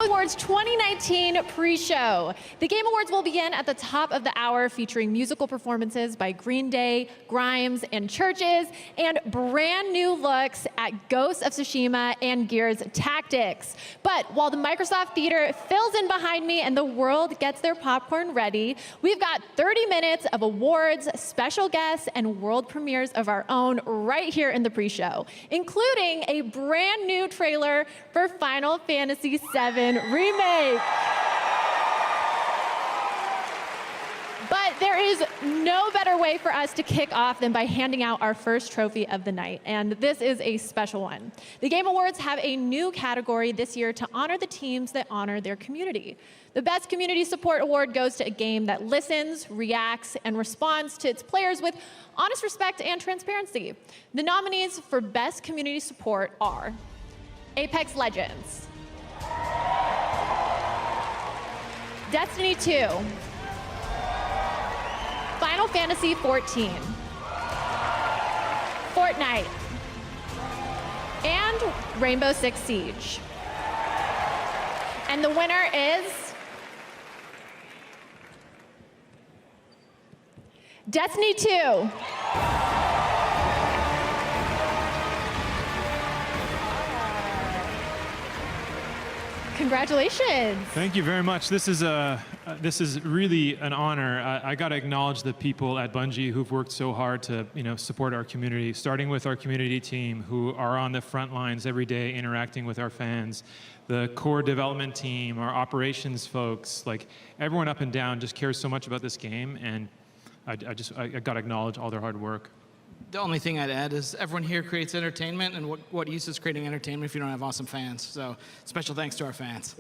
Awards 2019 pre-show. The Game Awards will begin at the top of the hour, featuring musical performances by Green Day, Grimes, and Churches, and brand new looks at Ghosts of Tsushima and Gears Tactics. But while the Microsoft Theater fills in behind me and the world gets their popcorn ready, we've got 30 minutes of awards, special guests, and world premieres of our own right here in the pre-show, including a brand new trailer for Final Fantasy VII Remake. But there is no better way for us to kick off than by handing out our first trophy of the night, and this is a special one. The Game Awards have a new category this year to honor the teams that honor their community. The Best Community Support Award goes to a game that listens, reacts, and responds to its players with honest respect and transparency. The nominees for Best Community Support are Apex Legends, Destiny 2, Final Fantasy XIV, Fortnite, and Rainbow Six Siege. And the winner is Destiny 2. Congratulations. Thank you very much. This is really an honor. I got to acknowledge the people at Bungie who've worked so hard to, support our community, starting with our community team who are on the front lines every day interacting with our fans, the core development team, our operations folks, like everyone up and down just cares so much about this game, and I got to acknowledge all their hard work. The only thing I'd add is everyone here creates entertainment, and what use is creating entertainment if you don't have awesome fans? So special thanks to our fans.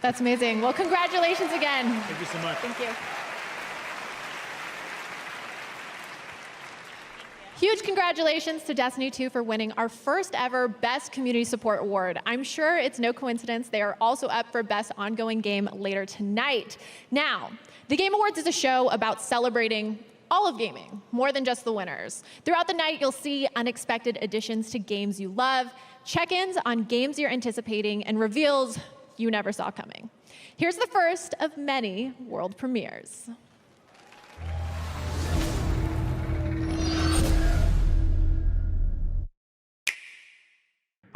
That's amazing. Well, congratulations again. Thank you so much. Thank you. Huge congratulations to Destiny 2 for winning our first ever Best Community Support Award. I'm sure it's no coincidence they are also up for Best Ongoing Game later tonight. Now, the Game Awards is a show about celebrating all of gaming, more than just the winners. Throughout the night, you'll see unexpected additions to games you love, check-ins on games you're anticipating, and reveals you never saw coming. Here's the first of many world premieres.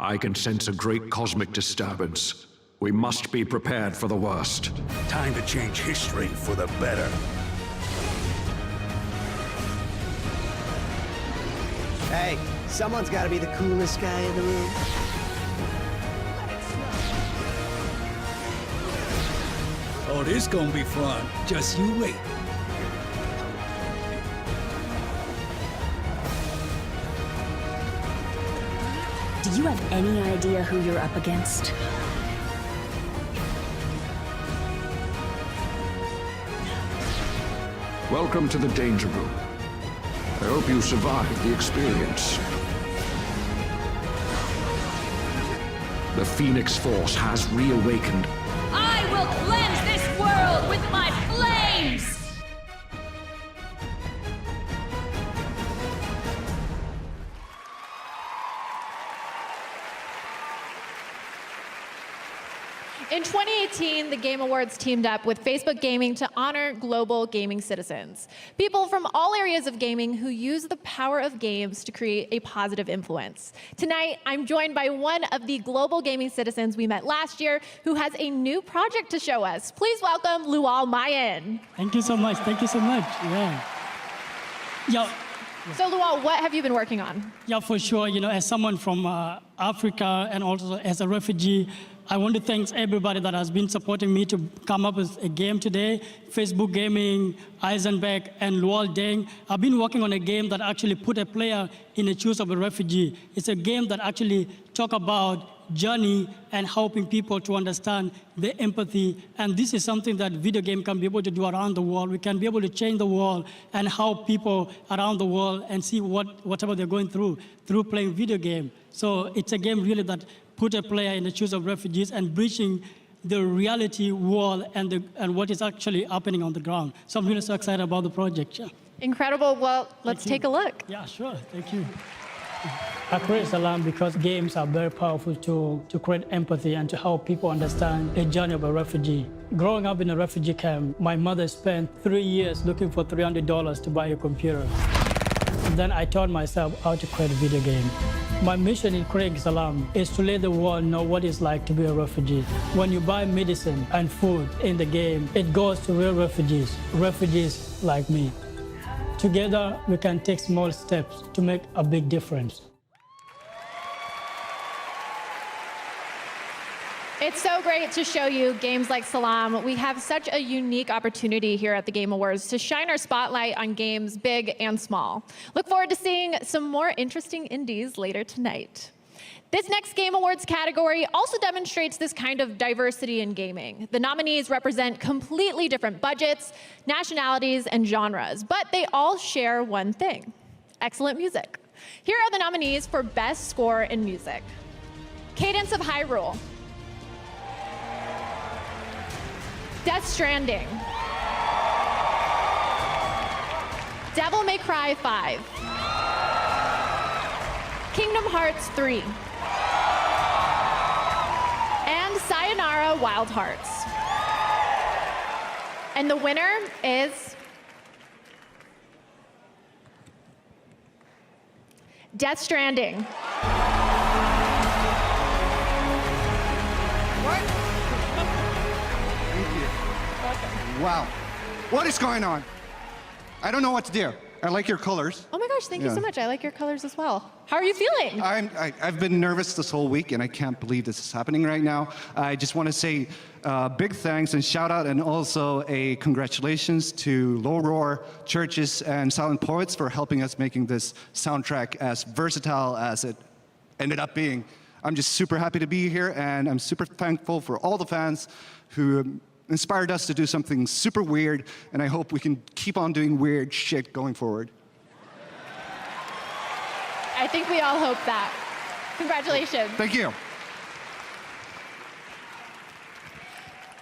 I can sense a great cosmic disturbance. We must be prepared for the worst. Time to change history for the better. Hey, someone's got to be the coolest guy in the room. Oh, this gonna be fun. Just you wait. Do you have any idea who you're up against? Welcome to the Danger Room. I hope you survived the experience. The Phoenix Force has reawakened. I will cleanse this world with my flames! In 2018, the Game Awards teamed up with Facebook Gaming to honor global gaming citizens, people from all areas of gaming who use the power of games to create a positive influence. Tonight, I'm joined by one of the global gaming citizens we met last year who has a new project to show us. Please welcome Lual Mayan. Thank you so much. Thank you so much. Yeah. So Lual, what have you been working on? Yeah, for sure. As someone from Africa and also as a refugee, I want to thank everybody that has been supporting me to come up with a game today. Facebook Gaming, Eisenberg, and Luol Deng. I've been working on a game that actually put a player in the shoes of a refugee. It's a game that actually talk about journey and helping people to understand the empathy. And this is something that video game can be able to do around the world. We can be able to change the world and help people around the world and see whatever they're going through playing video game. So it's a game really that put a player in the shoes of refugees and bridging the reality world and what is actually happening on the ground. So I'm really so excited about the project. Yeah. Incredible. Well, let's take a look. Yeah, sure. Thank you. I create Salam because games are very powerful to create empathy and to help people understand the journey of a refugee. Growing up in a refugee camp, my mother spent 3 years looking for $300 to buy a computer. Then I taught myself how to create a video game. My mission in creating Salam is to let the world know what it's like to be a refugee. When you buy medicine and food in the game, it goes to real refugees like me. Together, we can take small steps to make a big difference. It's so great to show you games like Salam. We have such a unique opportunity here at the Game Awards to shine our spotlight on games big and small. Look forward to seeing some more interesting indies later tonight. This next Game Awards category also demonstrates this kind of diversity in gaming. The nominees represent completely different budgets, nationalities, and genres, but they all share one thing: excellent music. Here are the nominees for Best Score in Music: Cadence of Hyrule, Death Stranding, Devil May Cry 5, Kingdom Hearts 3, and Sayonara Wild Hearts. And the winner is Death Stranding. Wow. What is going on? I don't know what to do. I like your colors. Oh my gosh, thank you so much. I like your colors as well. How are you feeling? I've been nervous this whole week, and I can't believe this is happening right now. I just want to say big thanks and shout out, and also a congratulations to Low Roar, Churches, and Silent Poets for helping us making this soundtrack as versatile as it ended up being. I'm just super happy to be here, and I'm super thankful for all the fans who inspired us to do something super weird, and I hope we can keep on doing weird shit going forward. I think we all hope that. Congratulations. Thank you.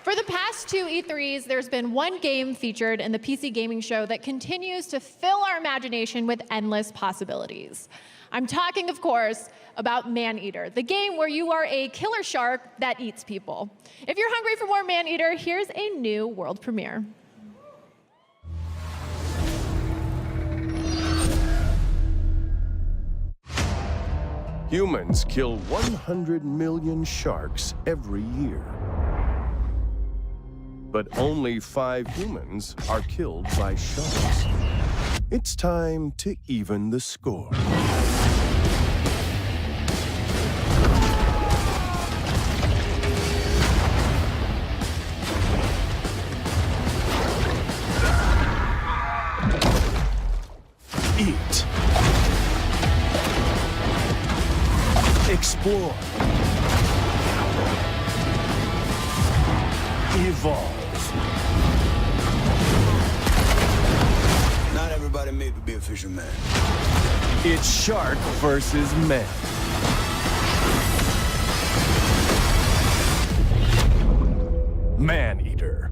For the past 2 E3s, there's been one game featured in the PC gaming show that continues to fill our imagination with endless possibilities. I'm talking, of course, about Maneater, the game where you are a killer shark that eats people. If you're hungry for more Maneater, here's a new world premiere. Humans kill 100 million sharks every year. But only 5 humans are killed by sharks. It's time to even the score. Eat. Explore. Evolve. Not everybody made to be a fisherman. It's shark versus man. Maneater.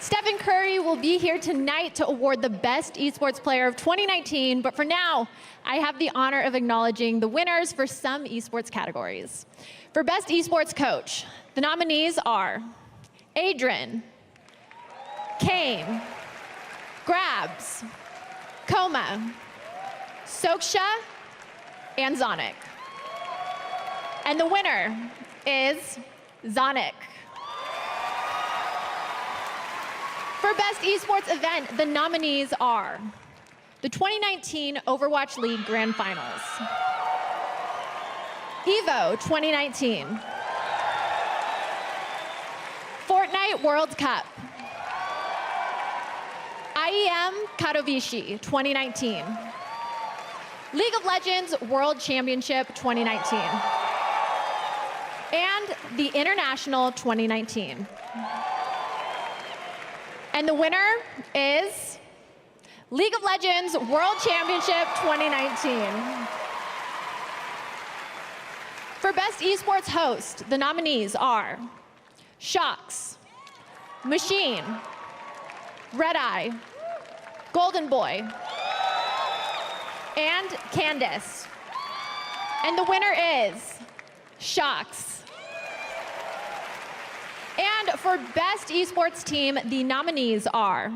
Stephen Curry will be here tonight to award the Best Esports Player of 2019, but for now, I have the honor of acknowledging the winners for some esports categories. For Best Esports Coach, the nominees are Adrian, Kane, Grabs, Coma, Soksha, and Zonic. And the winner is Zonic. For Best Esports Event, the nominees are the 2019 Overwatch League Grand Finals, EVO 2019, Fortnite World Cup, IEM Katowice 2019, League of Legends World Championship 2019, and the International 2019. And the winner is League of Legends World Championship 2019. For Best Esports Host, the nominees are Shocks, Machine, Red Eye, Golden Boy, and Candace. And the winner is Shocks. And for Best Esports Team, the nominees are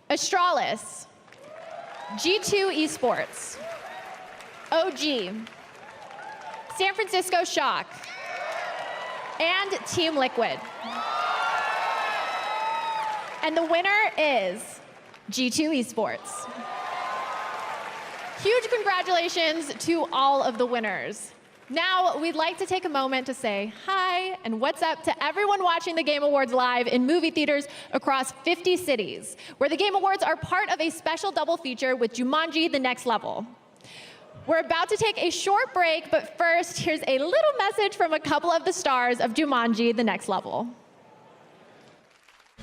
Astralis, G2 Esports, OG, San Francisco Shock, and Team Liquid. And the winner is G2 Esports. Huge congratulations to all of the winners. Now, we'd like to take a moment to say hi and what's up to everyone watching the Game Awards live in movie theaters across 50 cities, where the Game Awards are part of a special double feature with Jumanji: The Next Level. We're about to take a short break, but first, here's a little message from a couple of the stars of Jumanji: The Next Level.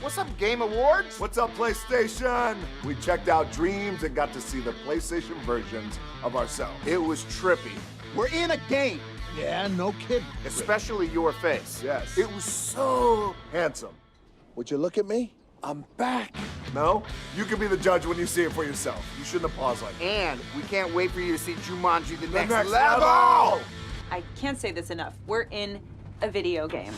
What's up, Game Awards? What's up, PlayStation? We checked out Dreams and got to see the PlayStation versions of ourselves. It was trippy. We're in a game. Yeah, no kidding. Especially your face. Yes. It was so Handsome. Would you look at me? I'm back. No? You can be the judge when you see it for yourself. You shouldn't have paused like that. And we can't wait for you to see Jumanji: The Next Level! I can't say this enough. We're in a video game.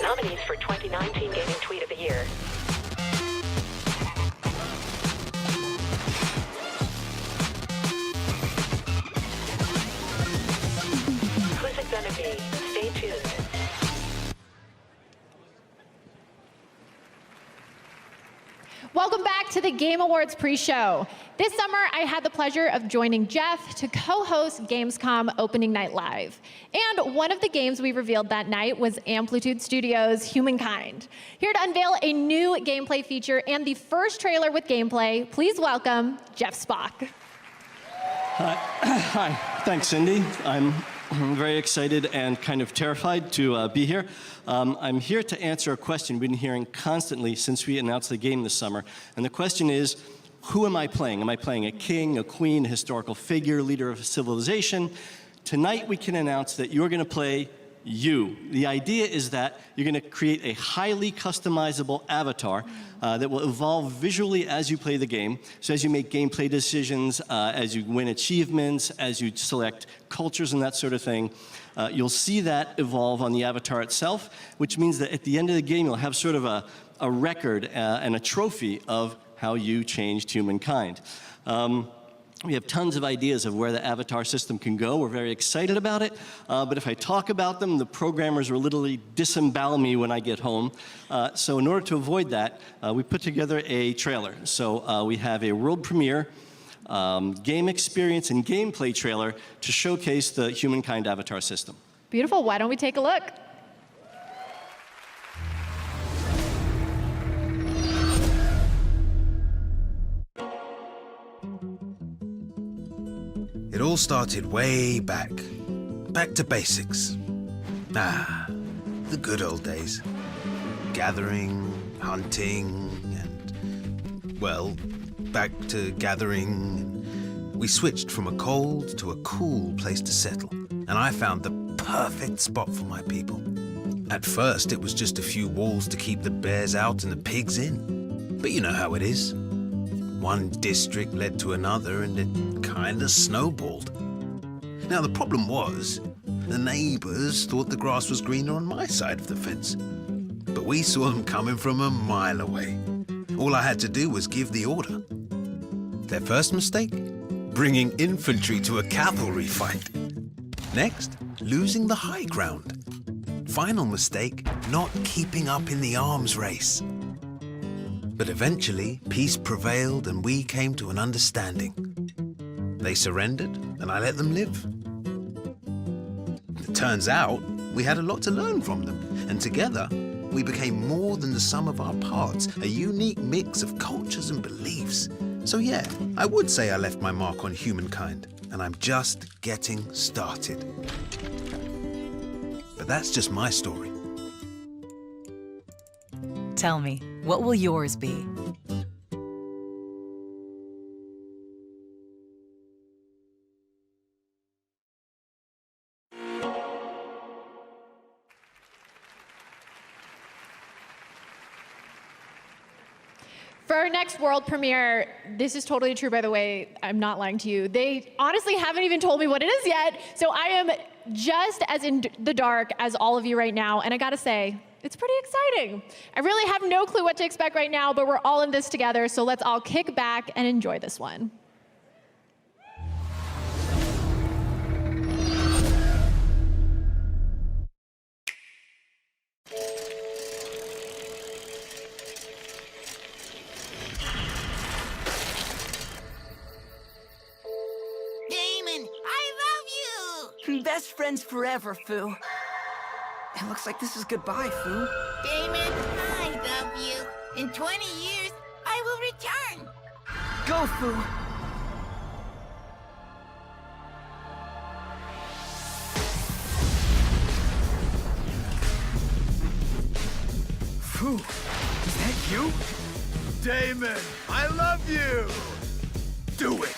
Nominees for 2019 Gaming Tweet of the Year. Who's it gonna be? Stay tuned. Welcome back to the Game Awards pre-show. This summer, I had the pleasure of joining Jeff to co-host Gamescom Opening Night Live. And one of the games we revealed that night was Amplitude Studios' Humankind. Here to unveil a new gameplay feature and the first trailer with gameplay, please welcome Jeff Spock. Hi, thanks, Cindy. I'm very excited and kind of terrified to be here. I'm here to answer a question we've been hearing constantly since we announced the game this summer. And the question is, who am I playing? Am I playing a king, a queen, a historical figure, leader of a civilization? Tonight we can announce that you're going to play you. The idea is that you're going to create a highly customizable avatar that will evolve visually as you play the game. So as you make gameplay decisions, as you win achievements, as you select cultures and that sort of thing, you'll see that evolve on the avatar itself, which means that at the end of the game, you'll have sort of a record and a trophy of how you changed humankind. We have tons of ideas of where the avatar system can go. We're very excited about it. But if I talk about them, the programmers will literally disembowel me when I get home. So in order to avoid that, we put together a trailer. So we have a world premiere game experience and gameplay trailer to showcase the Humankind avatar system. Beautiful. Why don't we take a look? all started way back to basics. The good old days. Gathering, hunting, and, well, back to gathering. We switched from a cold to a cool place to settle, and I found the perfect spot for my people. At first, it was just a few walls to keep the bears out and the pigs in. But you know how it is. One district led to another, and it kinda snowballed. Now, the problem was, the neighbors thought the grass was greener on my side of the fence. But we saw them coming from a mile away. All I had to do was give the order. Their first mistake? Bringing infantry to a cavalry fight. Next, losing the high ground. Final mistake, not keeping up in the arms race. But eventually, peace prevailed and we came to an understanding. They surrendered and I let them live. It turns out, we had a lot to learn from them, and together, we became more than the sum of our parts, a unique mix of cultures and beliefs. So yeah, I would say I left my mark on humankind, and I'm just getting started. But that's just my story. Tell me, what will yours be? For our next world premiere, this is totally true, by the way, I'm not lying to you. They honestly haven't even told me what it is yet, so I am just as in the dark as all of you right now, and I gotta say, it's pretty exciting. I really have no clue what to expect right now, but we're all in this together, so let's all kick back and enjoy this one. Best friends forever, Fu. It looks like this is goodbye, Fu. Damon, I love you. In 20 years, I will return. Go, Fu. Fu, is that you? Damon, I love you! Do it!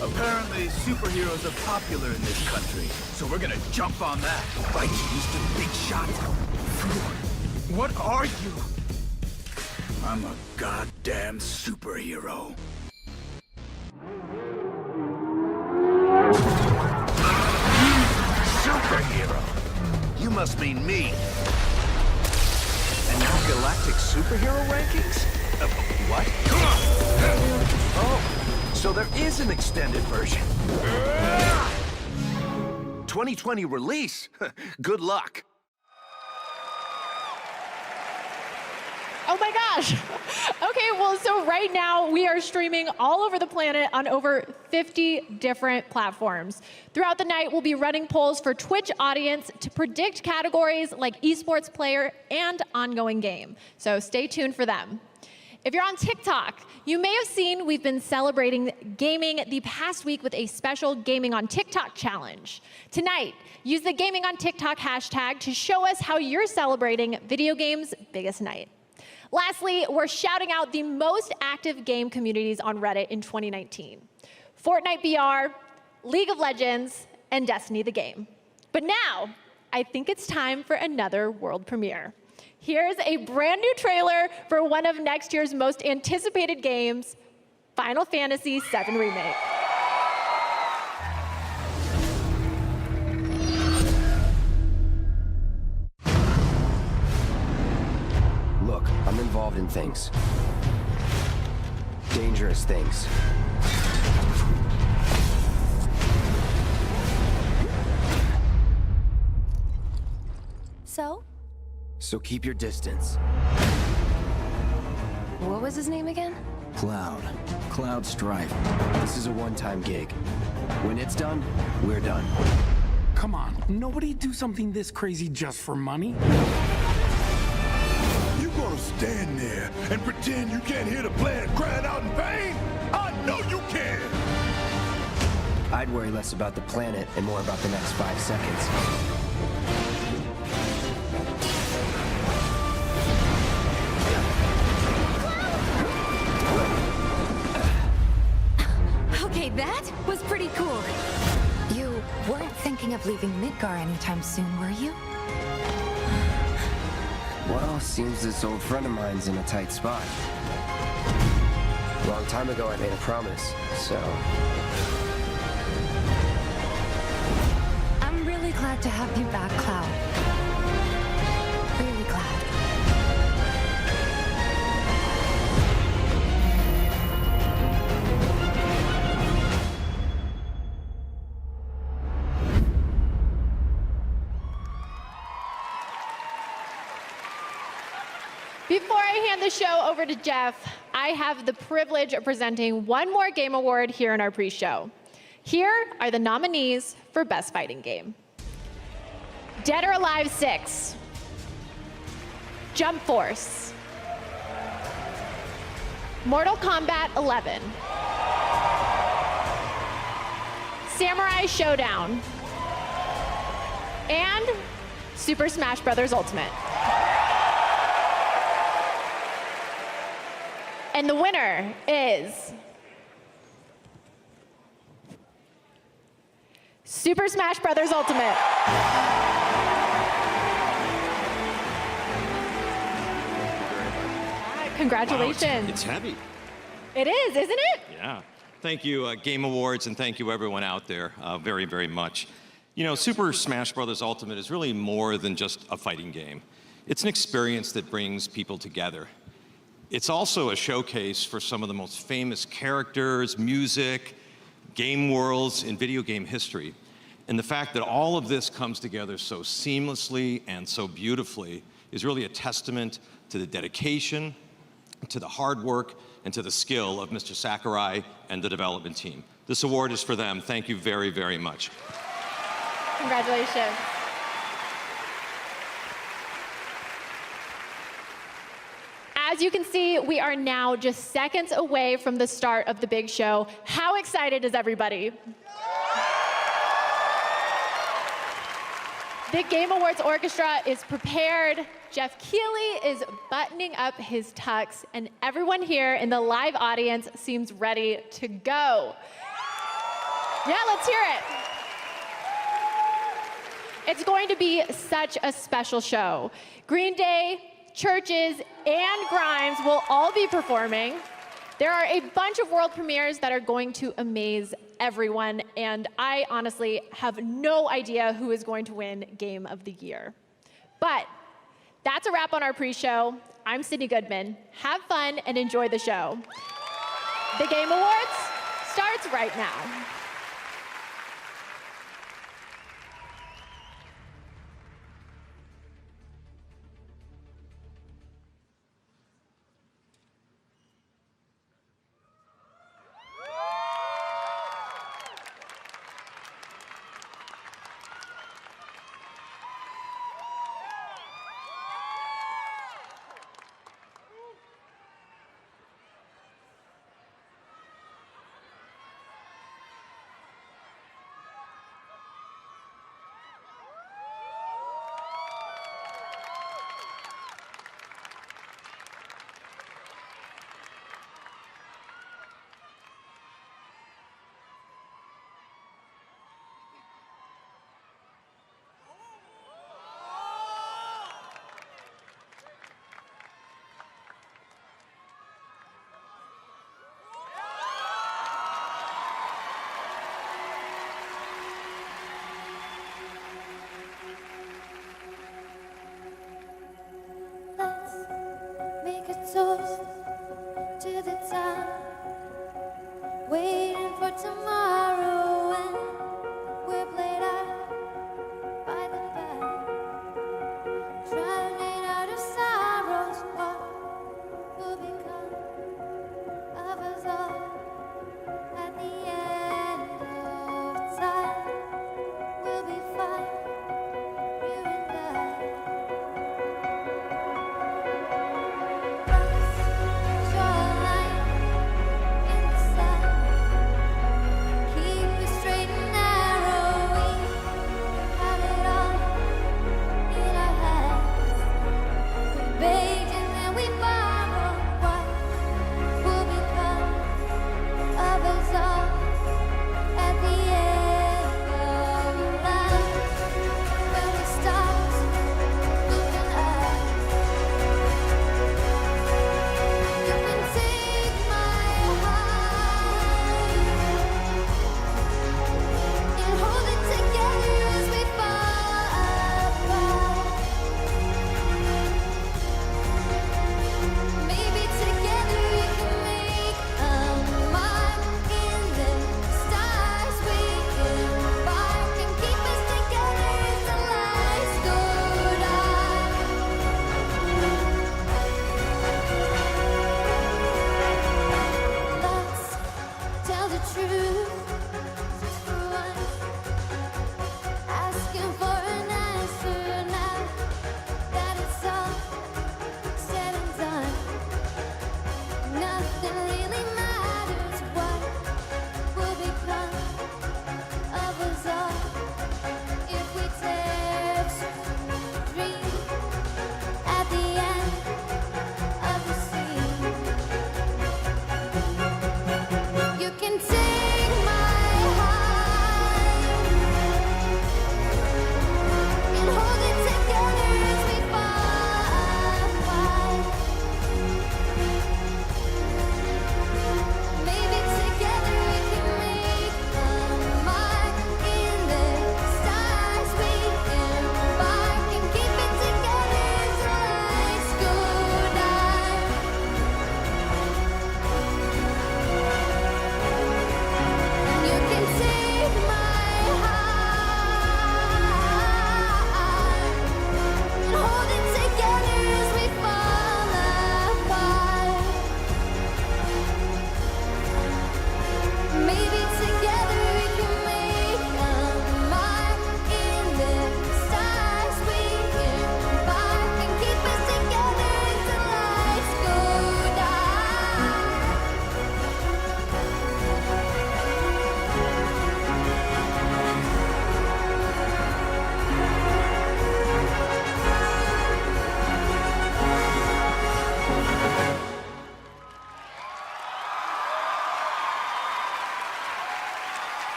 Apparently, superheroes are popular in this country, so we're gonna jump on that. Like Mr. Big Shot. What are you? I'm a goddamn superhero. Superhero? You must mean me. And now galactic superhero rankings? What? Oh. So there is an extended version. 2020 release. Good luck. Oh my gosh. Okay, well, so right now we are streaming all over the planet on over 50 different platforms. Throughout the night, we'll be running polls for Twitch audience to predict categories like esports player and ongoing game. So stay tuned for them. If you're on TikTok, you may have seen we've been celebrating gaming the past week with a special Gaming on TikTok challenge. Tonight, use the Gaming on TikTok hashtag to show us how you're celebrating video games' biggest night. Lastly, we're shouting out the most active game communities on Reddit in 2019. Fortnite BR, League of Legends, and Destiny the game. But now, I think it's time for another world premiere. Here's a brand new trailer for one of next year's most anticipated games, Final Fantasy VII Remake. Look, I'm involved in things. Dangerous things. So keep your distance. What was his name again? Cloud Strife. This is a one-time gig. When it's done, we're done. Come on, nobody do something this crazy just for money. You gonna stand there and pretend you can't hear the planet crying out in pain? I know you can! I'd worry less about the planet and more about the next 5 seconds. Okay, that was pretty cool. You weren't thinking of leaving Midgar anytime soon, were you? Well, seems this old friend of mine's in a tight spot. A long time ago, I made a promise, so... I'm really glad to have you back, Cloud. Really glad. Before I hand the show over to Jeff, I have the privilege of presenting one more game award here in our pre-show. Here are the nominees for Best Fighting Game. Dead or Alive 6, Jump Force, Mortal Kombat 11, Samurai Showdown, and Super Smash Bros. Ultimate. And the winner is Super Smash Bros. Ultimate. Congratulations. Wow, it's heavy. It is, isn't it? Yeah. Thank you, Game Awards, and thank you everyone out there very, very much. You know, Super Smash Bros. Ultimate is really more than just a fighting game. It's an experience that brings people together. It's also a showcase for some of the most famous characters, music, game worlds in video game history. And the fact that all of this comes together so seamlessly and so beautifully is really a testament to the dedication, to the hard work, and to the skill of Mr. Sakurai and the development team. This award is for them. Thank you very, very much. Congratulations. As you can see, we are now just seconds away from the start of the big show. How excited is everybody? The Game Awards Orchestra is prepared. Jeff Keighley is buttoning up his tux, and everyone here in the live audience seems ready to go. Yeah, let's hear it. It's going to be such a special show. Green Day, Churches, and Grimes will all be performing. There are a bunch of world premieres that are going to amaze everyone, and I honestly have no idea who is going to win Game of the Year. But that's a wrap on our pre-show. I'm Sydney Goodman. Have fun and enjoy the show. The Game Awards starts right now.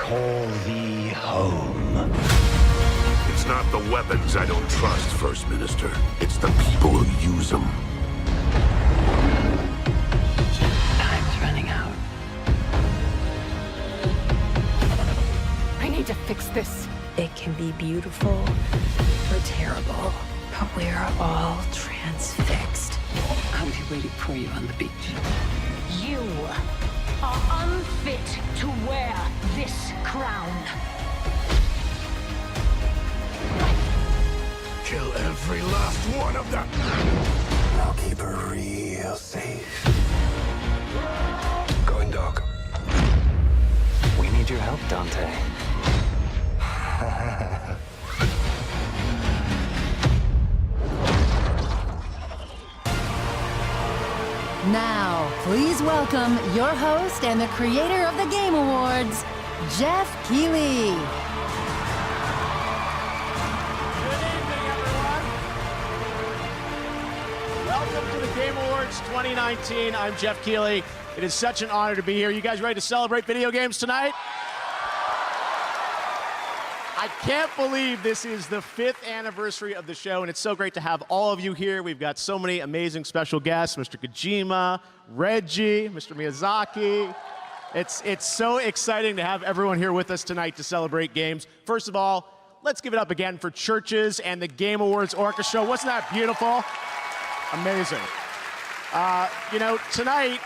call thee home. It's not the weapons I don't trust, First Minister. It's the people who use them. Time's running out. I need to fix this. It can be beautiful or terrible, but we're all transfixed. I'll be waiting for you on the beach. You are unfit to wear this crown. Kill every last one of them. I'll keep her real safe. Going dark. We need your help, Dante. Now, please welcome your host and the creator of the Game Awards, Jeff Keighley. Welcome to the Game Awards 2019. I'm Jeff Keighley. It is such an honor to be here. You guys ready to celebrate video games tonight? I can't believe this is the 5th anniversary of the show, and it's so great to have all of you here. We've got so many amazing special guests, Mr. Kojima, Reggie, Mr. Miyazaki. It's so exciting to have everyone here with us tonight to celebrate games. First of all, let's give it up again for Churches and the Game Awards Orchestra. Wasn't that beautiful? Amazing. You know, tonight,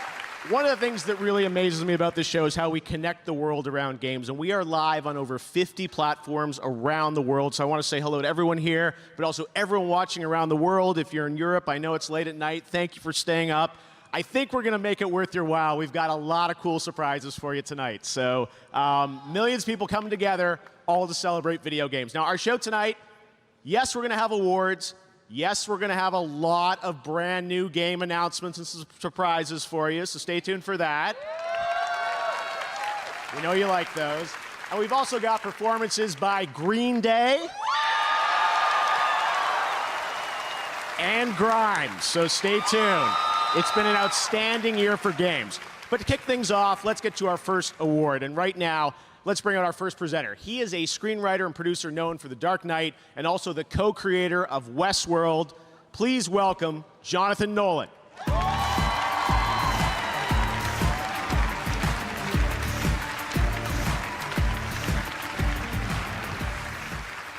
one of the things that really amazes me about this show is how we connect the world around games. And we are live on over 50 platforms around the world. So I want to say hello to everyone here, but also everyone watching around the world. If you're in Europe, I know it's late at night. Thank you for staying up. I think we're going to make it worth your while. We've got a lot of cool surprises for you tonight. So millions of people coming together, all to celebrate video games. Now, our show tonight, yes, we're going to have awards. Yes, we're going to have a lot of brand new game announcements and surprises for you, so stay tuned for that. We know you like those. And we've also got performances by Green Day and Grimes, so stay tuned. It's been an outstanding year for games. But to kick things off, let's get to our first award. And right now, let's bring out our first presenter. He is a screenwriter and producer known for The Dark Knight and also the co-creator of Westworld. Please welcome Jonathan Nolan.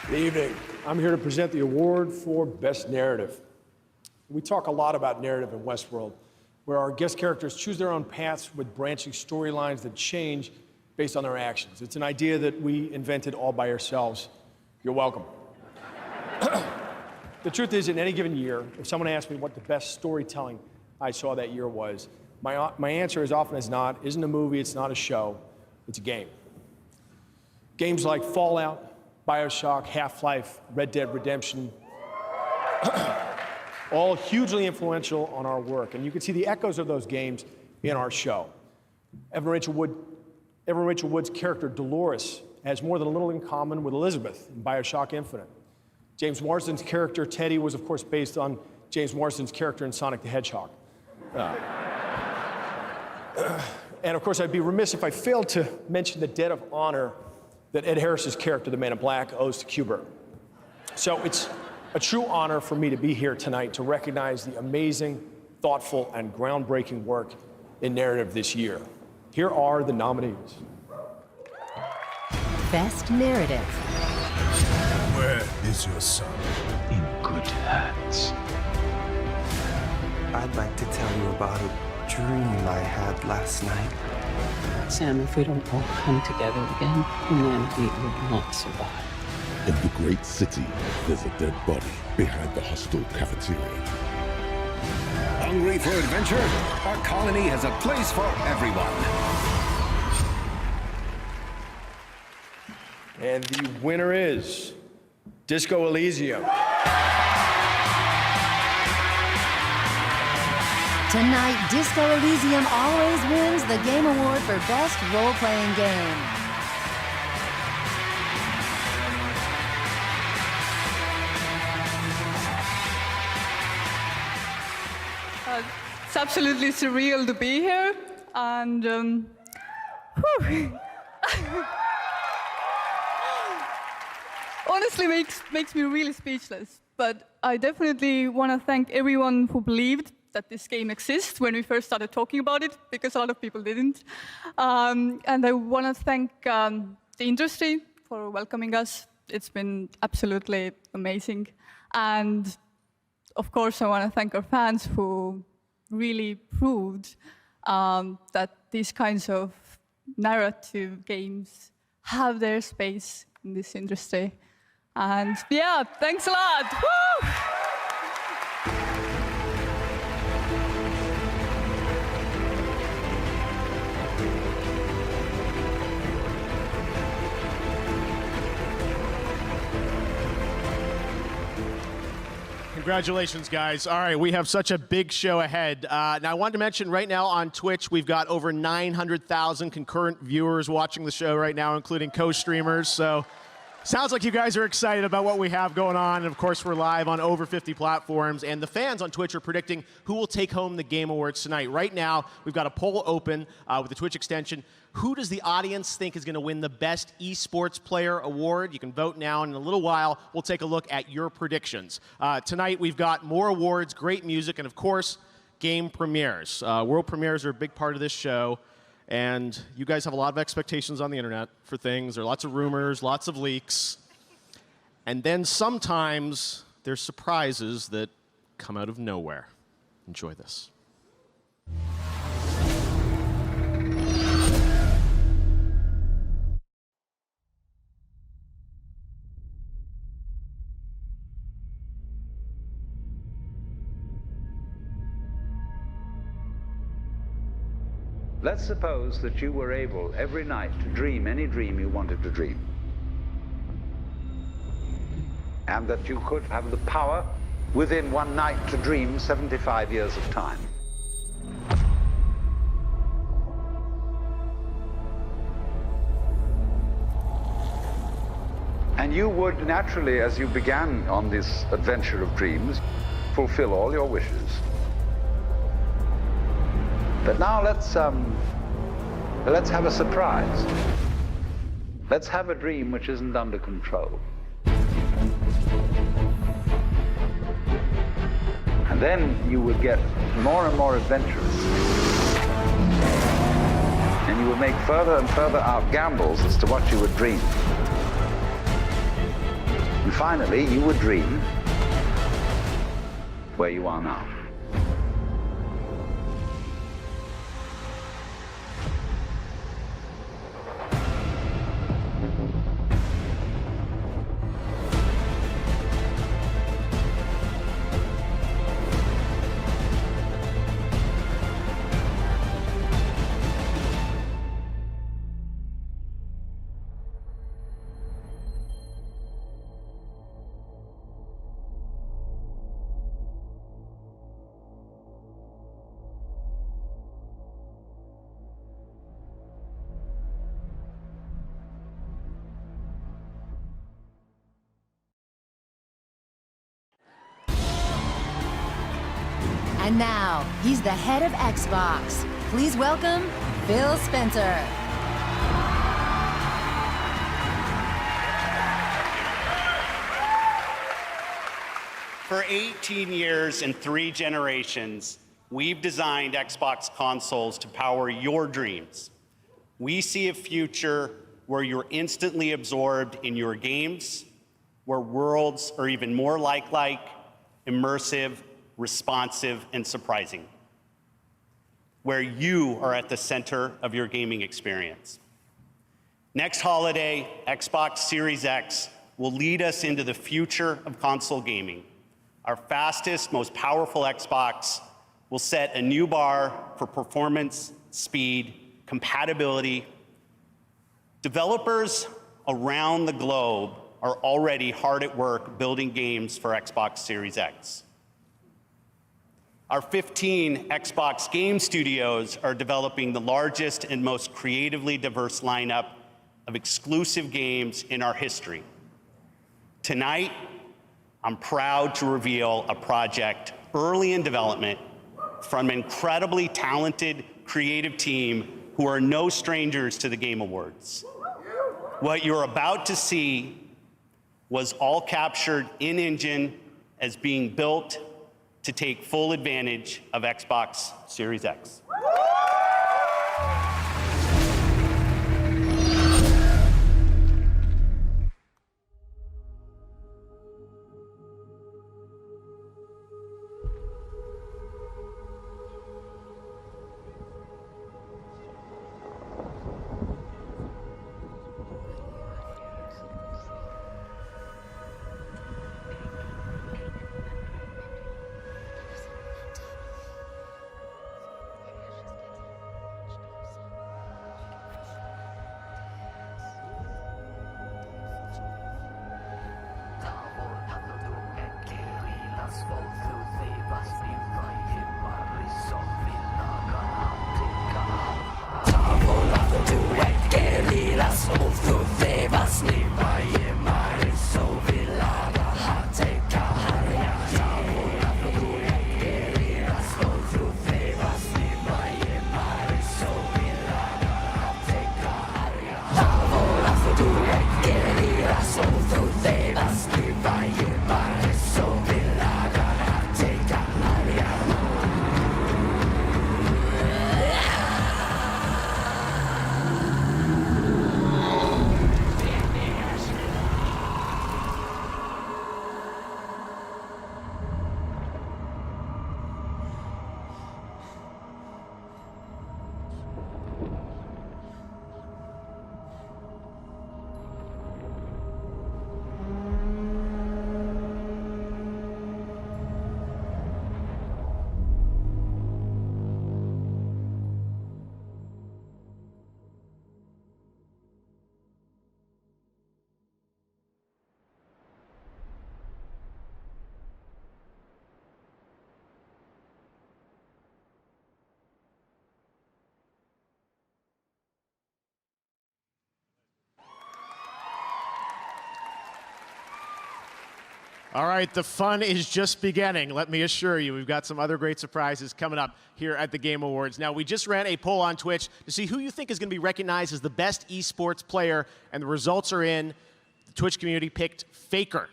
Good evening. I'm here to present the award for Best Narrative. We talk a lot about narrative in Westworld, where our guest characters choose their own paths with branching storylines that change based on their actions. It's an idea that we invented all by ourselves. You're welcome. The truth is, in any given year, if someone asked me what the best storytelling I saw that year was, my answer as often as not isn't a movie, it's not a show, it's a game. Games like Fallout, BioShock, Half-Life, Red Dead Redemption, all hugely influential on our work. And you can see the echoes of those games in our show. Evan Rachel Wood's character, Dolores, has more than a little in common with Elizabeth in BioShock Infinite. James Marsden's character, Teddy, was, of course, based on James Marsden's character in Sonic the Hedgehog. And, of course, I'd be remiss if I failed to mention the debt of honor that Ed Harris's character, the Man in Black, owes to Q*bert. So it's a true honor for me to be here tonight to recognize the amazing, thoughtful, and groundbreaking work in narrative this year. Here are the nominees. Best Narrative. Where is your son? In good hands. I'd like to tell you about a dream I had last night. Sam, if we don't all come together again, then we will not survive. In the great city, there's a dead body behind the hostel cafeteria. Hungry for adventure? Our colony has a place for everyone. And the winner is Disco Elysium. Tonight, Disco Elysium always wins the Game Award for Best Role-Playing Game. It's absolutely surreal to be here, and honestly makes me really speechless. But I definitely want to thank everyone who believed that this game exists when we first started talking about it, because a lot of people didn't. And I want to thank the industry for welcoming us. It's been absolutely amazing. And of course, I want to thank our fans who really proved that these kinds of narrative games have their space in this industry. And yeah, thanks a lot. Woo! Congratulations, guys. All right, we have such a big show ahead. Now, I wanted to mention right now on Twitch, we've got over 900,000 concurrent viewers watching the show right now, including co-streamers. So sounds like you guys are excited about what we have going on. And of course, we're live on over 50 platforms. And the fans on Twitch are predicting who will take home the Game Awards tonight. Right now, we've got a poll open with the Twitch extension. Who does the audience think is going to win the Best Esports Player Award? You can vote now, and in a little while, we'll take a look at your predictions. Tonight, we've got more awards, great music, and of course, game premieres. World premieres are a big part of this show, and you guys have a lot of expectations on the internet for things. There are lots of rumors, lots of leaks, and then sometimes there's surprises that come out of nowhere. Enjoy this. Let's suppose that you were able every night to dream any dream you wanted to dream. And that you could have the power within one night to dream 75 years of time. And you would naturally, as you began on this adventure of dreams, fulfill all your wishes. But now let's have a surprise. Let's have a dream which isn't under control. And then you would get more and more adventurous. And you would make further and further out gambles as to what you would dream. And finally, you would dream where you are now. And now, he's the head of Xbox. Please welcome Phil Spencer. For 18 years and 3 generations, we've designed Xbox consoles to power your dreams. We see a future where you're instantly absorbed in your games, where worlds are even more lifelike, immersive, responsive, and surprising, where you are at the center of your gaming experience. Next holiday, Xbox Series X will lead us into the future of console gaming. Our fastest, most powerful Xbox will set a new bar for performance, speed, compatibility. Developers around the globe are already hard at work building games for Xbox Series X. Our 15 Xbox game studios are developing the largest and most creatively diverse lineup of exclusive games in our history. Tonight, I'm proud to reveal a project early in development from an incredibly talented, creative team who are no strangers to the Game Awards. What you're about to see was all captured in-engine as being built to take full advantage of Xbox Series X. All right, the fun is just beginning. Let me assure you, we've got some other great surprises coming up here at the Game Awards. Now, we just ran a poll on Twitch to see who you think is going to be recognized as the best esports player, and the results are in. The Twitch community picked Faker.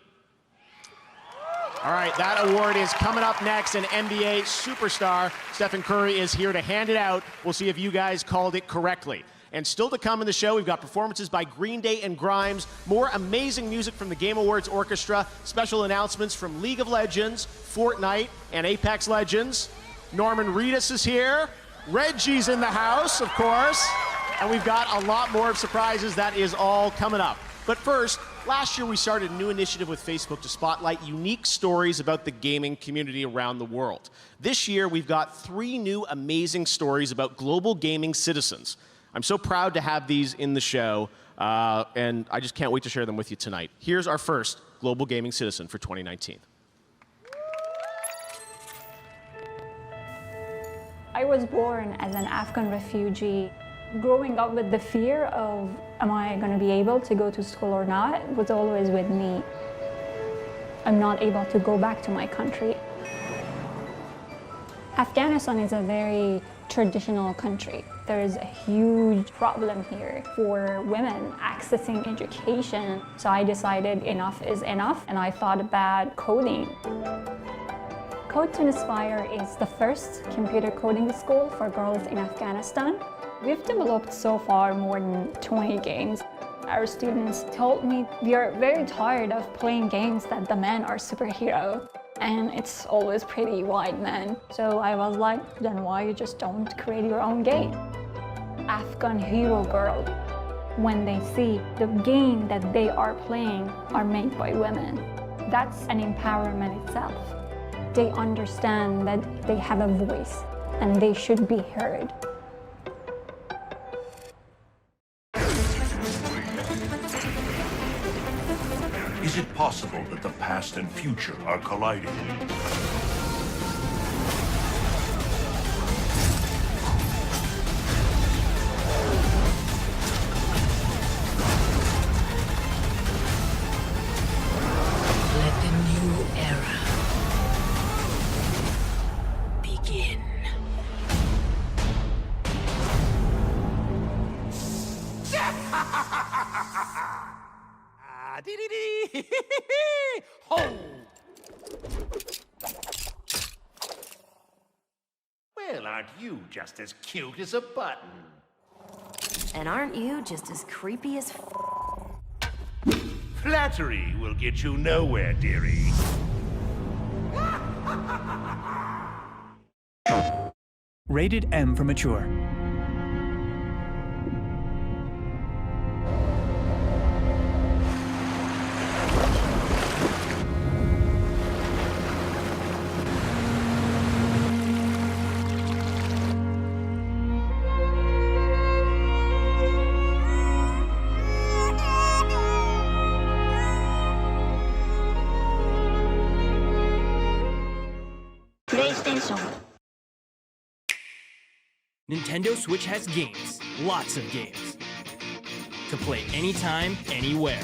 All right, that award is coming up next. An NBA superstar, Stephen Curry, is here to hand it out. We'll see if you guys called it correctly. And still to come in the show, we've got performances by Green Day and Grimes, more amazing music from the Game Awards Orchestra, special announcements from League of Legends, Fortnite, and Apex Legends. Norman Reedus is here. Reggie's in the house, of course. And we've got a lot more of surprises. That is all coming up. But first, last year we started a new initiative with Facebook to spotlight unique stories about the gaming community around the world. This year, we've got 3 new amazing stories about global gaming citizens. I'm so proud to have these in the show, and I just can't wait to share them with you tonight. Here's our first global gaming citizen for 2019. I was born as an Afghan refugee. Growing up with the fear of, am I going to be able to go to school or not, was always with me. I'm not able to go back to my country. Afghanistan is a very traditional country. There is a huge problem here for women accessing education. So I decided enough is enough, and I thought about coding. Code to Inspire is the first computer coding school for girls in Afghanistan. We've developed so far more than 20 games. Our students told me we are very tired of playing games that the men are superheroes. And it's always pretty white men. So I was like, then why you just don't create your own game? Afghan hero girl, when they see the game that they are playing are made by women, that's an empowerment itself. They understand that they have a voice and they should be heard. Is it possible that the past and future are colliding? Let the new era begin. Ho! Well, aren't you just as cute as a button? And aren't you just as creepy as Flattery will get you nowhere, dearie. Rated M for mature. Nintendo Switch has games, lots of games, to play anytime, anywhere.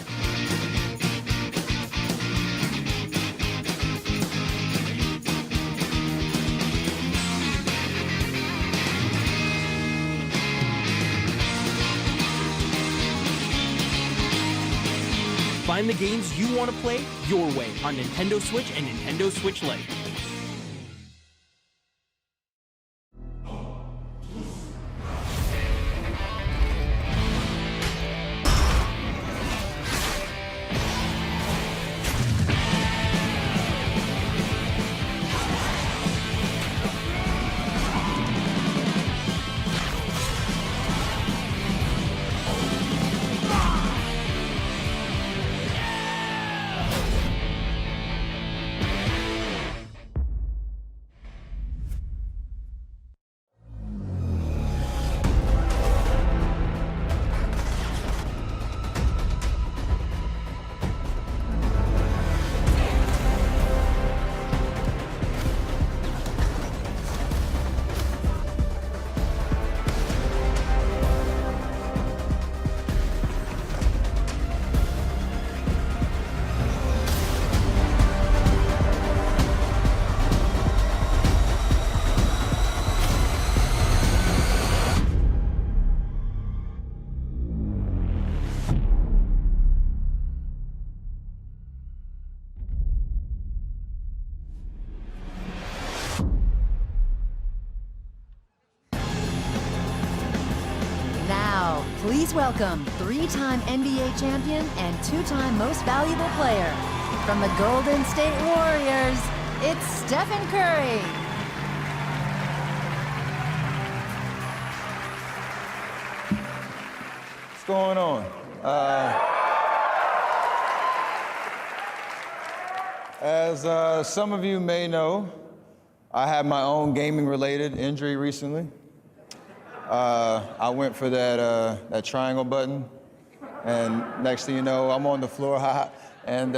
Find the games you want to play your way on Nintendo Switch and Nintendo Switch Lite. Please welcome three-time NBA champion and two-time most valuable player. From the Golden State Warriors, it's Stephen Curry. What's going on? As some of you may know, I had my own gaming-related injury recently. I went for that triangle button, and next thing you know, I'm on the floor, and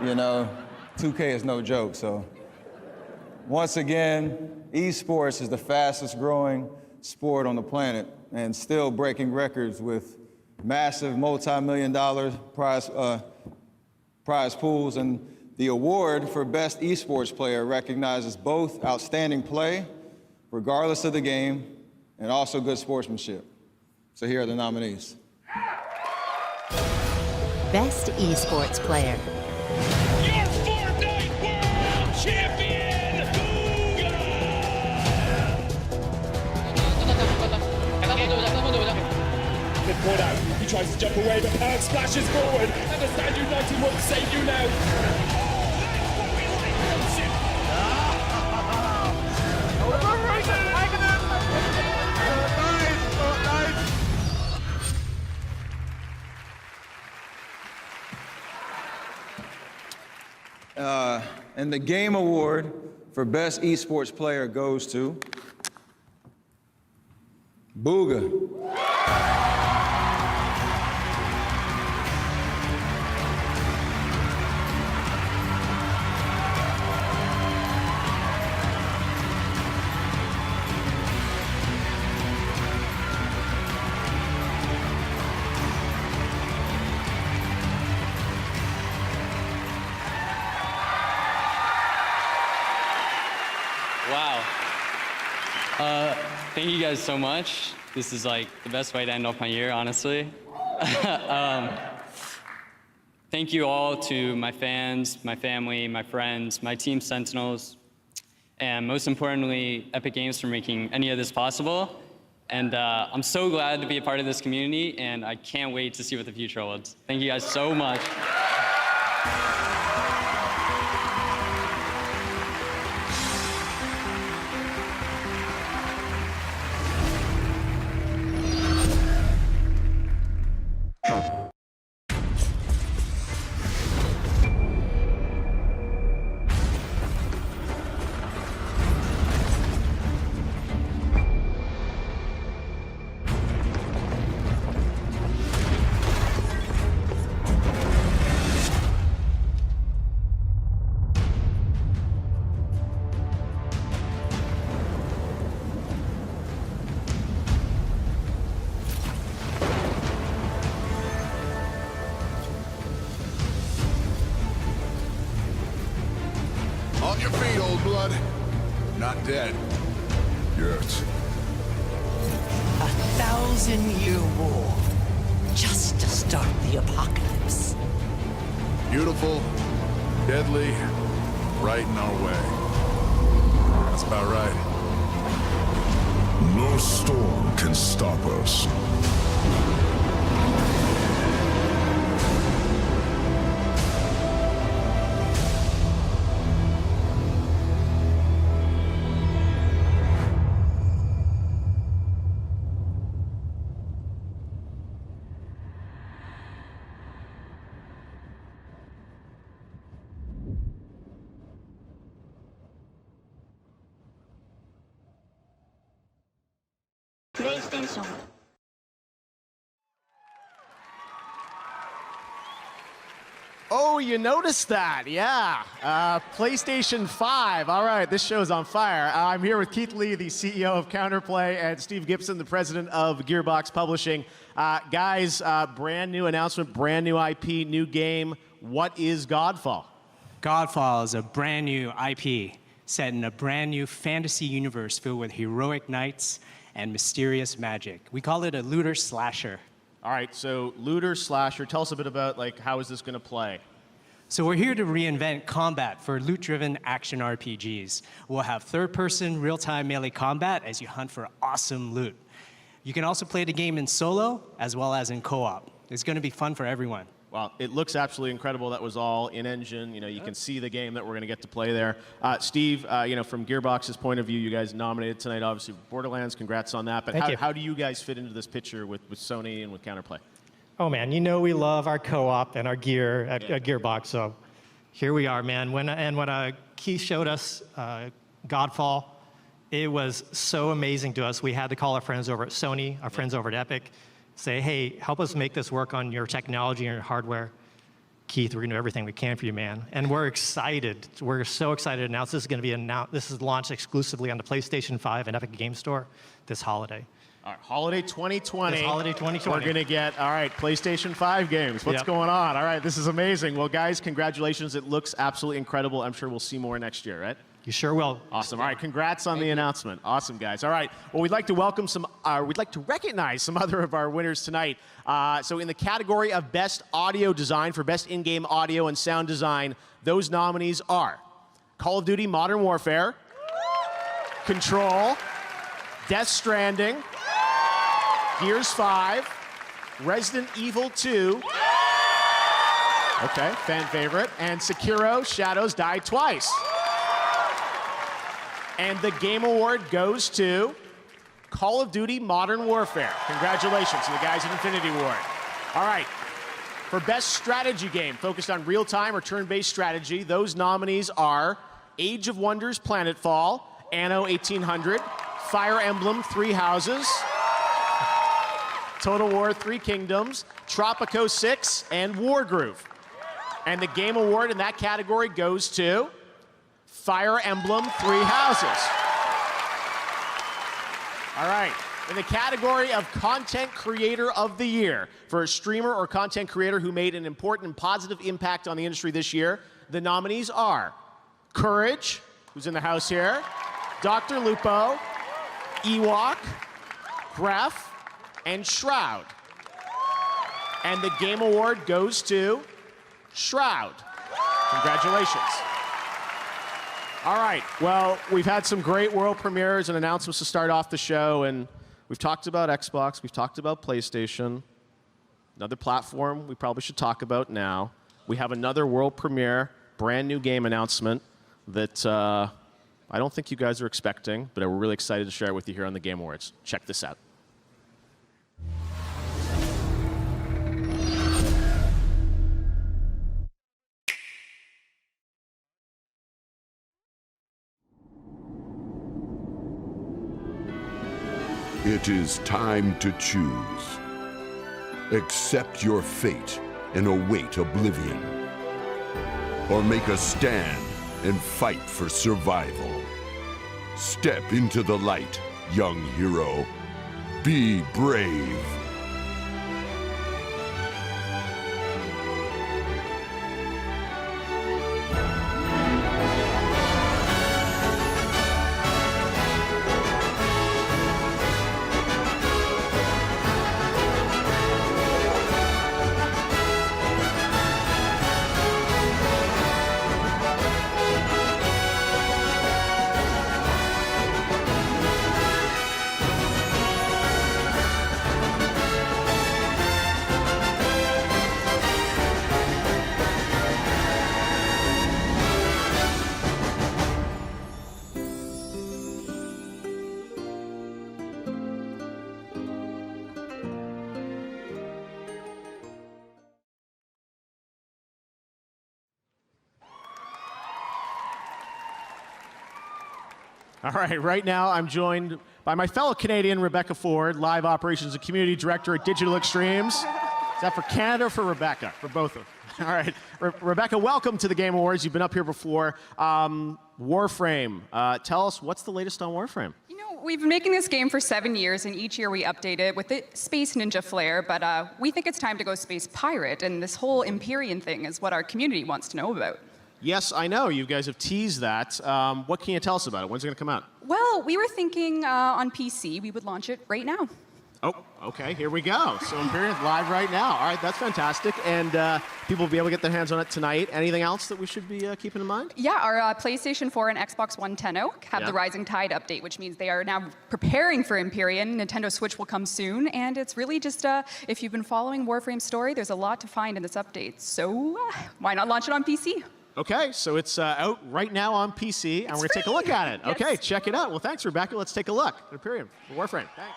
you know, 2K is no joke. So once again, esports is the fastest growing sport on the planet, and still breaking records with massive multi-million-dollar prize pools. And the award for best esports player recognizes both outstanding play, regardless of the game, and also good sportsmanship. So here are the nominees. Best esports player. Your Fortnite World Champion, Good point out. He tries to jump away, but Perk splashes forward. Understand United won't save you now. And the Game Award for Best Esports Player goes to Booga. Thank you guys so much. This is like the best way to end off my year, honestly. thank you all to my fans, my family, my friends, my team Sentinels, and most importantly, Epic Games for making any of this possible. And I'm so glad to be a part of this community, and I can't wait to see what the future holds. Thank you guys so much. On your feet, old blood. Not dead. Yet. 1,000-year war. Just to start the apocalypse. Beautiful, deadly, right in our way. That's about right. No storm can stop us. PlayStation. Oh, you noticed that, yeah. PlayStation 5, all right, this show's on fire. I'm here with Keith Lee, the CEO of Counterplay, and Steve Gibson, the president of Gearbox Publishing. Guys, brand new announcement, brand new IP, new game. What is Godfall? Godfall is a brand new IP set in a brand new fantasy universe filled with heroic knights and mysterious magic. We call it a looter slasher. All right, so looter slasher. Tell us a bit about how is this going to play? So we're here to reinvent combat for loot-driven action RPGs. We'll have third-person, real-time melee combat as you hunt for awesome loot. You can also play the game in solo as well as in co-op. It's going to be fun for everyone. Well, it looks absolutely incredible. That was all in-engine. You can see the game that we're going to get to play there. Steve, from Gearbox's point of view, you guys nominated tonight, obviously, Borderlands. Congrats on that. But how do you guys fit into this picture with Sony and with Counterplay? Oh, man, we love our co-op and our gear at Gearbox. So here we are, man. When Keith showed us Godfall, it was so amazing to us. We had to call our friends over at Sony, our friends over at Epic, say, hey, help us make this work on your technology and your hardware. Keith, we're going to do everything we can for you, man. And we're excited. We're so excited to announce this is going to be this is launched exclusively on the PlayStation 5 and Epic Game Store this holiday. All right, holiday 2020. This holiday 2020. We're going to get, PlayStation 5 games. What's going on? All right, this is amazing. Well, guys, congratulations. It looks absolutely incredible. I'm sure we'll see more next year, right? You sure will. Awesome. All right, congrats on the announcement. Awesome, guys. All right, well, we'd like to welcome we'd like to recognize some other of our winners tonight. So in the category of Best Audio Design for Best In-Game Audio and Sound Design, those nominees are Call of Duty Modern Warfare, Control, Death Stranding, Gears 5, Resident Evil 2, okay, fan favorite, and Sekiro Shadows Die Twice. And the Game Award goes to Call of Duty Modern Warfare. Congratulations to the guys at Infinity Ward. All right, for Best Strategy Game, focused on real-time or turn-based strategy, those nominees are Age of Wonders Planetfall, Anno 1800, Fire Emblem Three Houses, Total War Three Kingdoms, Tropico 6, and Wargroove. And the Game Award in that category goes to Fire Emblem Three Houses. All right, in the category of Content Creator of the Year, for a streamer or content creator who made an important and positive impact on the industry this year, the nominees are Courage, who's in the house here, Dr. Lupo, Ewok, Gref, and Shroud. And the Game Award goes to Shroud. Congratulations. All right, well, we've had some great world premieres and announcements to start off the show, and we've talked about Xbox, we've talked about PlayStation. Another platform we probably should talk about now. We have another world premiere, brand new game announcement that I don't think you guys are expecting, but we're really excited to share it with you here on the Game Awards. Check this out. It is time to choose. Accept your fate and await oblivion. Or make a stand and fight for survival. Step into the light, young hero. Be brave. All right now I'm joined by my fellow Canadian, Rebecca Ford, Live Operations and Community Director at Digital Extremes. Is that for Canada or for Rebecca? For both of them. All right, Rebecca, welcome to the Game Awards. You've been up here before. Warframe, tell us, what's the latest on Warframe? You know, we've been making this game for 7 years, and each year we update it with the Space Ninja flair, but we think it's time to go Space Pirate, and this whole Empyrean thing is what our community wants to know about. Yes, I know. You guys have teased that. What can you tell us about it? When's it going to come out? Well, we were thinking on PC we would launch it right now. Oh, okay, here we go. So Empyrean live right now. All right, that's fantastic. And people will be able to get their hands on it tonight. Anything else that we should be keeping in mind? Yeah, our PlayStation 4 and Xbox One Tenno have the Rising Tide update, which means they are now preparing for Empyrean. Nintendo Switch will come soon, and it's really just, if you've been following Warframe's story, there's a lot to find in this update. So why not launch it on PC? Okay, so it's out right now on PC, and we're going to take a look at it. Yes. Okay, check it out. Well, thanks, Rebecca. Let's take a look at Empyrean for Warframe. Thanks.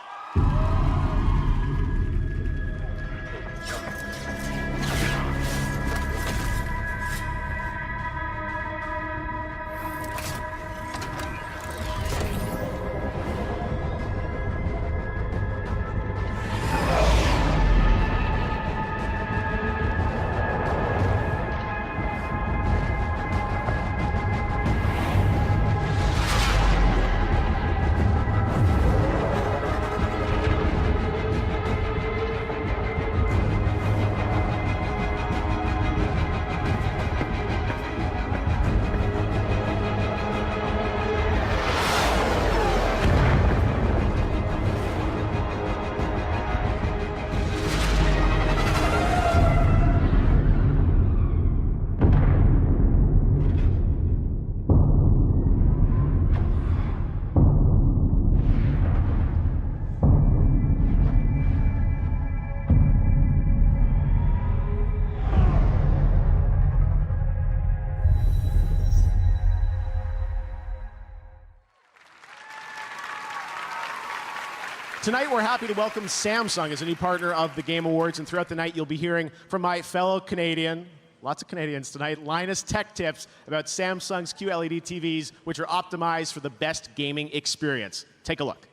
Tonight, we're happy to welcome Samsung as a new partner of the Game Awards, and throughout the night, you'll be hearing from my fellow Canadian, lots of Canadians tonight, Linus Tech Tips about Samsung's QLED TVs, which are optimized for the best gaming experience. Take a look.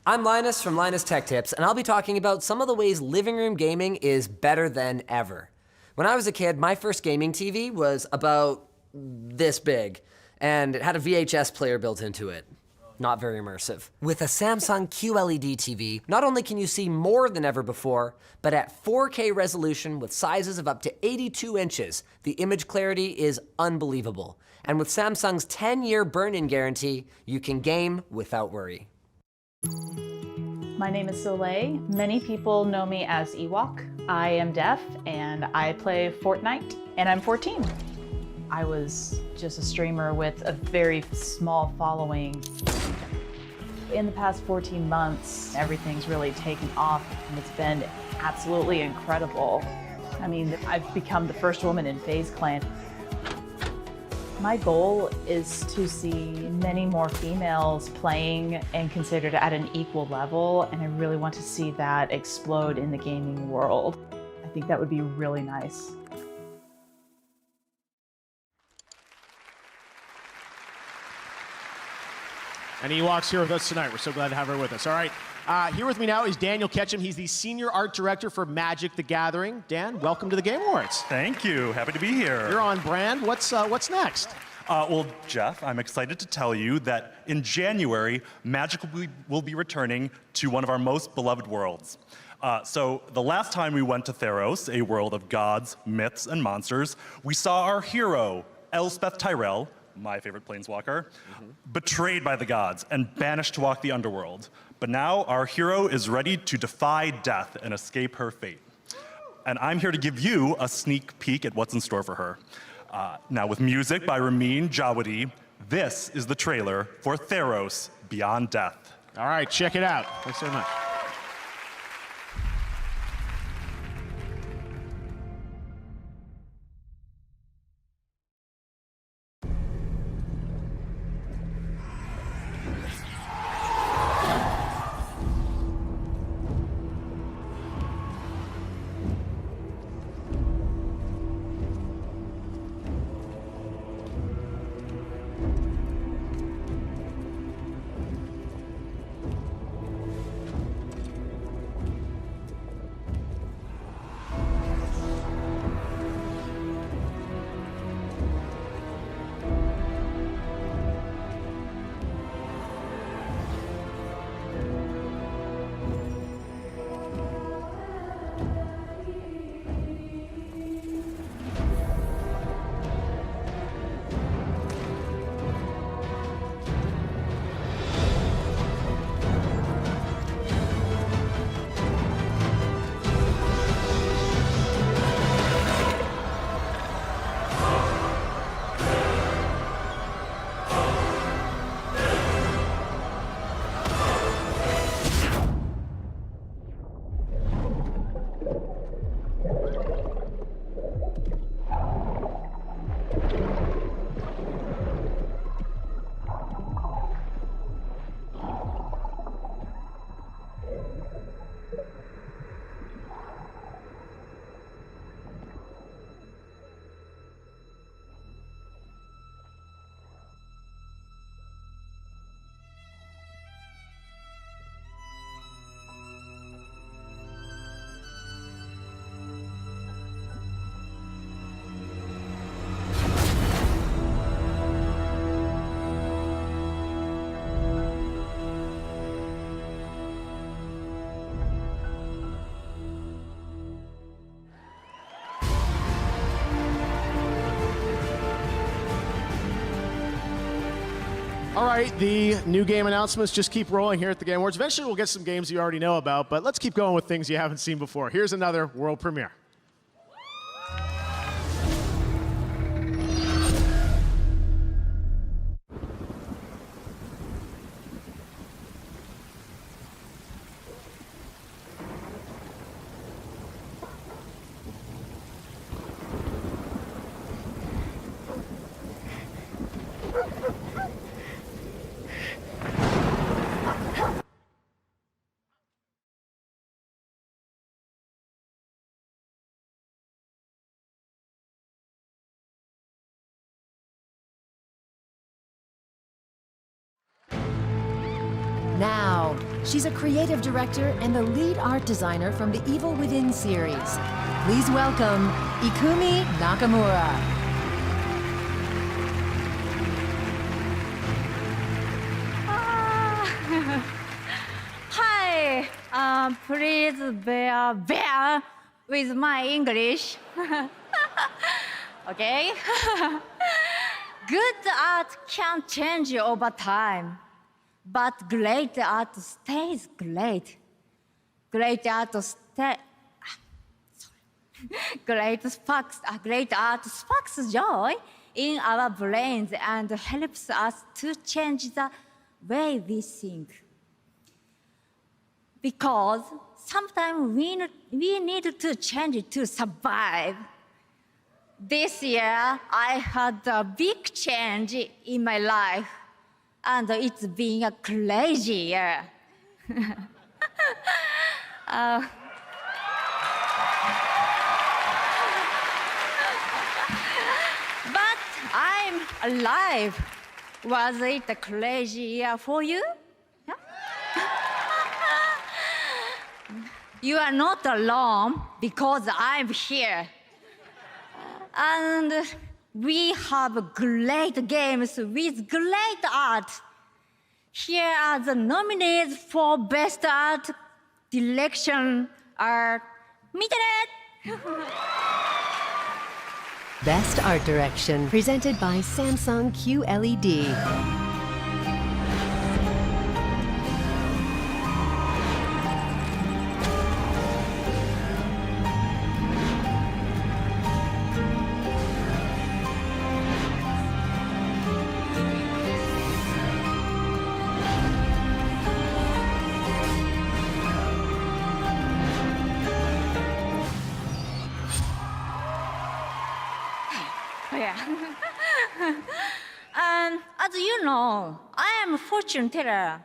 I'm Linus from Linus Tech Tips, and I'll be talking about some of the ways living room gaming is better than ever. When I was a kid, my first gaming TV was about this big, and it had a VHS player built into it. Not very immersive. With a Samsung QLED TV, not only can you see more than ever before, but at 4K resolution with sizes of up to 82 inches, the image clarity is unbelievable. And with Samsung's 10-year burn-in guarantee, you can game without worry. My name is Soleil. Many people know me as Ewok. I am deaf and I play Fortnite, and I'm 14. I was just a streamer with a very small following. In the past 14 months, everything's really taken off, and it's been absolutely incredible. I mean, I've become the first woman in FaZe Clan. My goal is to see many more females playing and considered at an equal level, and I really want to see that explode in the gaming world. I think that would be really nice. And Ewok's here with us tonight. We're so glad to have her with us. All right, here with me now is Daniel Ketchum. He's the Senior Art Director for Magic the Gathering. Dan, welcome to the Game Awards. Thank you. Happy to be here. You're on brand. What's next? Well, Jeff, I'm excited to tell you that in January, Magic will be returning to one of our most beloved worlds. So the last time we went to Theros, a world of gods, myths, and monsters, we saw our hero, Elspeth Tyrell, my favorite planeswalker, betrayed by the gods and banished to walk the underworld. But now our hero is ready to defy death and escape her fate. And I'm here to give you a sneak peek at what's in store for her. Now with music by Ramin Djawadi, this is the trailer for Theros Beyond Death. All right, check it out. Thanks so much. All right, the new game announcements just keep rolling here at the Game Awards. Eventually we'll get some games you already know about, but let's keep going with things you haven't seen before. Here's another world premiere. Now, she's a creative director and the lead art designer from the Evil Within series. Please welcome Ikumi Nakamura. Hi, please bear with my English. Okay? Good art can change over time, but great art stays great great art sparks joy in our brains and helps us to change the way we think. Because sometimes we need to change to survive. This year, I had a big change in my life, and it's been a crazy year. But I'm alive. Was it a crazy year for you? Yeah? You are not alone because I'm here. And we have great games with great art. Here are the nominees for Best Art Direction are Best Art Direction, presented by Samsung QLED. As you know, I am a fortune teller.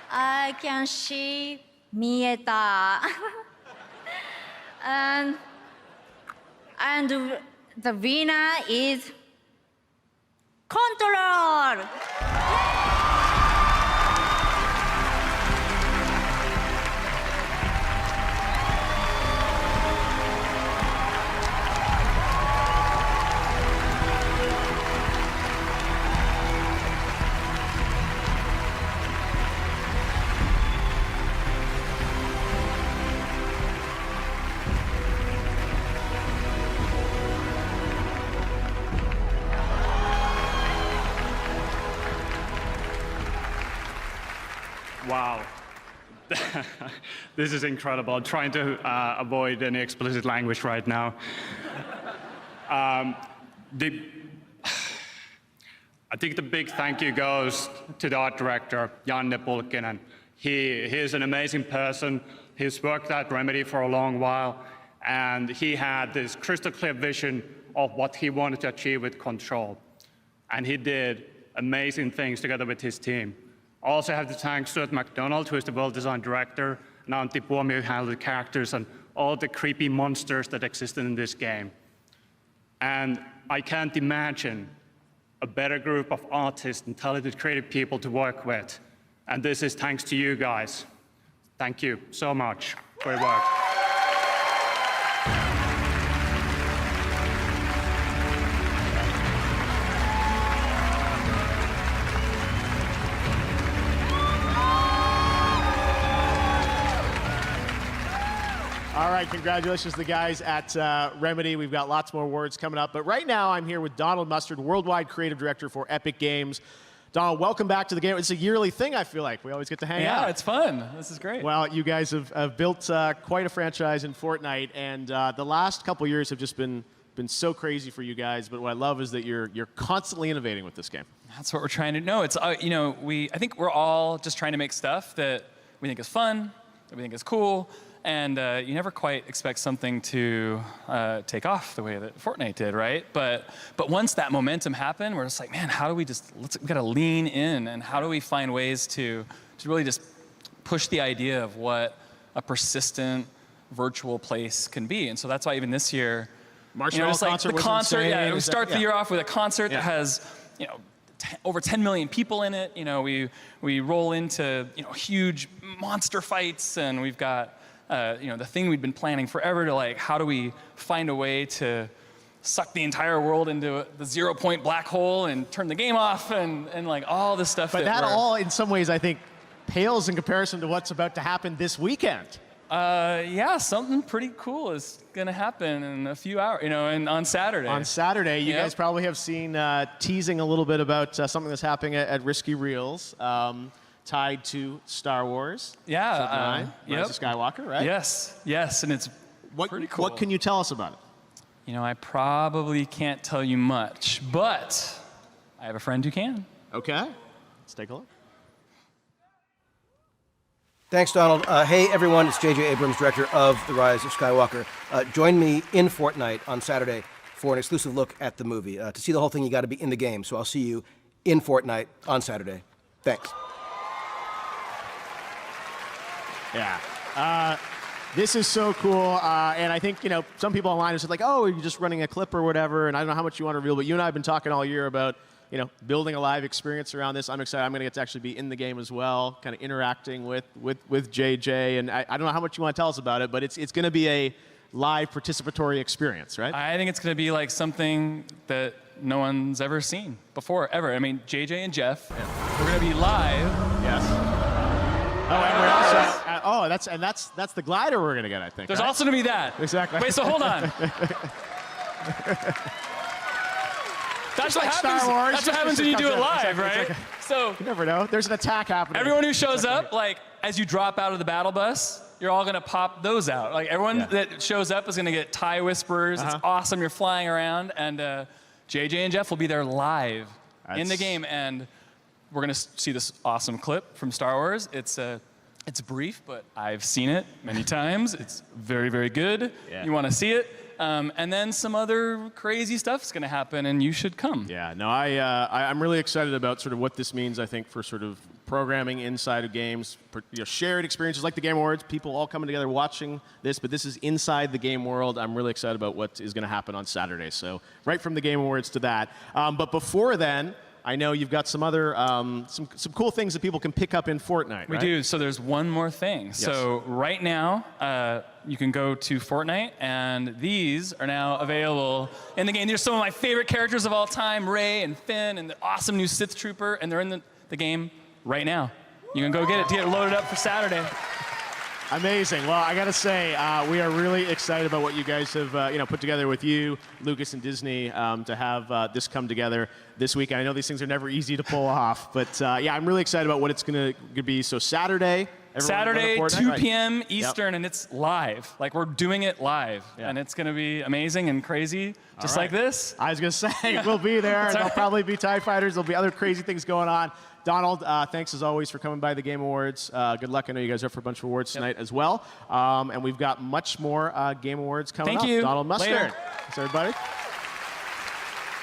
I can see Mieta. and the winner is Control. Wow. This is incredible. I'm trying to avoid any explicit language right now. I think the big thank you goes to the art director, Janne Pulkkinen. He is an amazing person. He's worked at Remedy for a long while, and he had this crystal clear vision of what he wanted to achieve with Control. And he did amazing things together with his team. I also have to thank Stuart McDonald, who is the world design director, and Antti Puomi, who handled the characters and all the creepy monsters that existed in this game. And I can't imagine a better group of artists and talented creative people to work with. And this is thanks to you guys. Thank you so much for your work. All right, congratulations to the guys at Remedy. We've got lots more awards coming up. But right now, I'm here with Donald Mustard, Worldwide Creative Director for Epic Games. Donald, welcome back to the game. It's a yearly thing, I feel like. We always get to hang out. Yeah, it's fun. This is great. Well, you guys have built quite a franchise in Fortnite, and the last couple years have just been so crazy for you guys. But what I love is that you're constantly innovating with this game. That's what we're trying to know. It's I think we're all just trying to make stuff that we think is fun, that we think is cool. And you never quite expect something to take off the way that Fortnite did, right? But once that momentum happened, we're just like, man, how do we we gotta lean in, and how do we find ways to really just push the idea of what a persistent virtual place can be? And so that's why even this year, Montreal concert was concert, insane. we start the year off with a concert that has, over 10 million people in it. We roll into huge monster fights, and we've got the thing we'd been planning forever to how do we find a way to suck the entire world into the 0-point black hole and turn the game off and all this stuff. But that all, in some ways, I think, pales in comparison to what's about to happen this weekend. Yeah, something pretty cool is going to happen in a few hours, and on Saturday. On Saturday, you guys probably have seen teasing a little bit about something that's happening at Risky Reels. tied to Star Wars. Yeah. Episode 9, Rise of Skywalker, right? Yes, and it's pretty cool. What can you tell us about it? You know, I probably can't tell you much, but I have a friend who can. Okay, let's take a look. Thanks, Donald. Hey, everyone, it's J.J. Abrams, director of The Rise of Skywalker. Join me in Fortnite on Saturday for an exclusive look at the movie. To see the whole thing, you got to be in the game, so I'll see you in Fortnite on Saturday. Thanks. Yeah. This is so cool, and I think, you know, some people online have said, like, oh, you're just running a clip or whatever, and I don't know how much you want to reveal, but you and I have been talking all year about, you know, building a live experience around this. I'm excited. I'm going to get to actually be in the game as well, kind of interacting with JJ, and I don't know how much you want to tell us about it, but it's going to be a live participatory experience, right? I think it's going to be like something that no one's ever seen before, ever. I mean, JJ and Jeff, we're going to be live. Yes. Oh, and we're also, that's the glider we're gonna get, I think. There's right? also gonna be that. Exactly. Wait, so hold on. That's what happens. Star Wars. That's what happens when you do it live, right? Exactly. So you never know. There's an attack happening. Everyone who shows up, like as you drop out of the battle bus, you're all gonna pop those out. Like everyone that shows up is gonna get tie whisperers. It's awesome. You're flying around, and JJ and Jeff will be there live in the game, and we're gonna see this awesome clip from Star Wars. It's brief, but I've seen it many times. It's very, very good. Yeah. You want to see it, and then some other crazy stuff's gonna happen, and you should come. Yeah. No, I'm really excited about sort of what this means. I think for sort of programming inside of games, shared experiences like the Game Awards, people all coming together watching this, but this is inside the game world. I'm really excited about what is going to happen on Saturday. So right from the Game Awards to that. But before then, I know you've got some other some cool things that people can pick up in Fortnite. We do. So there's one more thing. Yes. So right now, you can go to Fortnite, and these are now available in the game. These are some of my favorite characters of all time, Rey and Finn, and the awesome new Sith Trooper, and they're in the game right now. You can go get it to get loaded up for Saturday. Amazing. Well, I got to say, we are really excited about what you guys have put together with you, Lucas and Disney, to have this come together this week. I know these things are never easy to pull off, but yeah, I'm really excited about what it's going to be. So Saturday, 2 p.m. Eastern, and it's live. Like, we're doing it live, and it's going to be amazing and crazy, just like this. I was going to say, we'll be there, and there'll probably be TIE Fighters. There'll be other crazy things going on. Donald, thanks as always for coming by the Game Awards. Good luck. I know you guys are up for a bunch of awards tonight as well. And we've got much more Game Awards coming up. Thank you. Donald Mustard. Later. Thanks, everybody.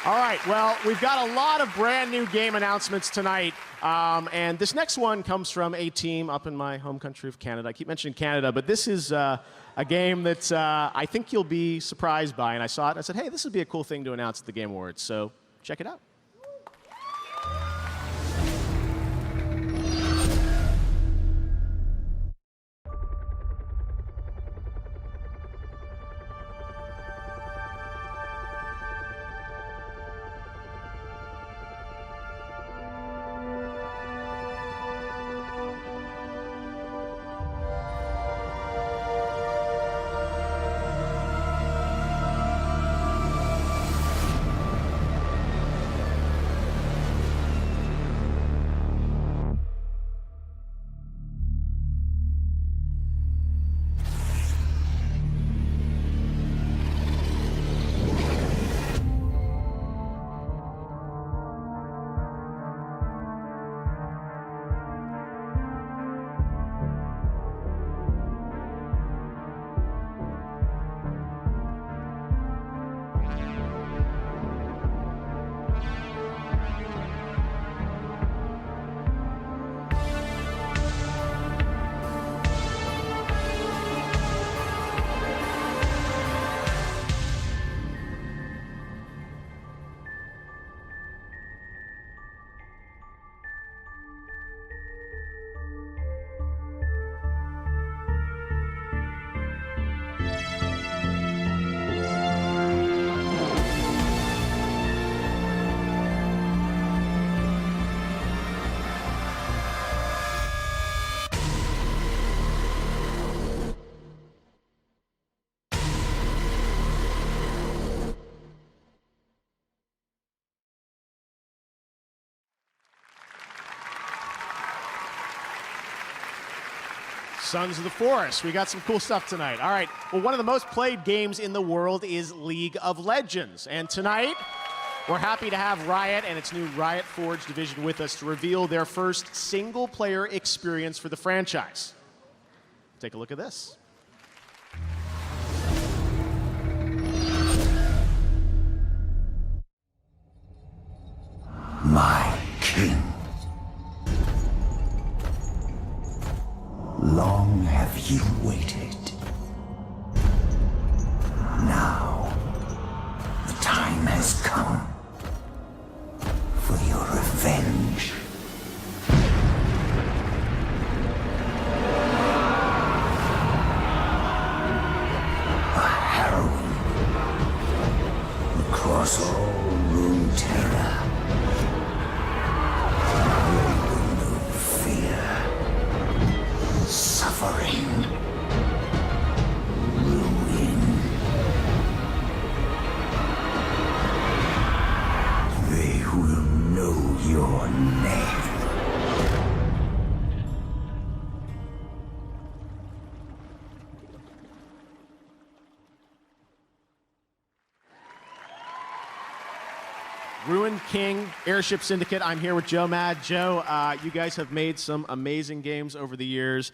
All right, well, we've got a lot of brand new game announcements tonight. And this next one comes from a team up in my home country of Canada. I keep mentioning Canada, but this is a game that I think you'll be surprised by. And I saw it, and I said, hey, this would be a cool thing to announce at the Game Awards. So check it out. Sons of the Forest. We got some cool stuff tonight. All right. Well, one of the most played games in the world is League of Legends. And tonight, we're happy to have Riot and its new Riot Forge division with us to reveal their first single-player experience for the franchise. Take a look at this. My king. Long have you waited. Now, the time has come for your revenge. A harrowing across all Runeterra. Suffering, ruin. They will know your name. Ruined King, Airship Syndicate. I'm here with Joe Mad. Joe, you guys have made some amazing games over the years.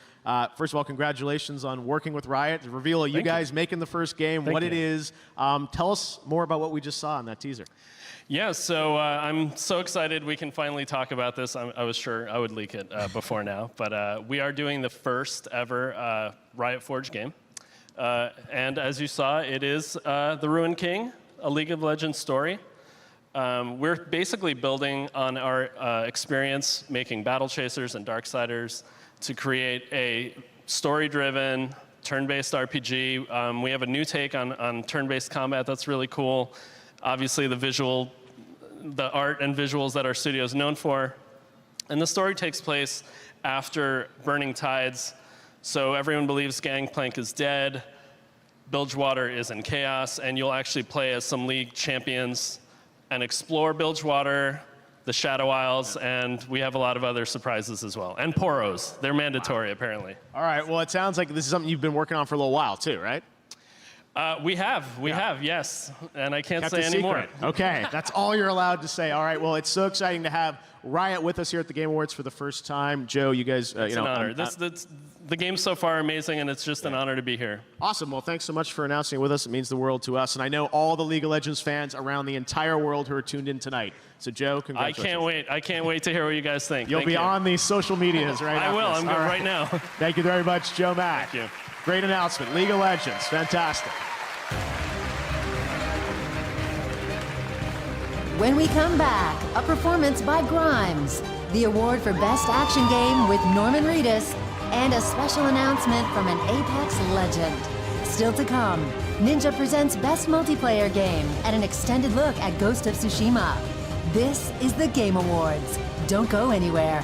First of all, congratulations on working with Riot. The reveal of you guys making the first game, what it is. Tell us more about what we just saw in that teaser. Yeah, so I'm so excited we can finally talk about this. I was sure I would leak it before now, but we are doing the first ever Riot Forge game. And as you saw, it is The Ruined King, a League of Legends story. We're basically building on our experience making Battle Chasers and Darksiders to create a story-driven, turn-based RPG. We have a new take on turn-based combat that's really cool. Obviously, the art and visuals that our studio is known for. And the story takes place after Burning Tides. So everyone believes Gangplank is dead, Bilgewater is in chaos, and you'll actually play as some League champions and explore Bilgewater, the Shadow Isles, and we have a lot of other surprises as well. And Poros, they're mandatory apparently. All right, well, it sounds like this is something you've been working on for a little while too, right? We have, yes, and I can't say any more. Okay, that's all you're allowed to say. All right, well, it's so exciting to have Riot with us here at the Game Awards for the first time. Joe, you guys, it's an honor. The games so far are amazing, and it's just an honor to be here. Awesome. Well, thanks so much for announcing it with us. It means the world to us, and I know all the League of Legends fans around the entire world who are tuned in tonight. So, Joe, congratulations. I can't wait to hear what you guys think. You'll be on the social medias right now. I will. I'm good right now. Thank you very much, Joe Mack. Thank you. Great announcement. League of Legends. Fantastic. When we come back, a performance by Grimes, the award for Best Action Game with Norman Reedus, and a special announcement from an Apex legend. Still to come, Ninja presents Best Multiplayer Game and an extended look at Ghost of Tsushima. This is the Game Awards. Don't go anywhere.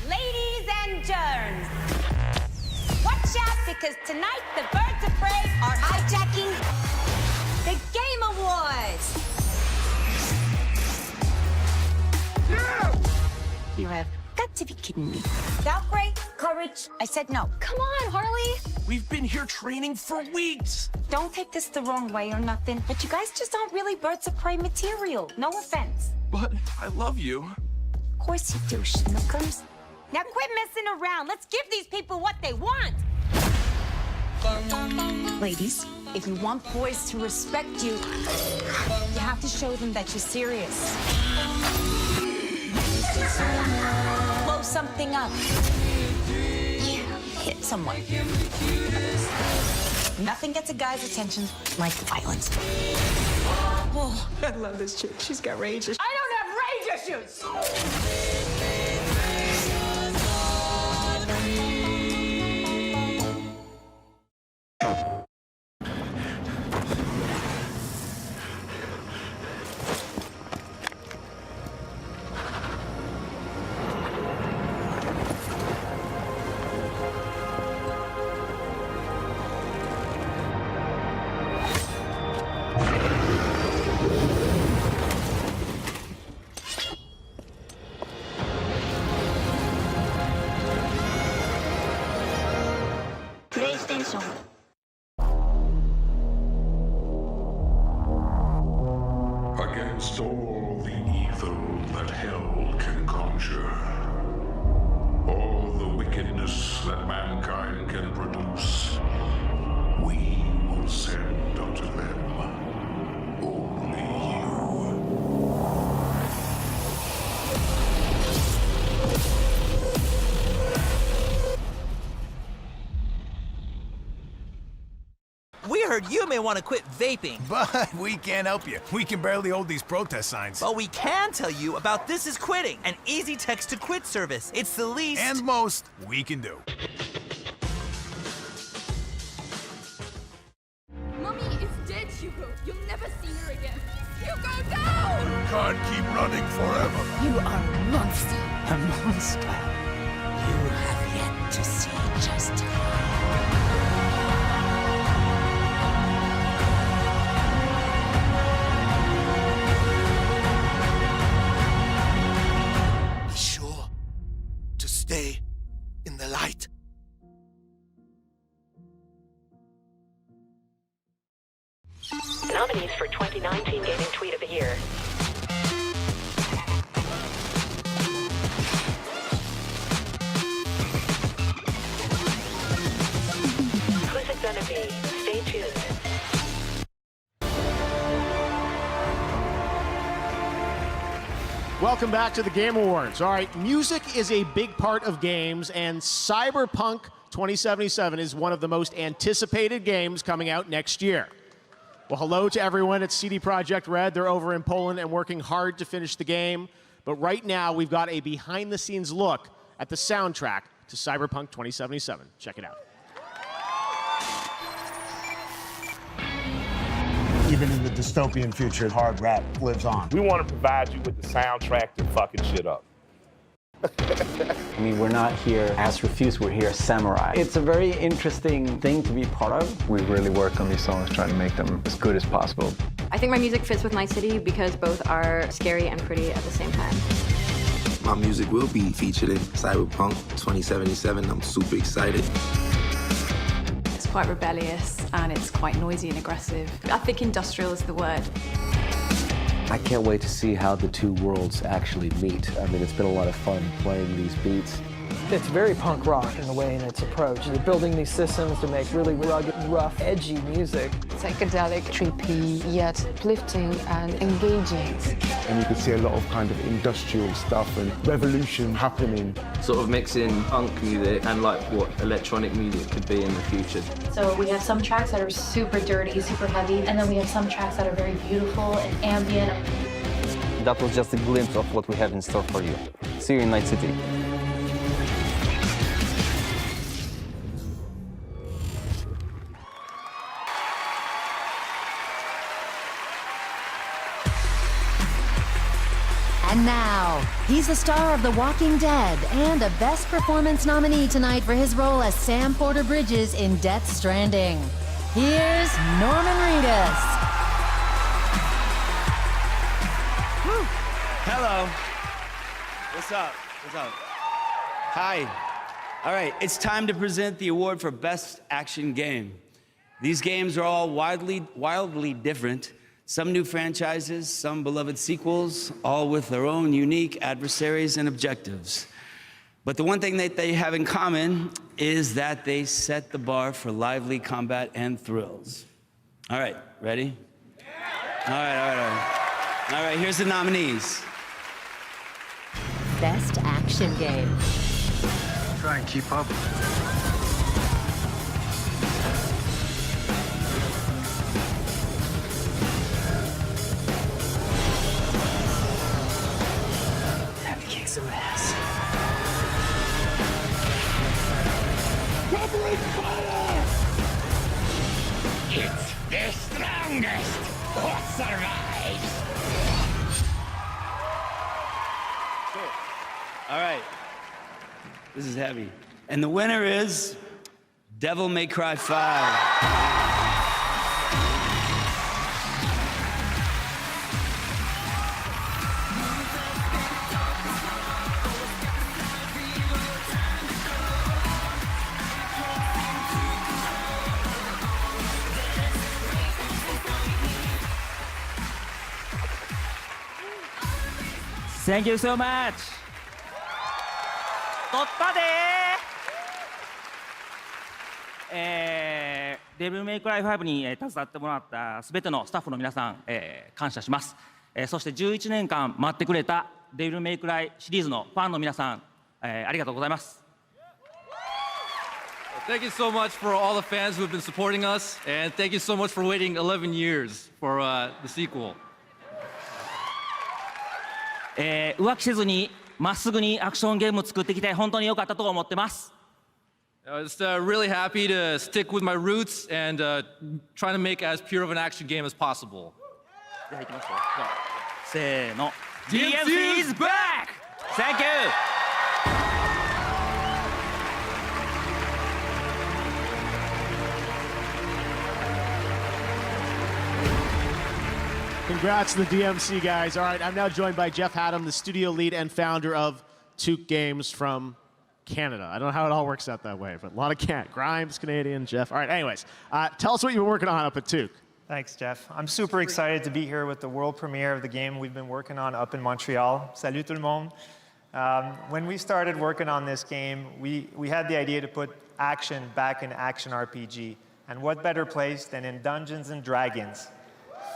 Ladies and germs, watch out because tonight the birds of prey are hijacking the Game Awards. You have got to be kidding me. Valkyrie, courage. I said no. Come on, Harley. We've been here training for weeks. Don't take this the wrong way or nothing, but you guys just aren't really birds of prey material. No offense. But I love you. Of course you do, Schnookums. Now quit messing around. Let's give these people what they want. Ladies, if you want boys to respect you, you have to show them that you're serious. Blow something up. Hit someone. Nothing gets a guy's attention like violence. Oh, I love this chick. She's got rage issues. I don't have rage issues! against all the evil that hell can conjure. All the wickedness that mankind can produce, we will send unto them. Only you. We heard you may want to quit vaping. But we can't help you. We can barely hold these protest signs. But we can tell you about This Is Quitting, an easy text to quit service. It's the least and most we can do. Mommy is dead, Hugo. You'll never see her again. Hugo, down! You can't keep running forever. You are a monster. a monster. You have yet to see just how. Be sure to stay in the light. Nominees for 2019 Gaming Tweet of the Year. Who's it gonna be? Stay tuned. Welcome back to the Game Awards. All right, music is a big part of games, and Cyberpunk 2077 is one of the most anticipated games coming out next year. Well, hello to everyone at CD Projekt Red. They're over in Poland and working hard to finish the game. But right now, we've got a behind-the-scenes look at the soundtrack to Cyberpunk 2077. Check it out. Even in the dystopian future, hard rap lives on. We want to provide you with the soundtrack to fucking shit up. I mean, we're not here as refused, we're here as samurai. It's a very interesting thing to be part of. We really work on these songs, trying to make them as good as possible. I think my music fits with my city because both are scary and pretty at the same time. My music will be featured in Cyberpunk 2077. I'm super excited. It's quite rebellious and it's quite noisy and aggressive. I think industrial is the word. I can't wait to see how the two worlds actually meet. I mean, it's been a lot of fun playing these beats. It's very punk rock in the way in its approach. They're building these systems to make really rugged, rough, edgy music. Psychedelic, trippy, yet uplifting and engaging. And you can see a lot of kind of industrial stuff and revolution happening. Sort of mixing punk music and like what electronic music could be in the future. So we have some tracks that are super dirty, super heavy, and then we have some tracks that are very beautiful and ambient. That was just a glimpse of what we have in store for you. See you in Night City. And now, he's the star of The Walking Dead and a Best Performance nominee tonight for his role as Sam Porter Bridges in Death Stranding. Here's Norman Reedus. Hello. What's up? What's up? Hi. All right, it's time to present the award for Best Action Game. These games are all wildly different. Some new franchises, some beloved sequels, all with their own unique adversaries and objectives. But the one thing that they have in common is that they set the bar for lively combat and thrills. All right, ready? All right, here's the nominees. Best Action Game. Try and keep up. Some ass. It's the strongest that survives. All right. This is heavy. And the winner is Devil May Cry 5. Thank you so much. 取ったでデビルメイクライ5に携わってもらったすべてのスタッフの皆さん、感謝します。そして11年間待ってくれたデビルメイクライシリーズのファンの皆さん、ありがとうございます。Thank you so much for all the fans who have been supporting us, and thank you so much for waiting 11 years for the sequel. 浮気せずにまっすぐにアクションゲームを作ってきて本当に良かったと思ってます。Just really happy to stick with my roots and trying to make as pure of an action game as possible. じゃあ行きますよ。せーの。DMC is back! Thank you! Congrats to the DMC guys. All right, I'm now joined by Jeff Haddam, the studio lead and founder of Took Games from Canada. I don't know how it all works out that way, but a lot of Grimes, Canadian, Jeff. All right, anyways, tell us what you've been working on up at Took. Thanks, Jeff. I'm super excited to be here with the world premiere of the game we've been working on up in Montreal. Salut tout le monde. When we started working on this game, we had the idea to put action back in action RPG. And what better place than in Dungeons & Dragons?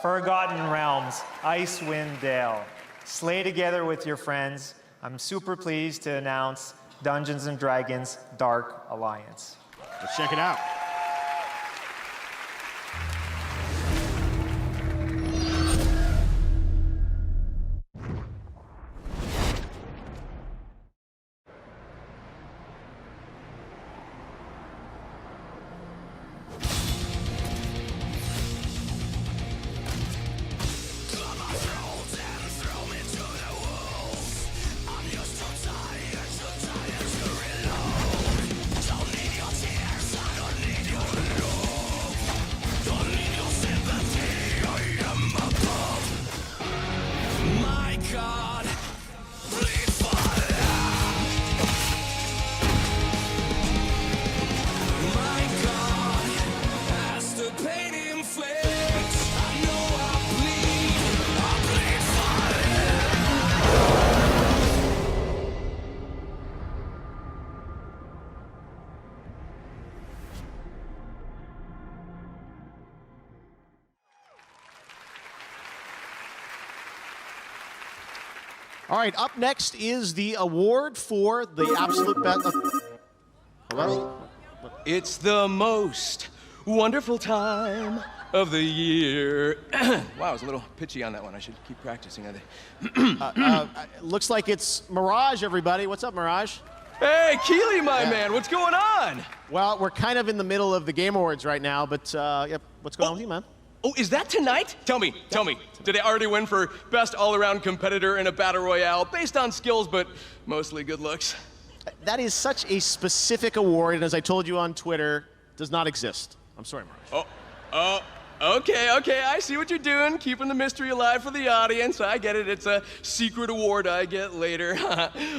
Forgotten Realms, Icewind Dale. Slay together with your friends. I'm super pleased to announce Dungeons & Dragons Dark Alliance. Let's check it out. All right, up next is the award for the absolute best. Hello? It's the most wonderful time of the year. Wow, I was a little pitchy on that one. I should keep practicing. Looks like it's Mirage, everybody. What's up, Mirage? Hey, Keely, my man, what's going on? Well, we're kind of in the middle of the Game Awards right now, but what's going on with you, man? Oh, is that tonight? Tell me. Did they already win for best all-around competitor in a battle royale based on skills, but mostly good looks? That is such a specific award, and as I told you on Twitter, does not exist. I'm sorry, Mirage. Okay, I see what you're doing, keeping the mystery alive for the audience. I get it, it's a secret award I get later.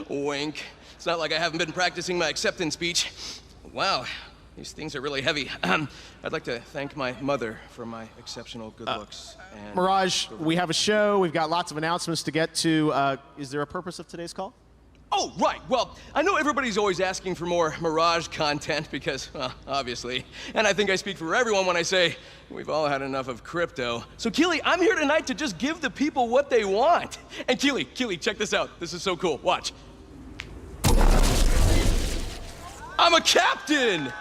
Wink. It's not like I haven't been practicing my acceptance speech. Wow. These things are really heavy. I'd like to thank my mother for my exceptional good looks. And Mirage, we have a show. We've got lots of announcements to get to. Is there a purpose of today's call? Oh, right. Well, I know everybody's always asking for more Mirage content because, well, obviously. And I think I speak for everyone when I say we've all had enough of crypto. So, Keely, I'm here tonight to just give the people what they want. And Keely, check this out. This is so cool. Watch. I'm a captain!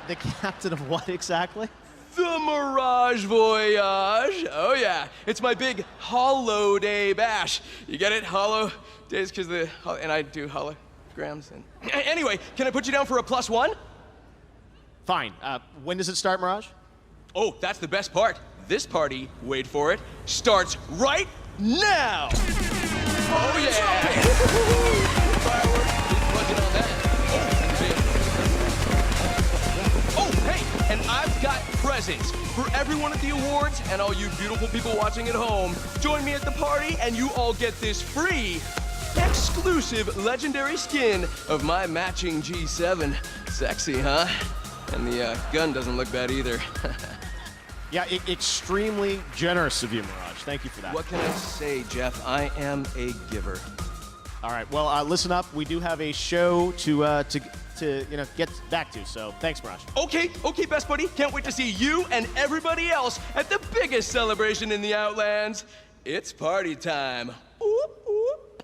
The captain of what exactly? The Mirage Voyage. Oh yeah, it's my big holiday bash. You get it? Holo days, because and I do holograms. And anyway, can I put you down for a +1? Fine. When does it start, Mirage? Oh, that's the best part. This party, wait for it, starts right now. Oh yeah. Fireworks. Keep buzzing on that. And I've got presents for everyone at the awards and all you beautiful people watching at home. Join me at the party and you all get this free, exclusive legendary skin of my matching G7. Sexy, huh? And the gun doesn't look bad either. Yeah, extremely generous of you, Mirage. Thank you for that. What can I say, Jeff? I am a giver. All right, well, listen up. We do have a show to get back to, so thanks, Mirage. Okay, best buddy. Can't wait to see you and everybody else at the biggest celebration in the Outlands. It's party time. Oop, oop.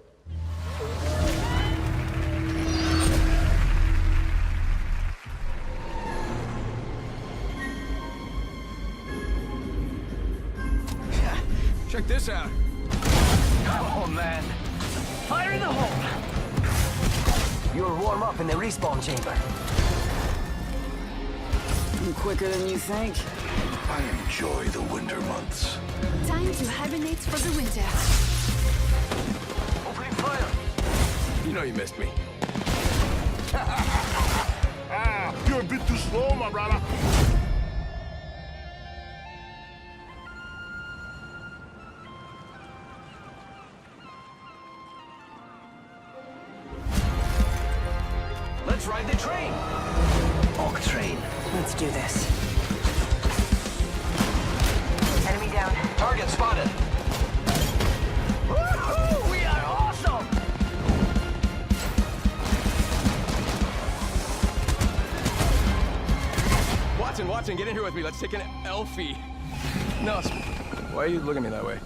Check this out. Oh, man. Fire in the hole! You'll warm up in the respawn chamber. Quicker than you think. I enjoy the winter months. Time to hibernate for the winter. Opening fire! You know you missed me. You're a bit too slow, my brother. Let's ride the train! Oak train. Let's do this. Enemy down. Target spotted. Woohoo! We are awesome! Watson, get in here with me. Let's take an Elfie. No, why are you looking at me that way?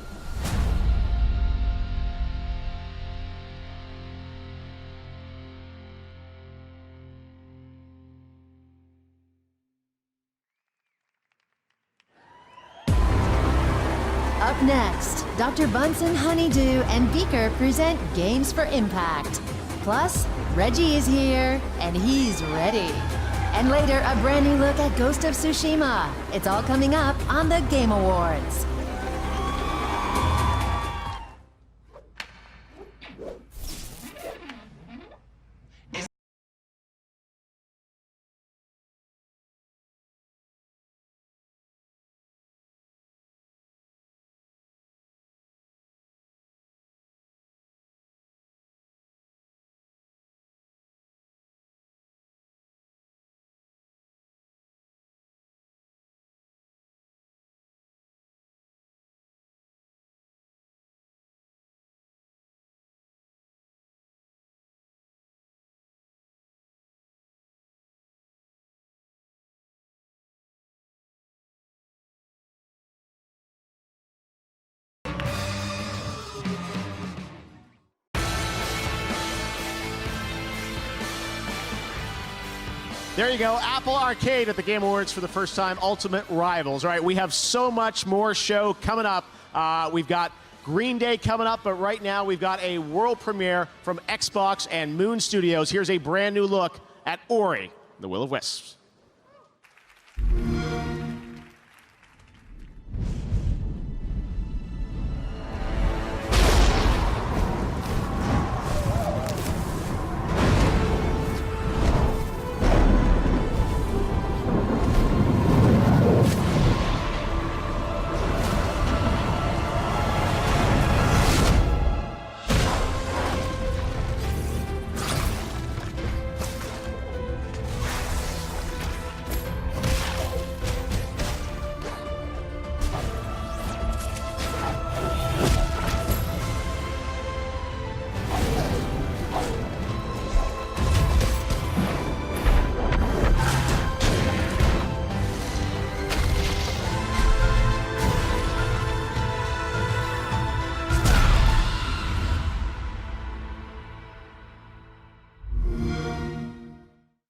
Up next, Dr. Bunsen, Honeydew, and Beaker present Games for Impact. Plus, Reggie is here, and he's ready. And later, a brand new look at Ghost of Tsushima. It's all coming up on the Game Awards. There you go, Apple Arcade at the Game Awards for the first time, Ultimate Rivals. All right, we have so much more show coming up. We've got Green Day coming up, but right now we've got a world premiere from Xbox and Moon Studios. Here's a brand new look at Ori, the Will of Wisps.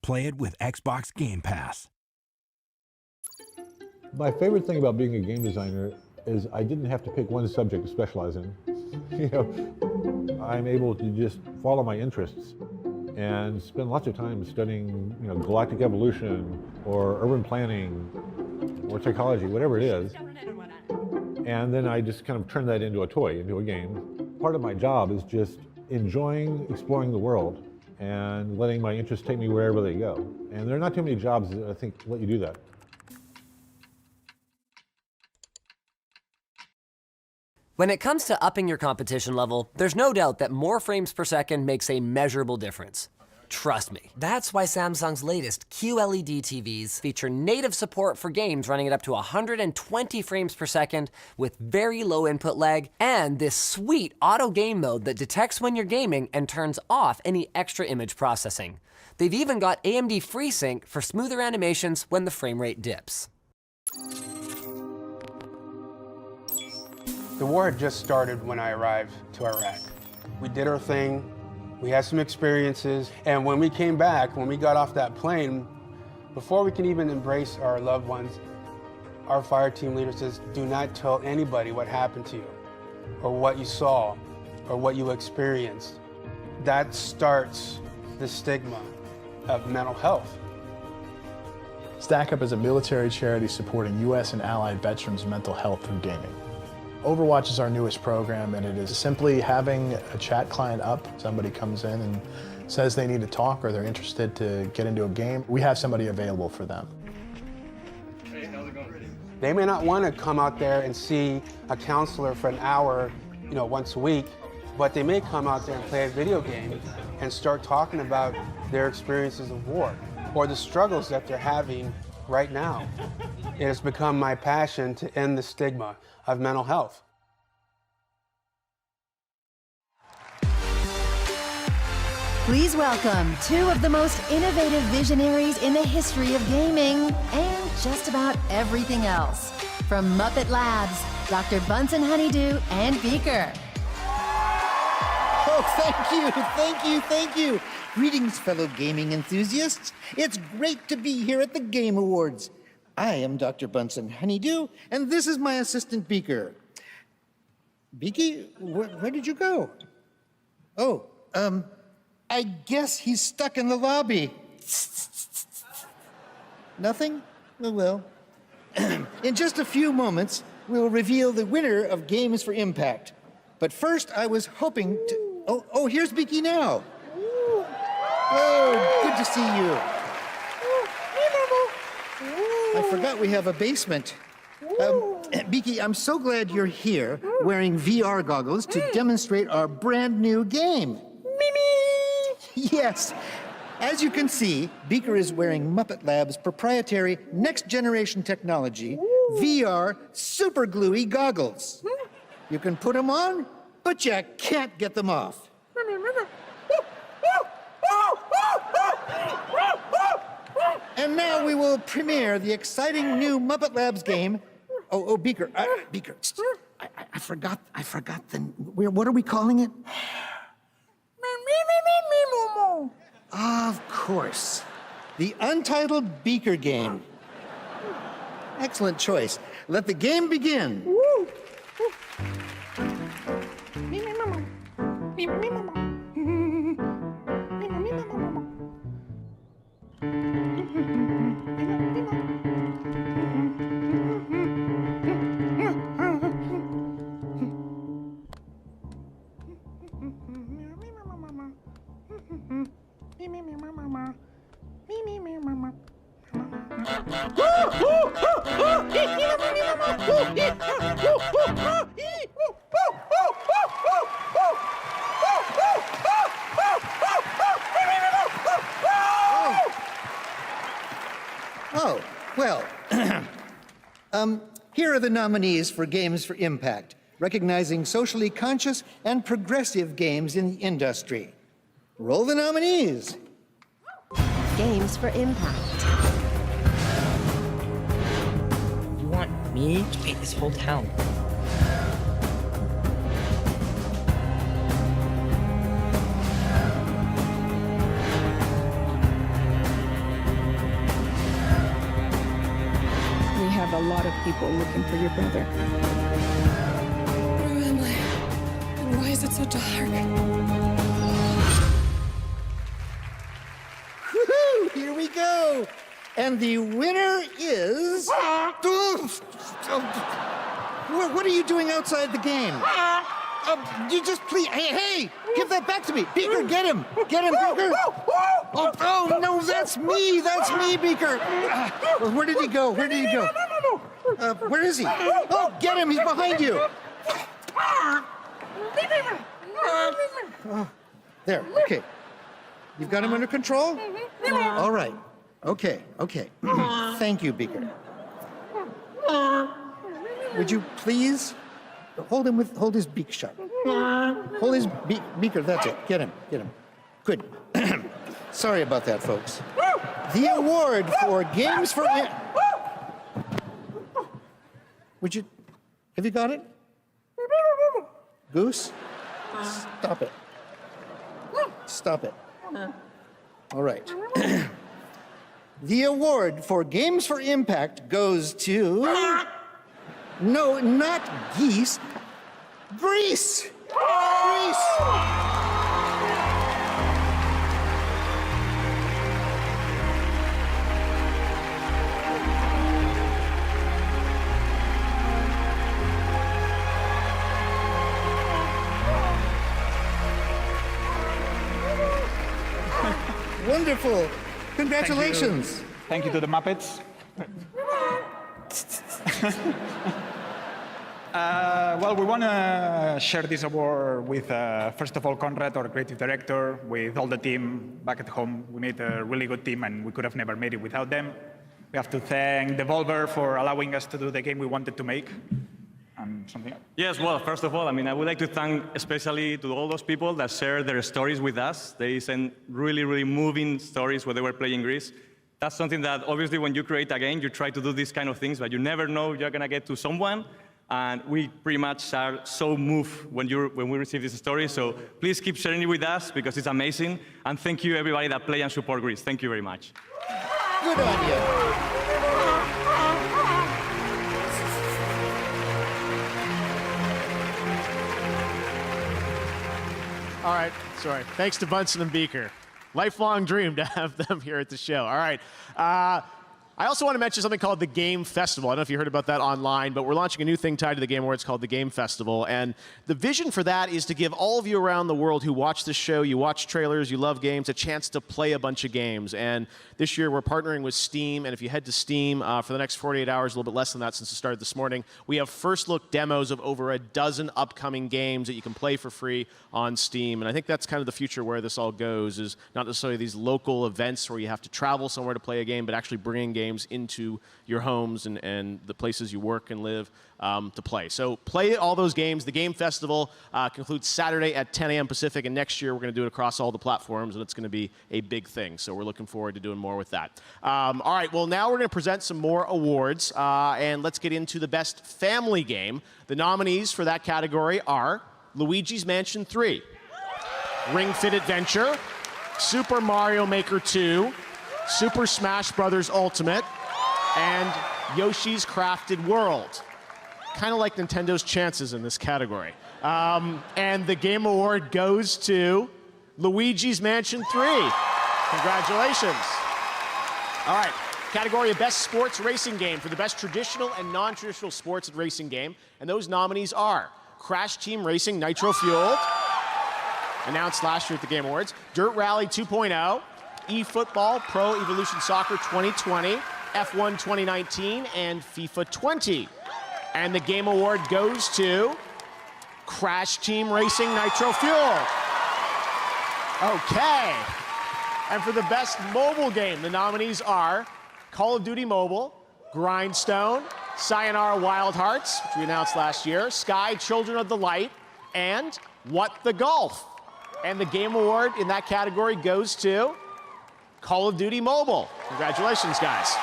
Play it with Xbox Game Pass. My favorite thing about being a game designer is I didn't have to pick one subject to specialize in. You know, I'm able to just follow my interests and spend lots of time studying, you know, galactic evolution or urban planning or psychology, whatever it is. And then I just kind of turn that into a toy, into a game. Part of my job is just enjoying exploring the world and letting my interests take me wherever they go. And there are not too many jobs that I think let you do that. When it comes to upping your competition level, there's no doubt that more frames per second makes a measurable difference. Trust me. That's why Samsung's latest QLED TVs feature native support for games running at up to 120 frames per second with very low input lag, and this sweet auto game mode that detects when you're gaming and turns off any extra image processing. They've even got AMD FreeSync for smoother animations when the frame rate dips. The war had just started when I arrived to Iraq. We did our thing, we had some experiences, and when we came back, when we got off that plane, before we can even embrace our loved ones, our fire team leader says, do not tell anybody what happened to you, or what you saw, or what you experienced. That starts the stigma of mental health. Stack Up is a military charity supporting U.S. and allied veterans' mental health through gaming. Overwatch is our newest program, and it is simply having a chat client up. Somebody comes in and says they need to talk or they're interested to get into a game. We have somebody available for them. Hey, how's it going? They may not want to come out there and see a counselor for an hour, once a week, but they may come out there and play a video game and start talking about their experiences of war or the struggles that they're having right now. It has become my passion to end the stigma of mental health. Please welcome two of the most innovative visionaries in the history of gaming and just about everything else. From Muppet Labs, Dr. Bunsen Honeydew and Beaker. Oh, thank you. Greetings, fellow gaming enthusiasts. It's great to be here at the Game Awards. I am Dr. Bunsen Honeydew, and this is my assistant, Beaker. Beaky, where did you go? Oh, I guess he's stuck in the lobby. Nothing? Oh, well. In just a few moments, we'll reveal the winner of Games for Impact. But first, I was hoping to... Oh, here's Beaky now. Oh, good to see you. I forgot we have a basement. Beaky, I'm so glad you're here wearing VR goggles to demonstrate our brand new game. Yes. As you can see, Beaker is wearing Muppet Labs' proprietary next-generation technology, VR super gluey goggles. You can put them on, but you can't get them off. And now we will premiere the exciting new Muppet Labs game. Oh, Beaker, Beaker, I forgot the, what are we calling it? Of course, the Untitled Beaker game. Excellent choice. Let the game begin. Oh, well, here are the nominees for Games for Impact, recognizing socially conscious and progressive games in the industry. Roll the nominees. Games for Impact. You want me to paint this whole town? We have a lot of people looking for your brother. Where am I? And why is it so dark? Woohoo! Here we go! And the winner is... What are you doing outside the game? You just please... Hey! Give that back to me! Beaker, get him! Get him, Beaker! Oh, no, that's me! That's me, Beaker! Where did he go? Where did he go? Where is he? Oh, get him! He's behind you! There, okay. You've got him under control? All right. Okay. Thank you, Beaker. Would you please hold his beak sharp? Hold his beaker, that's it. Get him. Good. Sorry about that, folks. The award for games for... Have you got it? Goose? Stop it. All right. The award for Games for Impact goes to... No, not geese. Greece! Wonderful. Congratulations. Thank you to the Muppets. Well, we want to share this award with, first of all, Conrad, our creative director, with all the team back at home. We made a really good team, and we could have never made it without them. We have to thank Devolver for allowing us to do the game we wanted to make. Yes, well, first of all, I would like to thank especially to all those people that share their stories with us. They sent really, really moving stories when they were playing Greece. That's something that obviously when you create a game, you try to do these kind of things, but you never know you're going to get to someone. And we pretty much are so moved when we receive this story. So please keep sharing it with us because it's amazing. And thank you, everybody that play and support Greece. Thank you very much. Good on you. All right, sorry. Thanks to Bunsen and Beaker. Lifelong dream to have them here at the show. All right. I also want to mention something called the Game Festival. I don't know if you heard about that online, but we're launching a new thing tied to the Game Awards called the Game Festival. And the vision for that is to give all of you around the world who watch this show, you watch trailers, you love games, a chance to play a bunch of games. And this year we're partnering with Steam. And if you head to Steam for the next 48 hours, a little bit less than that since it started this morning, we have first look demos of over a dozen upcoming games that you can play for free on Steam. And I think that's kind of the future where this all goes, is not necessarily these local events where you have to travel somewhere to play a game, but actually bringing games into your homes and the places you work and live to play. So play all those games. The Game Festival concludes Saturday at 10 a.m. Pacific, and next year we're going to do it across all the platforms, and it's going to be a big thing. So we're looking forward to doing more with that. All right, well, now we're going to present some more awards, and let's get into the Best Family Game. The nominees for that category are Luigi's Mansion 3, Ring Fit Adventure, Super Mario Maker 2, Super Smash Bros. Ultimate, and Yoshi's Crafted World. Kind of like Nintendo's chances in this category. And the Game Award goes to Luigi's Mansion 3. Congratulations. All right, category of Best Sports Racing Game for the best traditional and non-traditional sports and racing game. And those nominees are Crash Team Racing Nitro Fueled, announced last year at the Game Awards, Dirt Rally 2.0, eFootball Pro Evolution Soccer 2020, F1 2019, and FIFA 20. And the Game Award goes to Crash Team Racing Nitro Fuel. Okay. And for the best mobile game, the nominees are Call of Duty Mobile, Grindstone, Sayonara Wild Hearts, which we announced last year, Sky Children of the Light, and What the Golf. And the Game Award in that category goes to Call of Duty Mobile. Congratulations, guys.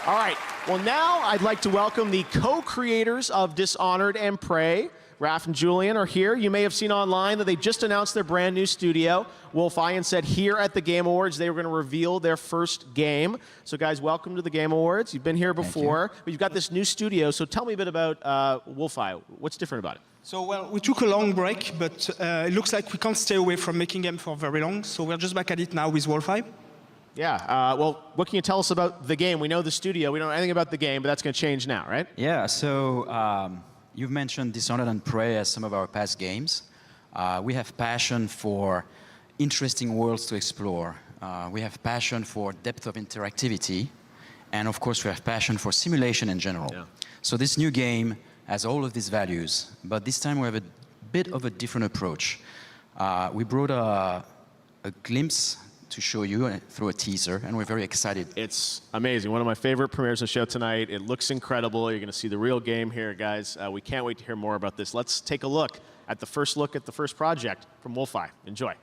All right, well, now I'd like to welcome the co-creators of Dishonored and Prey. Raph and Julian are here. You may have seen online that they just announced their brand new studio. Wolf Ian said here at the Game Awards they were going to reveal their first game. So guys, welcome to the Game Awards. You've been here before, but you've got this new studio. So tell me a bit about Wolf Ian. What's different about it? So, well, we took a long break, but it looks like we can't stay away from making games for very long. So we're just back at it now with Wolf-Eye. Yeah, well, what can you tell us about the game? We know the studio, we don't know anything about the game, but that's going to change now, right? Yeah, so you've mentioned Dishonored and Prey as some of our past games. We have passion for interesting worlds to explore. We have passion for depth of interactivity. And of course, we have passion for simulation in general. Yeah. So this new game has all of these values, but this time we have a bit of a different approach. We brought a a glimpse to show you through a teaser, and we're very excited. It's amazing. One of my favorite premieres of the show tonight. It looks incredible. You're going to see the real game here, guys. We can't wait to hear more about this. Let's take a look at the first project from Wolfeye. Enjoy.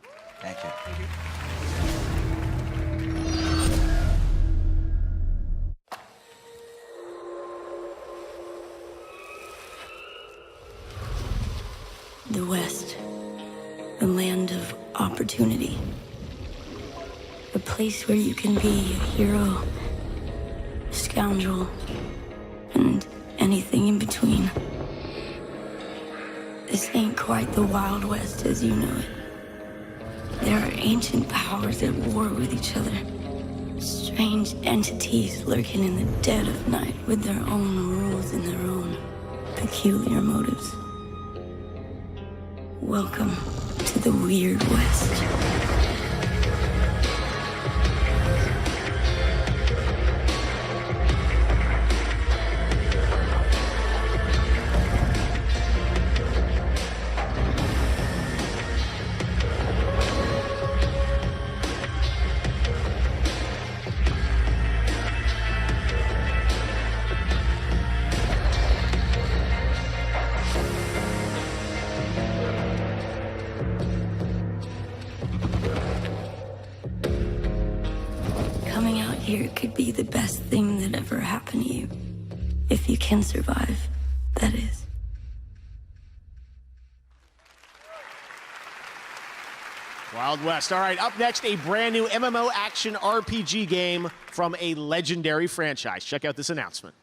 Thank you. The West, the land of opportunity. A place where you can be a hero, a scoundrel, and anything in between. This ain't quite the Wild West as you know it. There are ancient powers at war with each other. Strange entities lurking in the dead of night with their own rules and their own peculiar motives. Welcome to the Weird West. Here could be the best thing that ever happened to you. If you can survive, that is. Wild West. All right, up next, a brand new MMO action RPG game from a legendary franchise. Check out this announcement.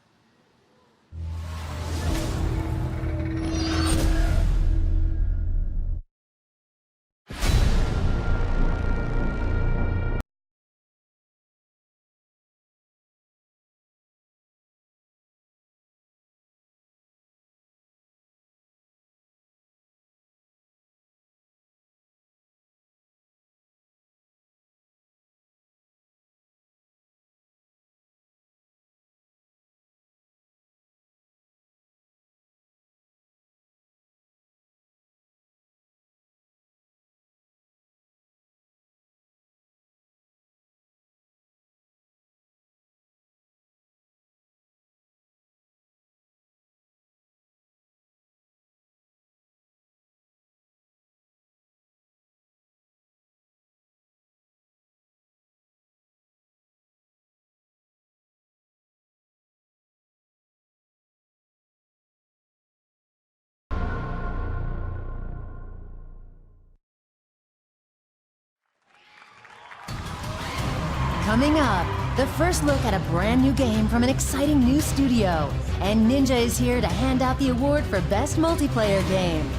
Coming up, the first look at a brand new game from an exciting new studio. And Ninja is here to hand out the award for Best Multiplayer Game.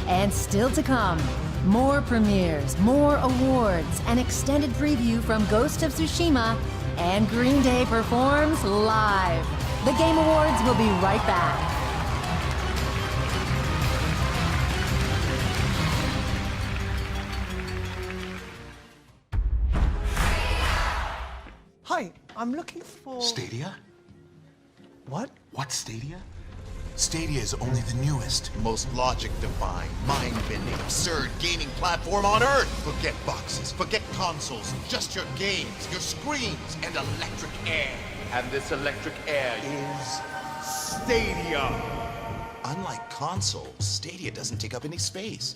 And still to come, more premieres, more awards, an extended preview from Ghost of Tsushima, and Green Day performs live. The Game Awards will be right back. Hi, I'm looking for... Stadia? What? What's Stadia? Stadia is only the newest, most logic-defying, mind-bending, absurd gaming platform on Earth! Forget boxes, forget consoles, just your games, your screens, and electric air. And this electric air is Stadia! Unlike consoles, Stadia doesn't take up any space.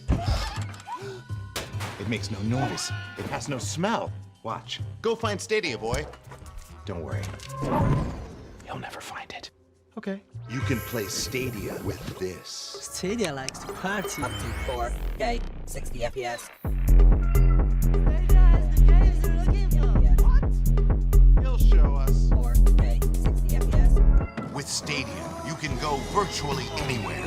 It makes no noise. It has no smell. Watch. Go find Stadia, boy. Don't worry. You'll never find it. Okay. You can play Stadia with this. Stadia likes to party. Up to 4K, 60 FPS. He'll show us. 4K, 60 FPS. With Stadia, you can go virtually anywhere.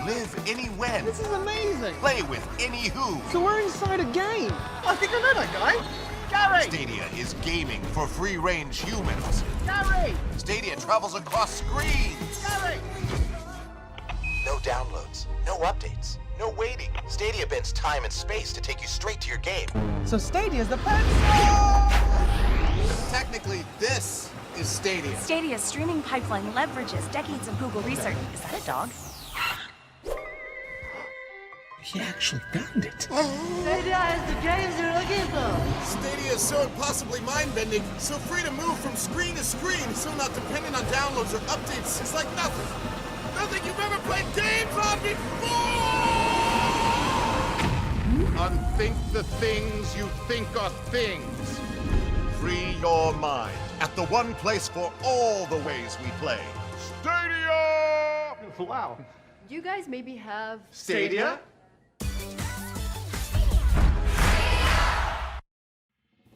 Live anywhen. This is amazing. Play with any who. So we're inside a game. I think I know that guy. Gary! Stadia is gaming for free-range humans. Gary! Stadia travels across screens. Gary! No downloads, no updates, no waiting. Stadia bends time and space to take you straight to your game. So Stadia's the pencil! Technically, this is Stadia. Stadia's streaming pipeline leverages decades of Google research. Is that a dog? He actually found it. Stadia is the games you're looking for. Stadia is so impossibly mind-bending, so free to move from screen to screen, so not dependent on downloads or updates. It's like nothing. Nothing you've ever played games on before! Unthink the things you think are things. Free your mind at the one place for all the ways we play. Stadia! Wow. You guys maybe have... Stadia?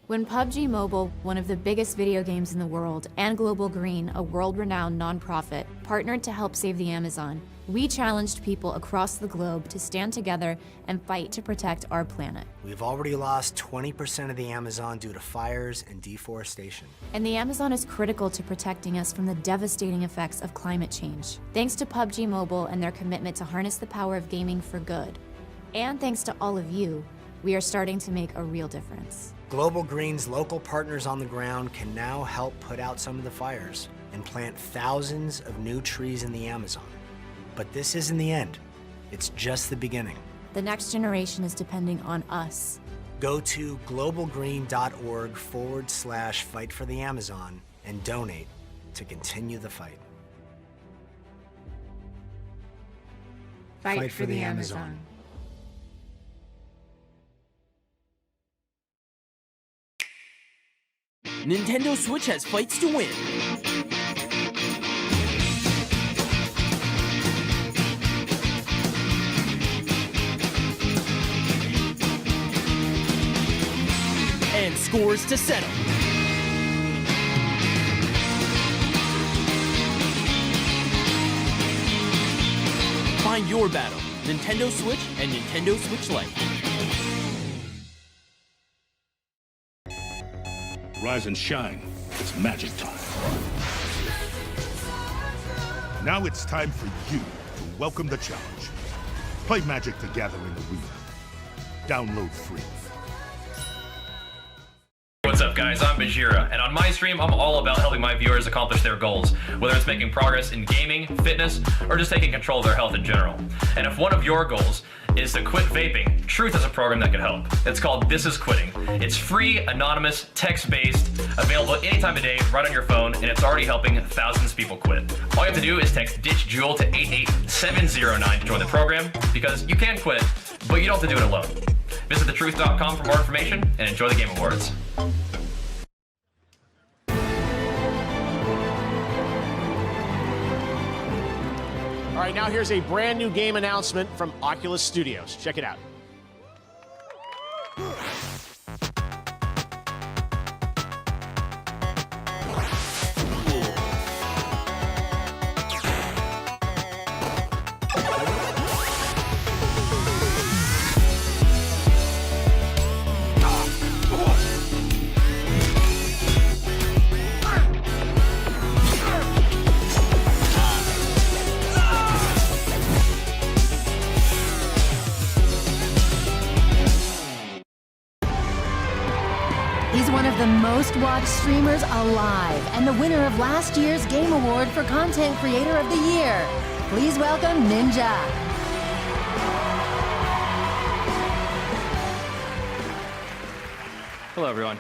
When PUBG Mobile, one of the biggest video games in the world, and Global Green, a world-renowned nonprofit, partnered to help save the Amazon, we challenged people across the globe to stand together and fight to protect our planet. We've already lost 20% of the Amazon due to fires and deforestation. And the Amazon is critical to protecting us from the devastating effects of climate change. Thanks to PUBG Mobile and their commitment to harness the power of gaming for good. And thanks to all of you, we are starting to make a real difference. Global Green's local partners on the ground can now help put out some of the fires and plant thousands of new trees in the Amazon. But this isn't the end. It's just the beginning. The next generation is depending on us. Go to globalgreen.org/fight for the Amazon and donate to continue the fight. Fight for the Amazon. Nintendo Switch has fights to win. And scores to settle. Find your battle, Nintendo Switch and Nintendo Switch Lite. Rise and shine. It's magic time. Now it's time for you to welcome the challenge. Play Magic the Gathering Arena. Download free. What's up, guys? I'm Bajira, and on my stream, I'm all about helping my viewers accomplish their goals, whether it's making progress in gaming, fitness, or just taking control of their health in general. And if one of your goals is to quit vaping, Truth has a program that can help. It's called This Is Quitting. It's free, anonymous, text-based, available any time of day, right on your phone, and it's already helping thousands of people quit. All you have to do is text Ditch Jewel to 88709 to join the program, because you can quit, but you don't have to do it alone. Visit thetruth.com for more information, and enjoy the Game Awards. All right, now here's a brand new game announcement from Oculus Studios. Check it out. He's one of the most watched streamers alive and the winner of last year's Game Award for Content Creator of the Year. Please welcome Ninja. Hello, everyone.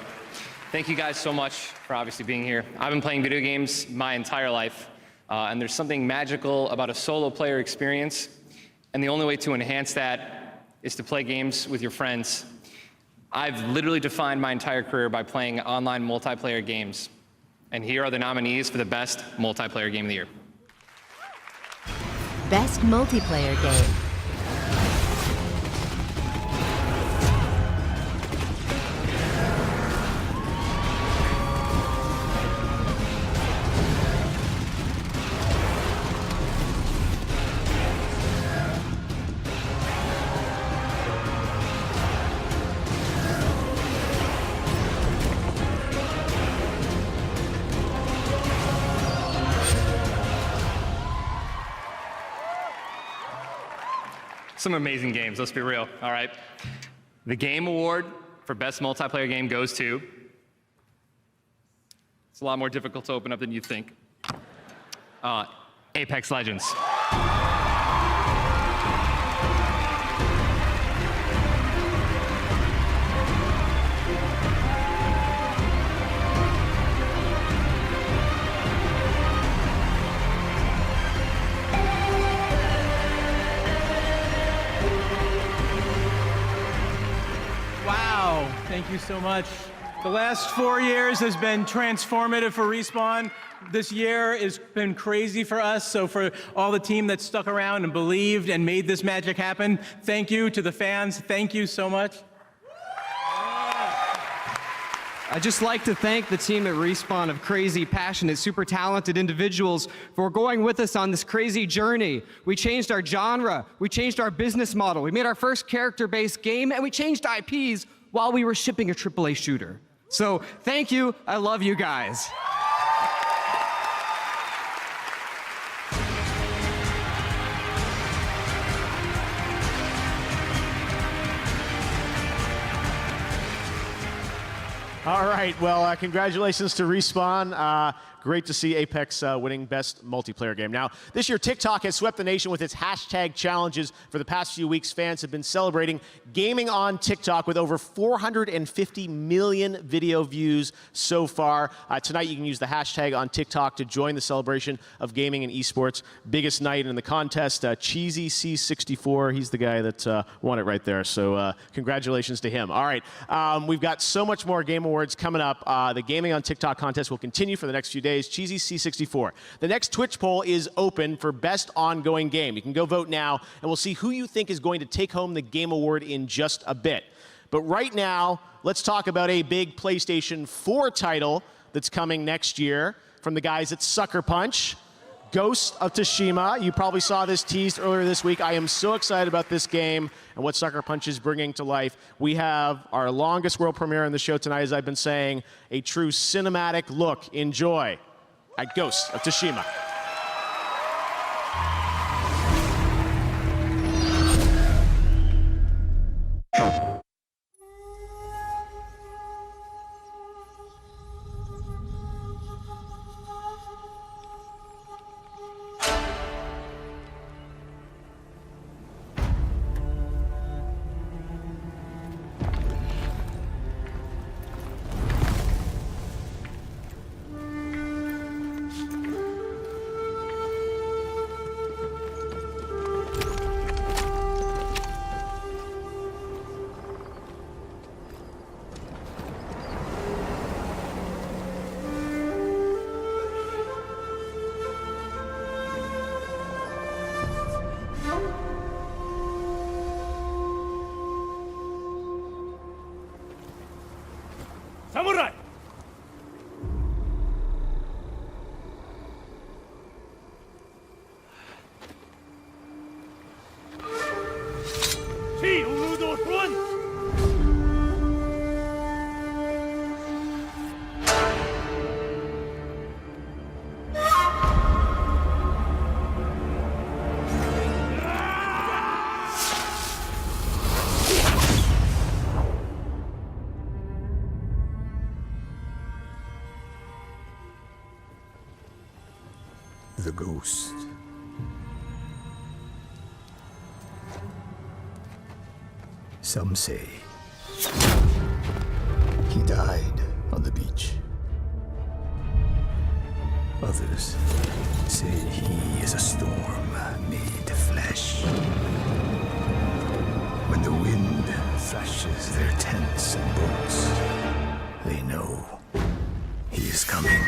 Thank you guys so much for obviously being here. I've been playing video games my entire life, and there's something magical about a solo player experience, and the only way to enhance that is to play games with your friends. I've literally defined my entire career by playing online multiplayer games, and here are the nominees for the best multiplayer game of the year. Best Multiplayer Game. Some amazing games, let's be real, all right? The Game Award for Best Multiplayer Game goes to... It's a lot more difficult to open up than you think. Apex Legends. Thank you so much. The last 4 years has been transformative for Respawn. This year has been crazy for us, so for all the team that stuck around and believed and made this magic happen, thank you. To the fans, thank you so much. I'd just like to thank the team at Respawn of crazy, passionate, super talented individuals for going with us on this crazy journey. We changed our genre, we changed our business model, we made our first character-based game, and we changed IPs while we were shipping a AAA shooter. So thank you, I love you guys. All right, well, congratulations to Respawn. Great to see Apex winning Best Multiplayer Game. Now, this year, TikTok has swept the nation with its hashtag challenges. For the past few weeks, fans have been celebrating gaming on TikTok with over 450 million video views so far. Tonight, you can use the hashtag on TikTok to join the celebration of gaming and esports. Biggest night in the contest, Cheesy C64. He's the guy that won it right there, so congratulations to him. All right, we've got so much more Game Awards coming up. The Gaming on TikTok contest will continue for the next few days. Cheesy C64. The next Twitch poll is open for Best Ongoing Game. You can go vote now, and we'll see who you think is going to take home the Game Award in just a bit. But right now, let's talk about a big PlayStation 4 title that's coming next year from the guys at Sucker Punch. Ghost of Tsushima. You probably saw this teased earlier this week. I am so excited about this game and what Sucker Punch is bringing to life. We have our longest world premiere on the show tonight, as I've been saying, a true cinematic look. Enjoy at Ghost of Tsushima. Samurai! See, those one! The ghost. Some say he died on the beach. Others say he is a storm made flesh. When the wind thrashes their tents and boats, they know he is coming.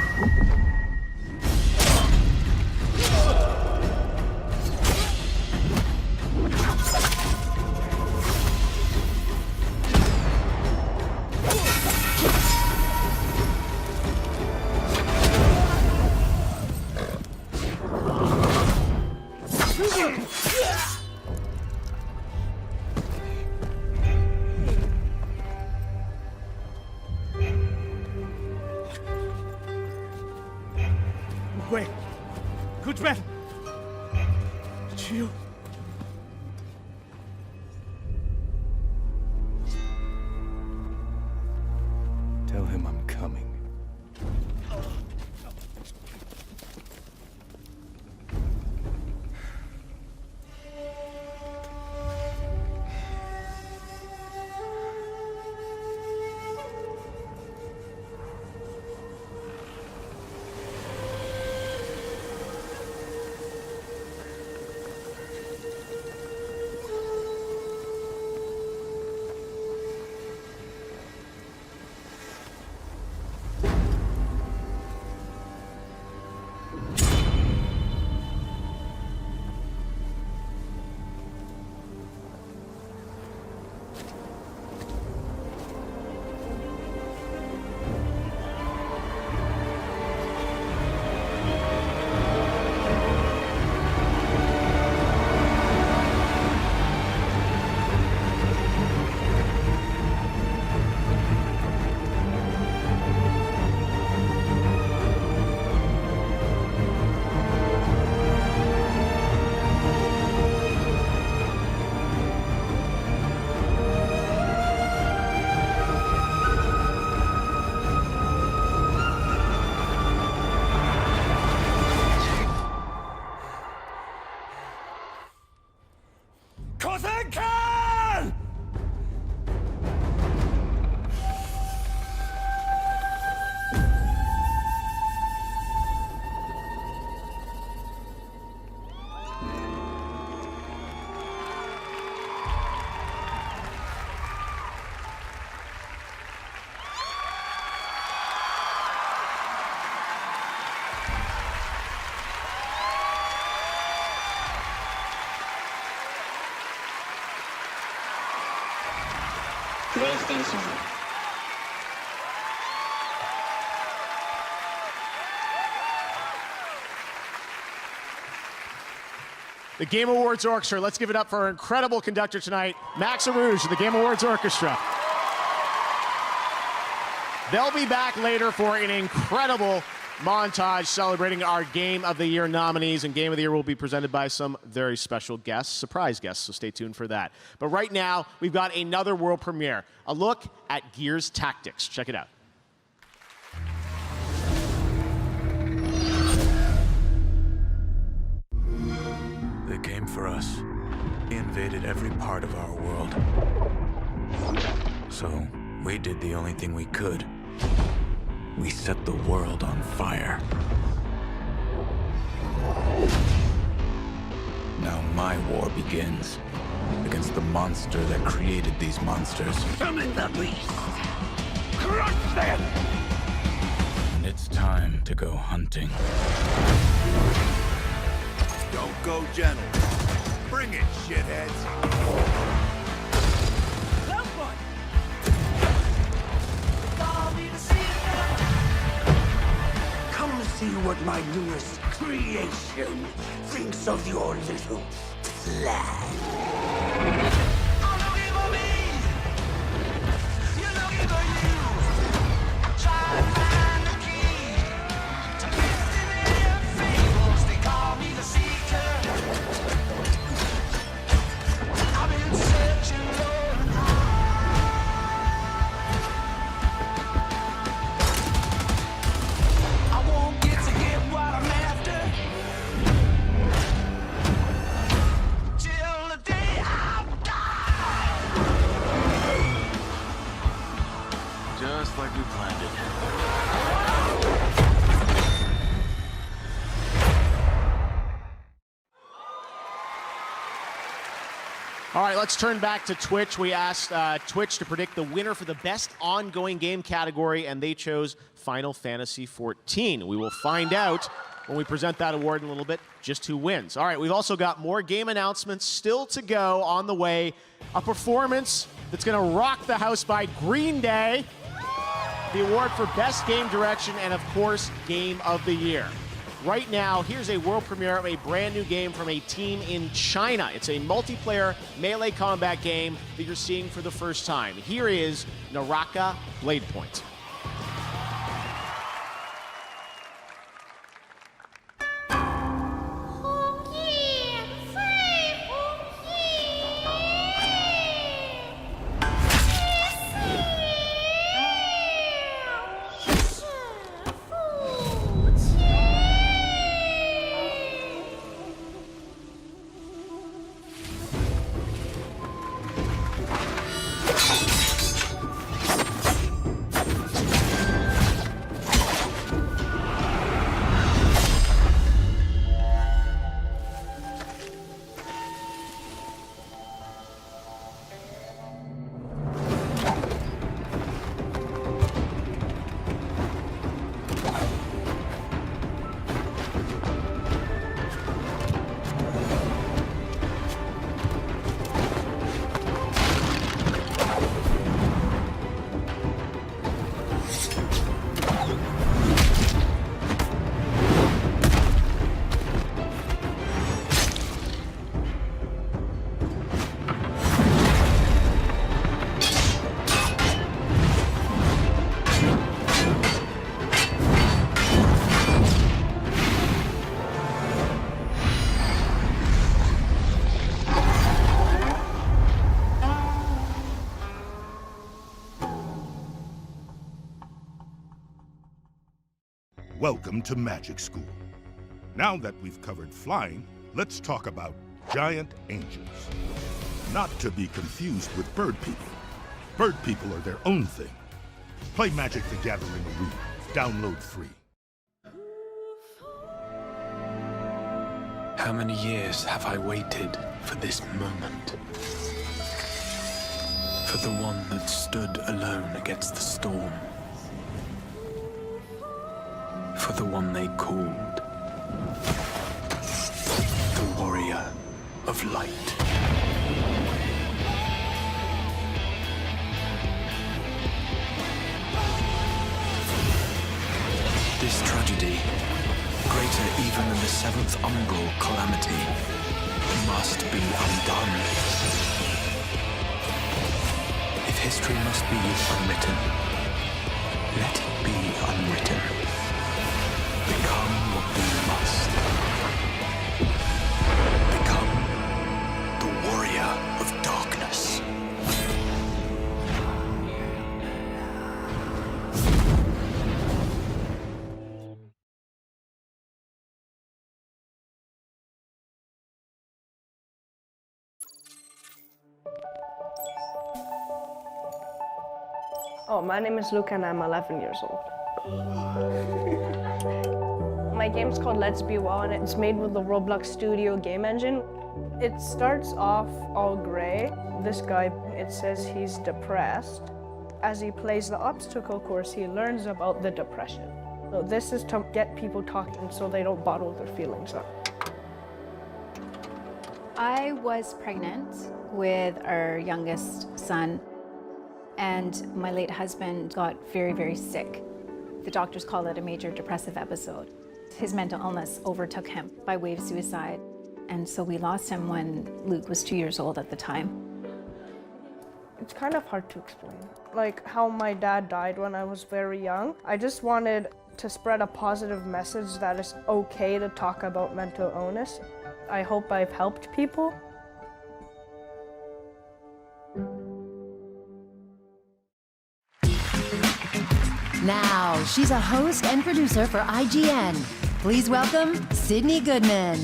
Wait, good man. It's you. Tell him I'm coming. nothing can! PlayStation. The Game Awards Orchestra. Let's give it up for our incredible conductor tonight, Max Arouge of the Game Awards Orchestra. They'll be back later for an incredible montage celebrating our Game of the Year nominees, and Game of the Year will be presented by some very special guests, surprise guests, so stay tuned for that. But right now, we've got another world premiere, a look at Gears Tactics. Check it out. They came for us. They invaded every part of our world. So, we did the only thing we could. We set the world on fire. Now my war begins against the monster that created these monsters. Summon the beast! Crush them! And it's time to go hunting. Don't go gentle. Bring it, shitheads. Come see what my newest creation thinks of your little plan. Just like we planned it. All right, let's turn back to Twitch. We asked Twitch to predict the winner for the best ongoing game category, and they chose Final Fantasy XIV. We will find out when we present that award in a little bit just who wins. All right, we've also got more game announcements still to go on the way. A performance that's going to rock the house by Green Day, the award for Best Game Direction, and of course, Game of the Year. Right now, here's a world premiere of a brand new game from a team in China. It's a multiplayer melee combat game that you're seeing for the first time. Here is Naraka Blade Point. Welcome to Magic School. Now that we've covered flying, let's talk about giant angels. Not to be confused with bird people. Bird people are their own thing. Play Magic the Gathering Arena. Download free. How many years have I waited for this moment? For the one that stood alone against the storm. For the one they called the Warrior of Light. This tragedy, greater even than the seventh umbral calamity, must be undone. If history must be unwritten, let it be unwritten. Become what we must. Become the warrior of darkness. Oh, my name is Luca and I'm 11 years old. My game's called Let's Be Well and it's made with the Roblox Studio game engine. It starts off all gray. This guy, it says he's depressed. As he plays the obstacle course, he learns about the depression. So this is to get people talking so they don't bottle their feelings up. I was pregnant with our youngest son, and my late husband got very, very sick. The doctors call it a major depressive episode. His mental illness overtook him by way of suicide, and so we lost him when Luke was 2 years old at the time. It's kind of hard to explain. Like how my dad died when I was very young. I just wanted to spread a positive message that it's okay to talk about mental illness. I hope I've helped people. Now, she's a host and producer for IGN. Please welcome Sydney Goodman.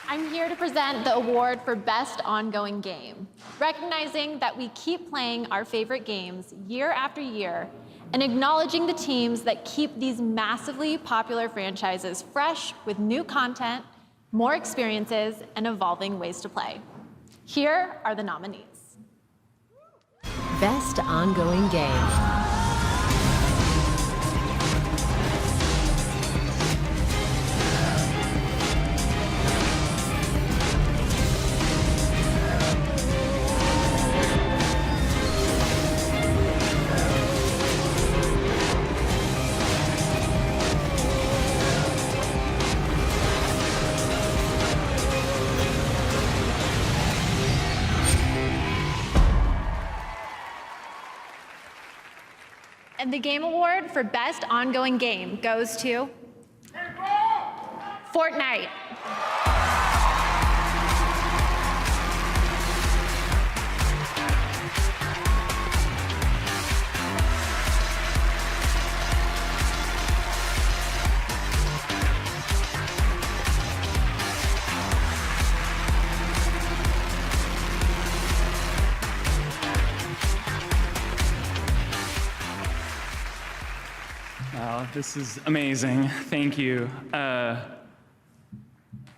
I'm here to present the award for Best Ongoing Game, recognizing that we keep playing our favorite games year after year and acknowledging the teams that keep these massively popular franchises fresh with new content, more experiences, and evolving ways to play. Here are the nominees. Best Ongoing Game. And the Game Award for Best Ongoing Game goes to Fortnite. Wow, this is amazing. Thank you.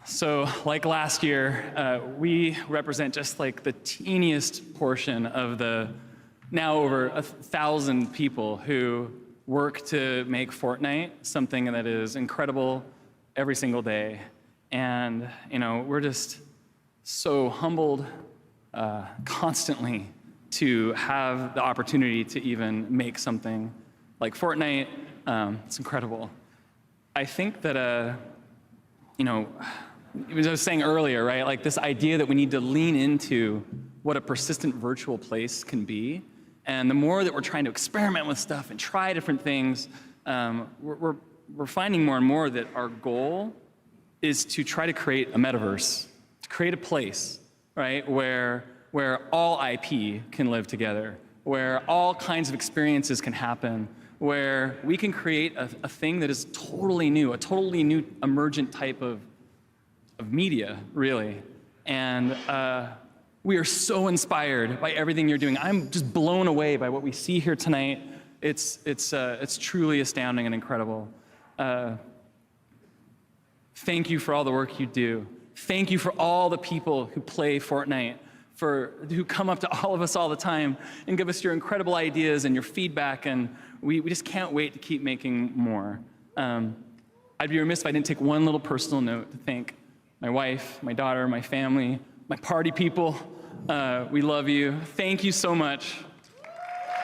So like last year, we represent just like the teeniest portion of the now over 1,000 people who work to make Fortnite something that is incredible every single day. And we're just so humbled constantly to have the opportunity to even make something like Fortnite. It's incredible. I think that, as I was saying earlier, right, like this idea that we need to lean into what a persistent virtual place can be. And the more that we're trying to experiment with stuff and try different things, we're finding more and more that our goal is to try to create a metaverse, to create a place, right, where all IP can live together, where all kinds of experiences can happen, where we can create a thing that is totally new, a totally new emergent type of media, really. And we are so inspired by everything you're doing. I'm just blown away by what we see here tonight. It's truly astounding and incredible. Thank you for all the work you do. Thank you for all the people who play Fortnite, who come up to all of us all the time and give us your incredible ideas and your feedback, and we just can't wait to keep making more. I'd be remiss if I didn't take one little personal note to thank my wife, my daughter, my family, my party people. We love you. Thank you so much.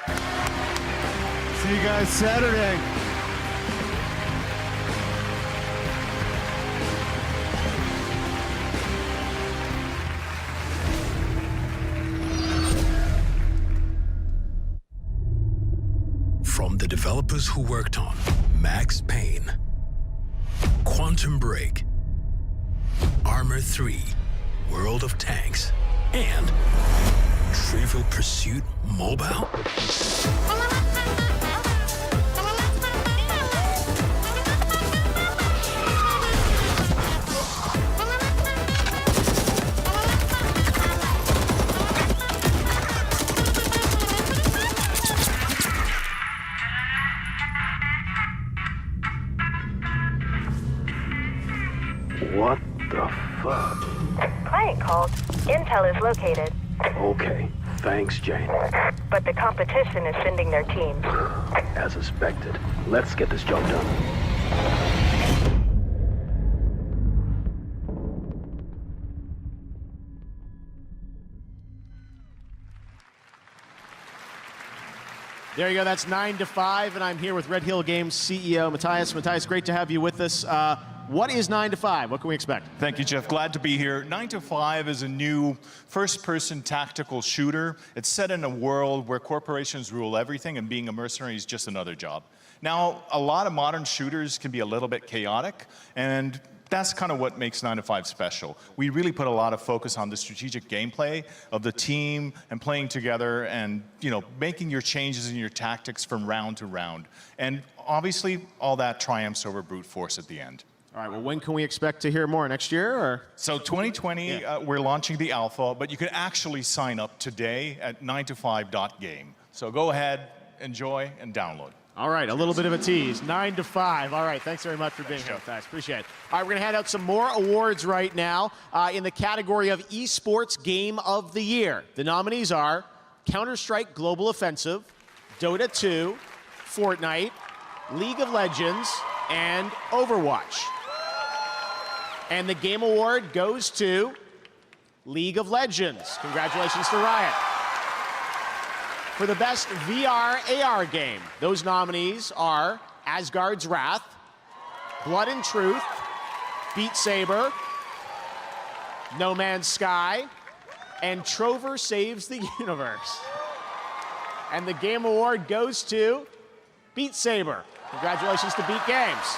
See you guys Saturday. From the developers who worked on Max Payne, Quantum Break, Armor 3, World of Tanks, and Trivial Pursuit Mobile. What the fuck? Client called. Intel is located. Okay, thanks, Jane. But the competition is sending their teams. As expected. Let's get this job done. There you go. That's 9 to 5, and I'm here with Red Hill Games CEO Matthias. Matthias, great to have you with us. What is 9 to 5? What can we expect? Thank you, Jeff. Glad to be here. 9 to 5 is a new first-person tactical shooter. It's set in a world where corporations rule everything, and being a mercenary is just another job. Now, a lot of modern shooters can be a little bit chaotic, and that's kind of what makes 9 to 5 special. We really put a lot of focus on the strategic gameplay of the team and playing together and, you know, making your changes in your tactics from round to round. And obviously, all that triumphs over brute force at the end. All right, well, when can we expect to hear more? Next year, or? So 2020, we're launching the alpha, but you can actually sign up today at 9to5.game. So go ahead, enjoy, and download. All right, a little bit of a tease. 9 to 5. All right, thanks very much for being here with us. Appreciate it. All right, we're going to hand out some more awards right now in the category of Esports Game of the Year. The nominees are Counter-Strike Global Offensive, Dota 2, Fortnite, League of Legends, and Overwatch. And the Game Award goes to League of Legends. Congratulations to Riot. For the best VR AR game, those nominees are Asgard's Wrath, Blood and Truth, Beat Saber, No Man's Sky, and Trover Saves the Universe. And the Game Award goes to Beat Saber. Congratulations to Beat Games.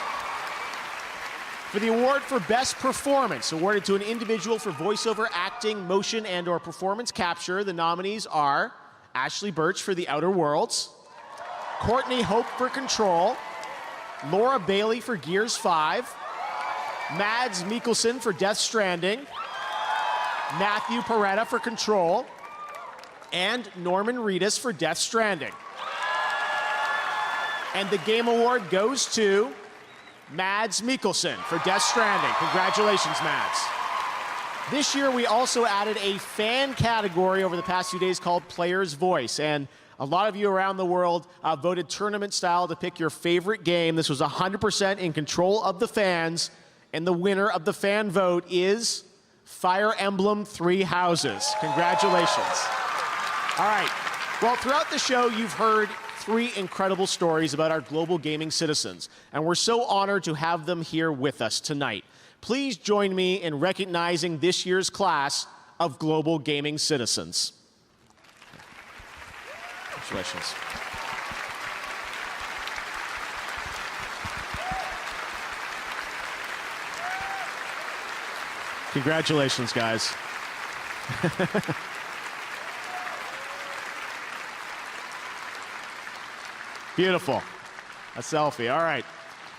For the award for Best Performance, awarded to an individual for voiceover acting, motion, and/or performance capture, the nominees are Ashley Birch for The Outer Worlds, Courtney Hope for Control, Laura Bailey for Gears 5, Mads Mikkelsen for Death Stranding, Matthew Peretta for Control, and Norman Reedus for Death Stranding. And the Game Award goes to Mads Mikkelsen for Death Stranding. Congratulations, Mads. This year, we also added a fan category over the past few days called Player's Voice. And a lot of you around the world voted tournament style to pick your favorite game. This was 100% in control of the fans. And the winner of the fan vote is Fire Emblem Three Houses. Congratulations. All right. Well, throughout the show, you've heard 3 incredible stories about our global gaming citizens, and we're so honored to have them here with us tonight. Please join me in recognizing this year's class of global gaming citizens. Congratulations. Congratulations, guys. Beautiful. A selfie, all right.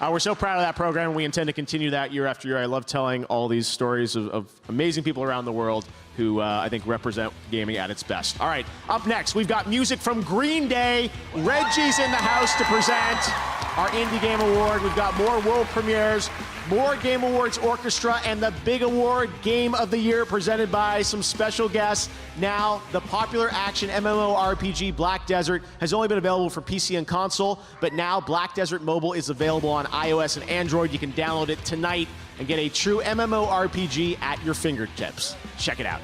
We're so proud of that program, and we intend to continue that year after year. I love telling all these stories of amazing people around the world who I think represent gaming at its best. All right, up next, we've got music from Green Day. Reggie's in the house to present our Indie Game Award. We've got more world premieres, more Game Awards Orchestra, and the big award, Game of the Year, presented by some special guests. Now, the popular action MMORPG Black Desert has only been available for PC and console, but now Black Desert Mobile is available on iOS and Android. You can download it tonight and get a true MMORPG at your fingertips. Check it out.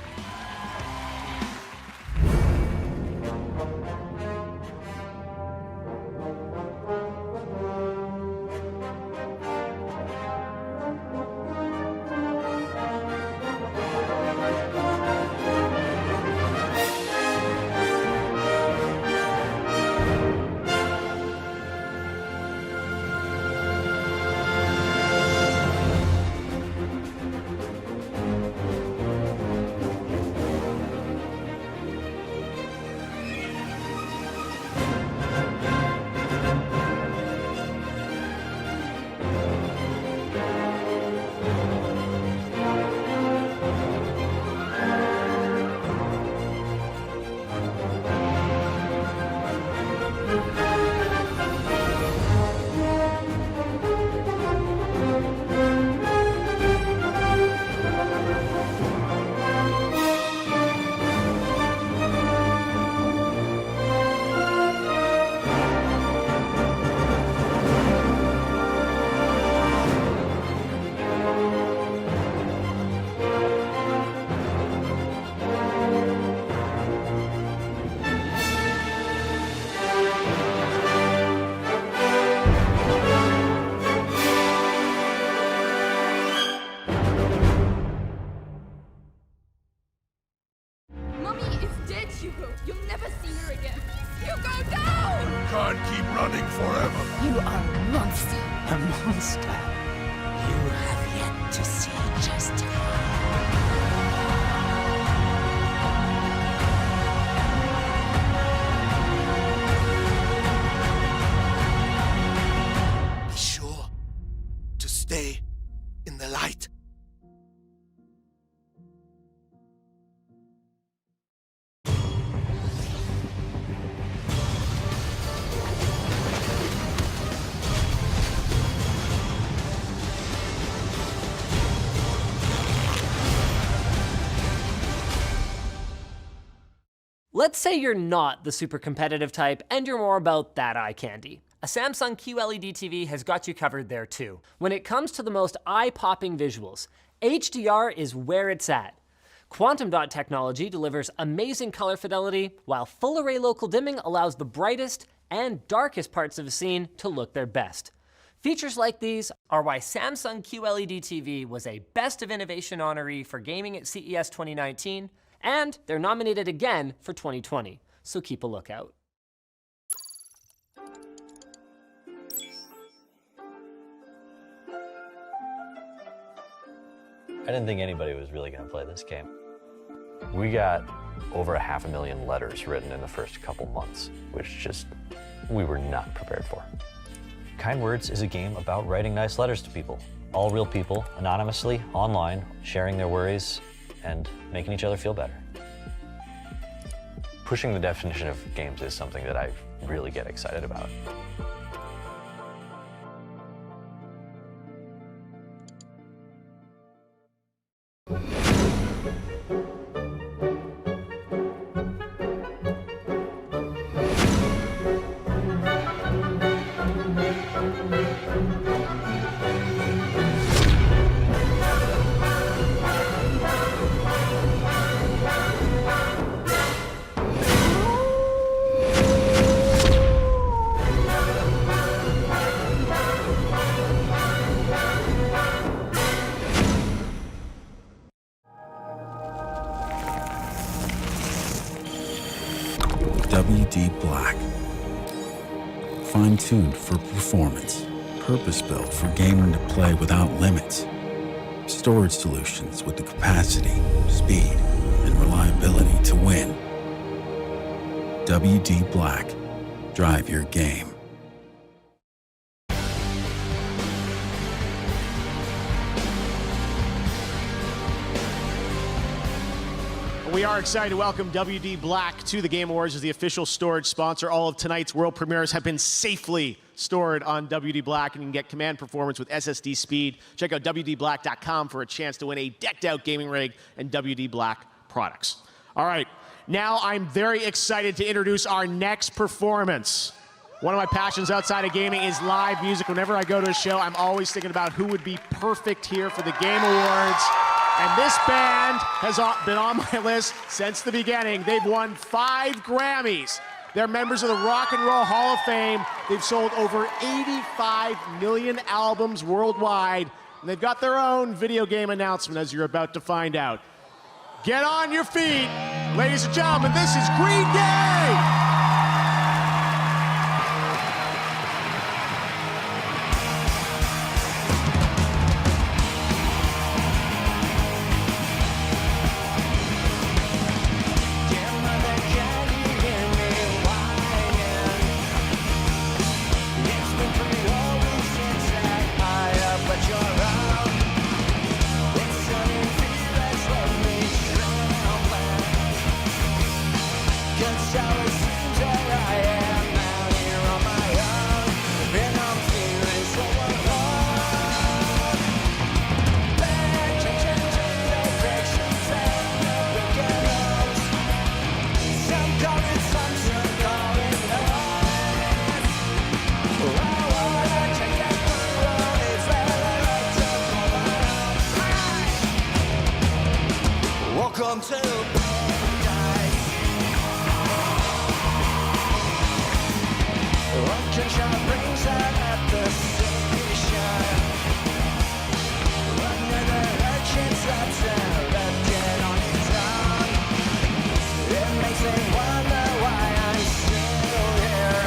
Let's say you're not the super competitive type and you're more about that eye candy. A Samsung QLED TV has got you covered there too. When it comes to the most eye-popping visuals, HDR is where it's at. Quantum dot technology delivers amazing color fidelity, while full array local dimming allows the brightest and darkest parts of a scene to look their best. Features like these are why Samsung QLED TV was a Best of Innovation honoree for gaming at CES 2019, and they're nominated again for 2020, so keep a lookout. I didn't think anybody was really going to play this game. We got over 500,000 letters written in the first couple months, which we were not prepared for. Kind Words is a game about writing nice letters to people. All real people, anonymously, online, sharing their worries and making each other feel better. Pushing the definition of games is something that I really get excited about. WD Black. Fine-tuned for performance. Purpose-built for gaming to play without limits. Storage solutions with the capacity, speed, and reliability to win. WD Black. Drive your game. We are excited to welcome WD Black to the Game Awards as the official storage sponsor. All of tonight's world premieres have been safely stored on WD Black, and you can get command performance with SSD speed. Check out WDBlack.com for a chance to win a decked-out gaming rig and WD Black products. All right, now I'm very excited to introduce our next performance. One of my passions outside of gaming is live music. Whenever I go to a show, I'm always thinking about who would be perfect here for the Game Awards. And this band has been on my list since the beginning. They've won 5 Grammys. They're members of the Rock and Roll Hall of Fame. They've sold over 85 million albums worldwide. And they've got their own video game announcement, as you're about to find out. Get on your feet, ladies and gentlemen, this is Green Day! Welcome to paradise. Luncheon shop brings out at the station. Under the urchin's lights and left it on its own. It makes me wonder why I'm still here.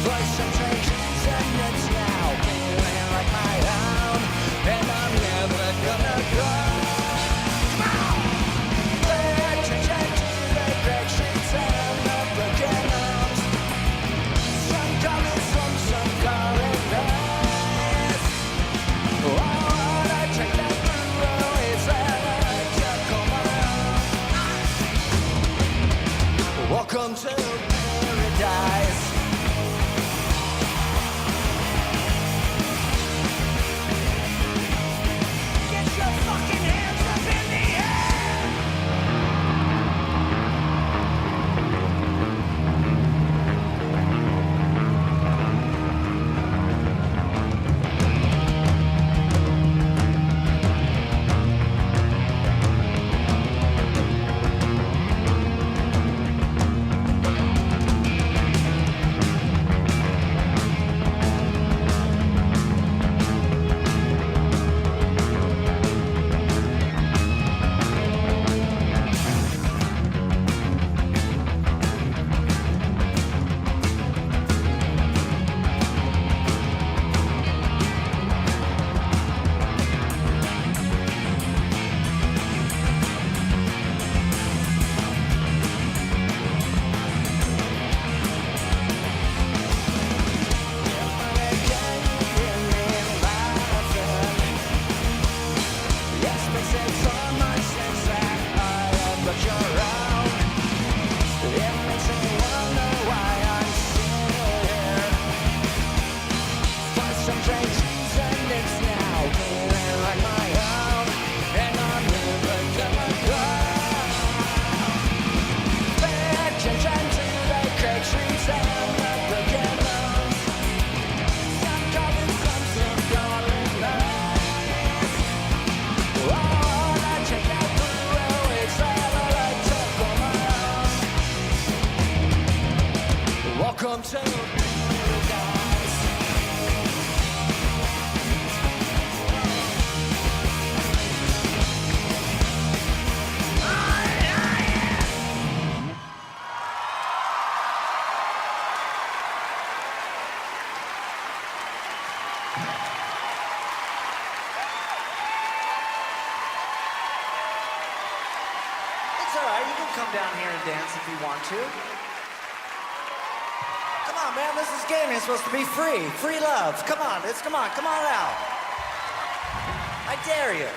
For some strange reason it's now feeling like my own. And I'm never gonna go. Welcome to paradise. Get your fucking hands up in the air. Welcome to paradise. It's all right. You can come down here and dance if you want to. Come on, man, this is gaming. It's supposed to be free. Free love. Come on, come on out. I dare you.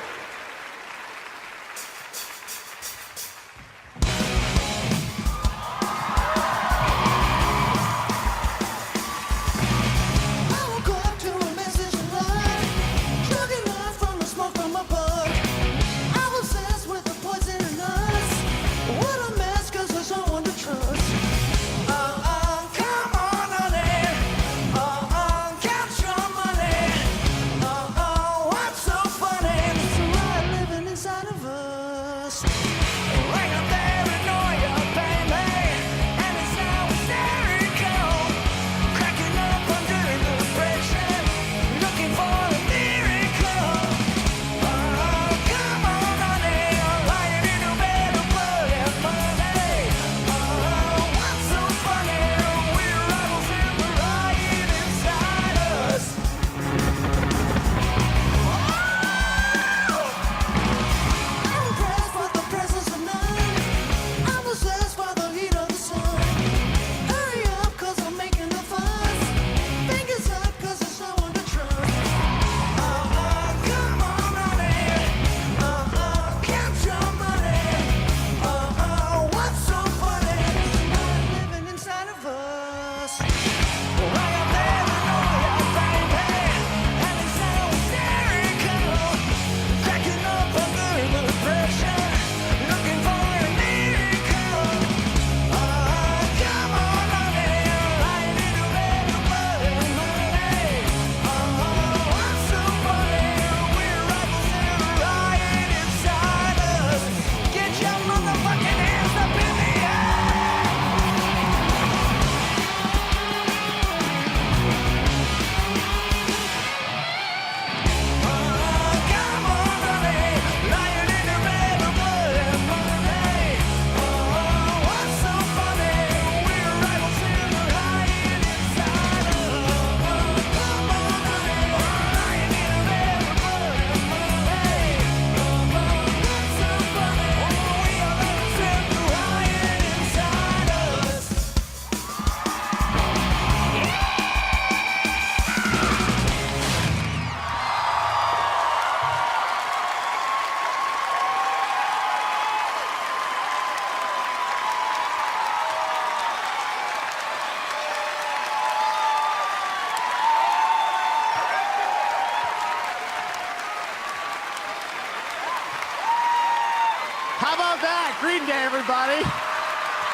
How about that? Green Day, everybody.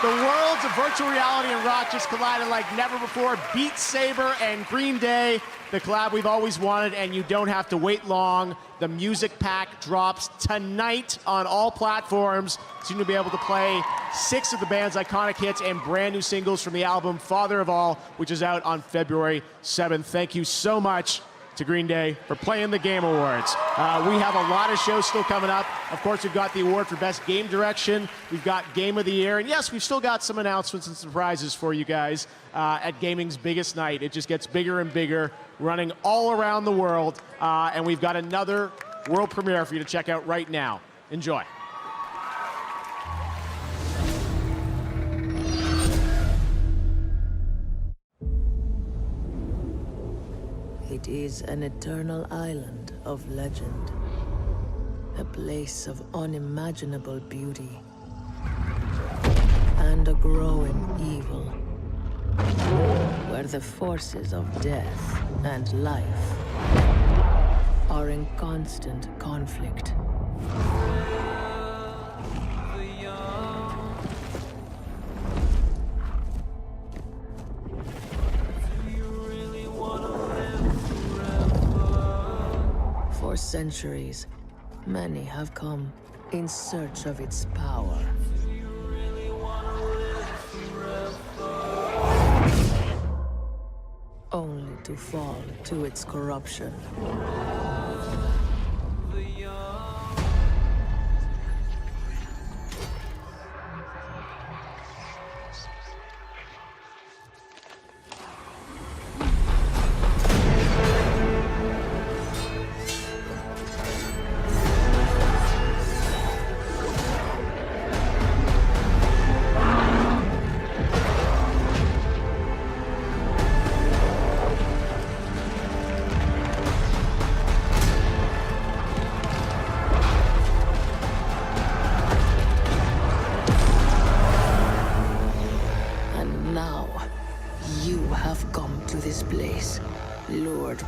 The worlds of virtual reality and rock just collided like never before. Beat Saber and Green Day, the collab we've always wanted, and you don't have to wait long. The music pack drops tonight on all platforms. So you'll be able to play 6 of the band's iconic hits and brand new singles from the album Father of All, which is out on February 7th. Thank you so much to Green Day for playing the Game Awards. We have a lot of shows still coming up. Of course, we've got the award for Best Game Direction. We've got Game of the Year. And yes, we've still got some announcements and surprises for you guys at gaming's biggest night. It just gets bigger and bigger, running all around the world. And we've got another world premiere for you to check out right now. Enjoy. It is an eternal island of legend, a place of unimaginable beauty, and a growing evil, where the forces of death and life are in constant conflict. For centuries, many have come in search of its power. Only to fall to its corruption.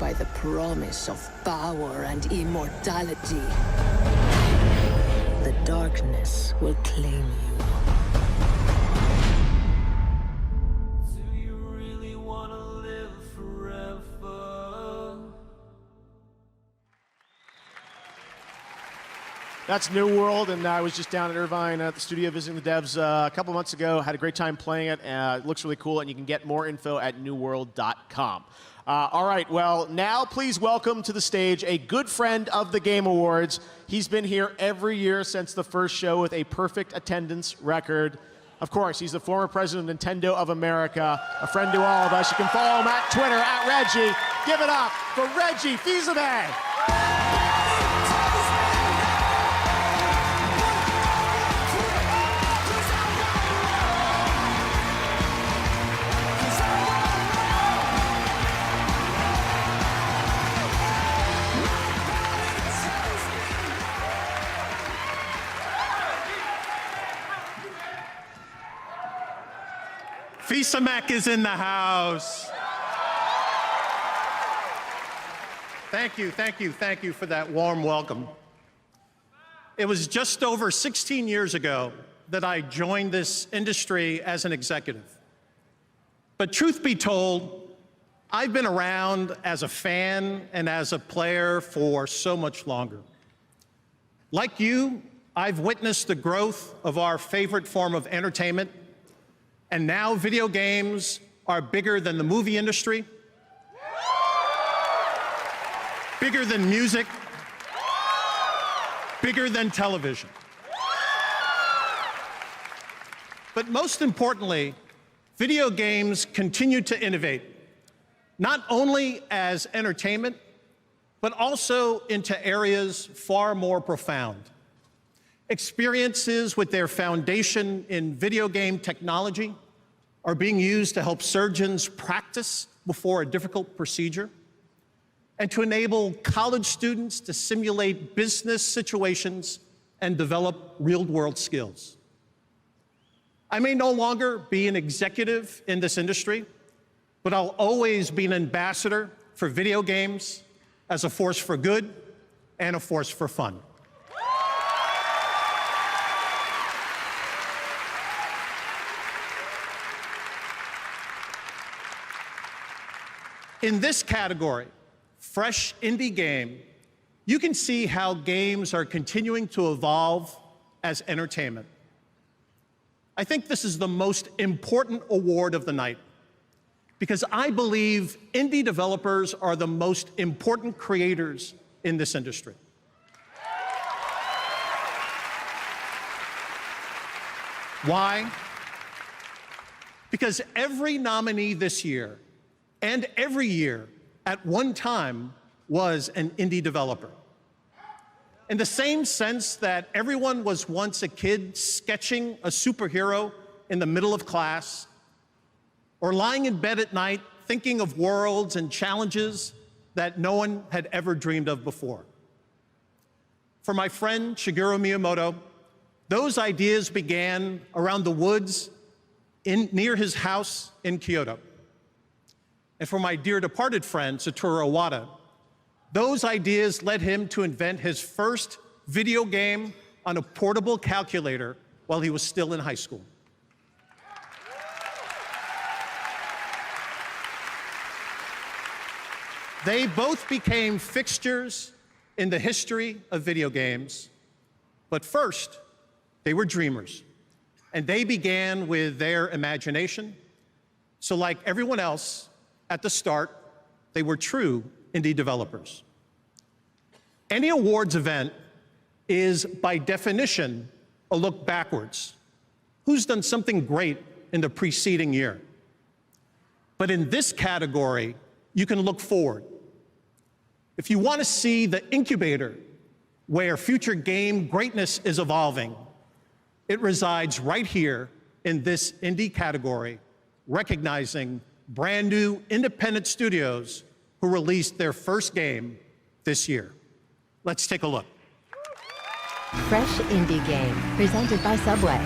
By the promise of power and immortality, the darkness will claim you. Do you really want to live forever? That's New World, and I was just down in Irvine at the studio visiting the devs a couple months ago. Had a great time playing it. It looks really cool, and you can get more info at newworld.com. All right, well, now please welcome to the stage a good friend of the Game Awards. He's been here every year since the first show with a perfect attendance record. Of course, he's the former president of Nintendo of America, a friend to all of us. You can follow him at Twitter, at Reggie. Give it up for Reggie Fils-Aimé. Fils-Aimé is in the house. Thank you for that warm welcome. It was just over 16 years ago that I joined this industry as an executive. But truth be told, I've been around as a fan and as a player for so much longer. Like you, I've witnessed the growth of our favorite form of entertainment. And now video games are bigger than the movie industry, bigger than music, bigger than television. But most importantly, video games continue to innovate, not only as entertainment, but also into areas far more profound. Experiences with their foundation in video game technology are being used to help surgeons practice before a difficult procedure and to enable college students to simulate business situations and develop real-world skills. I may no longer be an executive in this industry, but I'll always be an ambassador for video games as a force for good and a force for fun. In this category, fresh indie game, you can see how games are continuing to evolve as entertainment. I think this is the most important award of the night because I believe indie developers are the most important creators in this industry. Why? Because every nominee this year and every year at one time was an indie developer. In the same sense that everyone was once a kid sketching a superhero in the middle of class, or lying in bed at night thinking of worlds and challenges that no one had ever dreamed of before. For my friend Shigeru Miyamoto, those ideas began around the woods near his house in Kyoto. And for my dear departed friend Satoru Iwata, those ideas led him to invent his first video game on a portable calculator while he was still in high school. They both became fixtures in the history of video games, but first, they were dreamers, and they began with their imagination. So like everyone else, at the start, they were true indie developers. Any awards event is, by definition, a look backwards. Who's done something great in the preceding year? But in this category, you can look forward. If you want to see the incubator where future game greatness is evolving, it resides right here in this indie category, recognizing brand new independent studios who released their first game this year. Let's take a look. Fresh Indie Game, presented by Subway.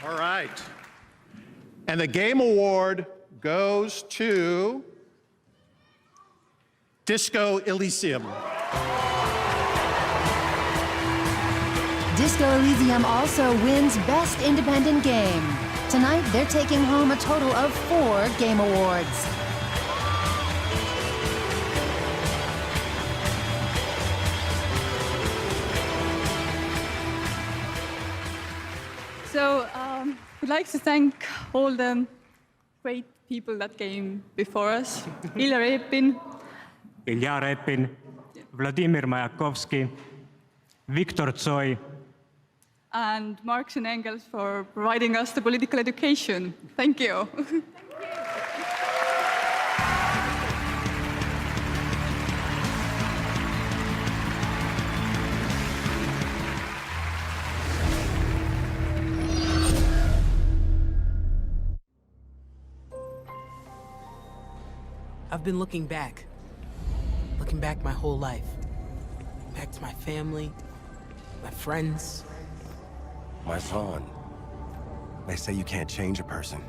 All right. And the game award goes to Disco Elysium. Disco Elysium also wins Best Independent Game. Tonight, they're taking home a total of 4 game awards. So we'd like to thank all the great people that came before us. Ilja Repin, Ilja Repin, Vladimir Mayakovsky, Viktor Tsoi, and Marx and Engels for providing us the political education. Thank you. I've been looking back my whole life. Back to my family, my friends. My son, they say you can't change a person,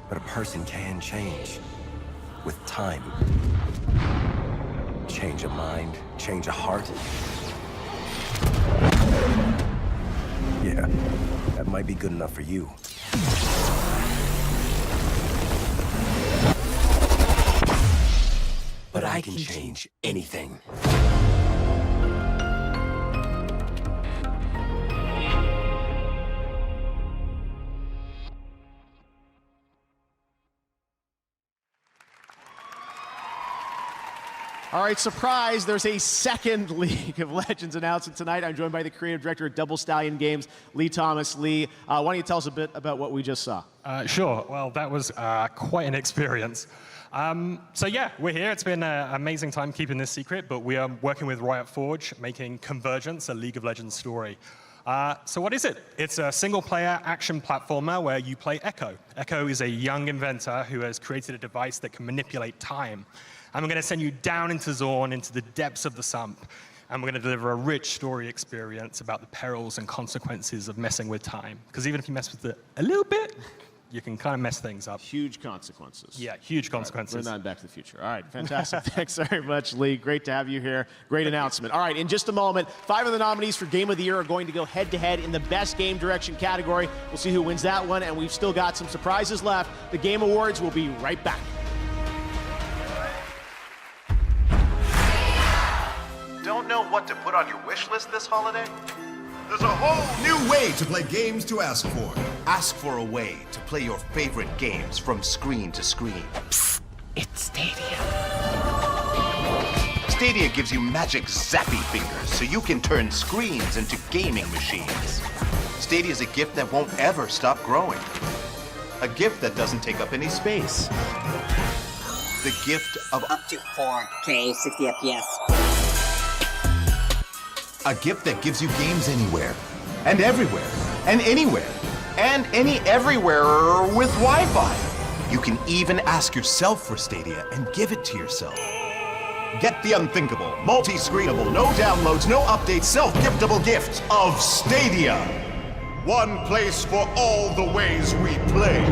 but a person can change. With time. Change a mind, change a heart. Yeah, that might be good enough for you. But I can change anything. All right, surprise, there's a second League of Legends announcement tonight. I'm joined by the creative director of Double Stallion Games, Lee Thomas. Lee, why don't you tell us a bit about what we just saw? Sure. Well, that was quite an experience. So yeah, we're here. It's been an amazing time keeping this secret, but we are working with Riot Forge, making Convergence, a League of Legends story. So what is it? It's a single-player action platformer where you play Echo. Echo is a young inventor who has created a device that can manipulate time. And we're going to send you down into Zorn, into the depths of the sump. And we're going to deliver a rich story experience about the perils and consequences of messing with time. Because even if you mess with it a little bit, you can kind of mess things up. Huge consequences. Yeah, huge consequences. We're not Back to the Future. All right, fantastic. Thanks very much, Lee. Great to have you here. Great announcement. All right, in just a moment, 5 of the nominees for Game of the Year are going to go head-to-head in the Best Game Direction category. We'll see who wins that one, and we've still got some surprises left. The Game Awards will be right back. Don't know what to put on your wish list this holiday? There's a whole new way to play games to ask for. Ask for a way to play your favorite games from screen to screen. Psst, it's Stadia. Stadia gives you magic zappy fingers so you can turn screens into gaming machines. Stadia is a gift that won't ever stop growing. A gift that doesn't take up any space. The gift of up to 4K 60 FPS. A gift that gives you games anywhere, and everywhere, and anywhere, and any everywhere with Wi-Fi. You can even ask yourself for Stadia and give it to yourself. Get the unthinkable, multi-screenable, no downloads, no updates, self-giftable gift of Stadia. One place for all the ways we play.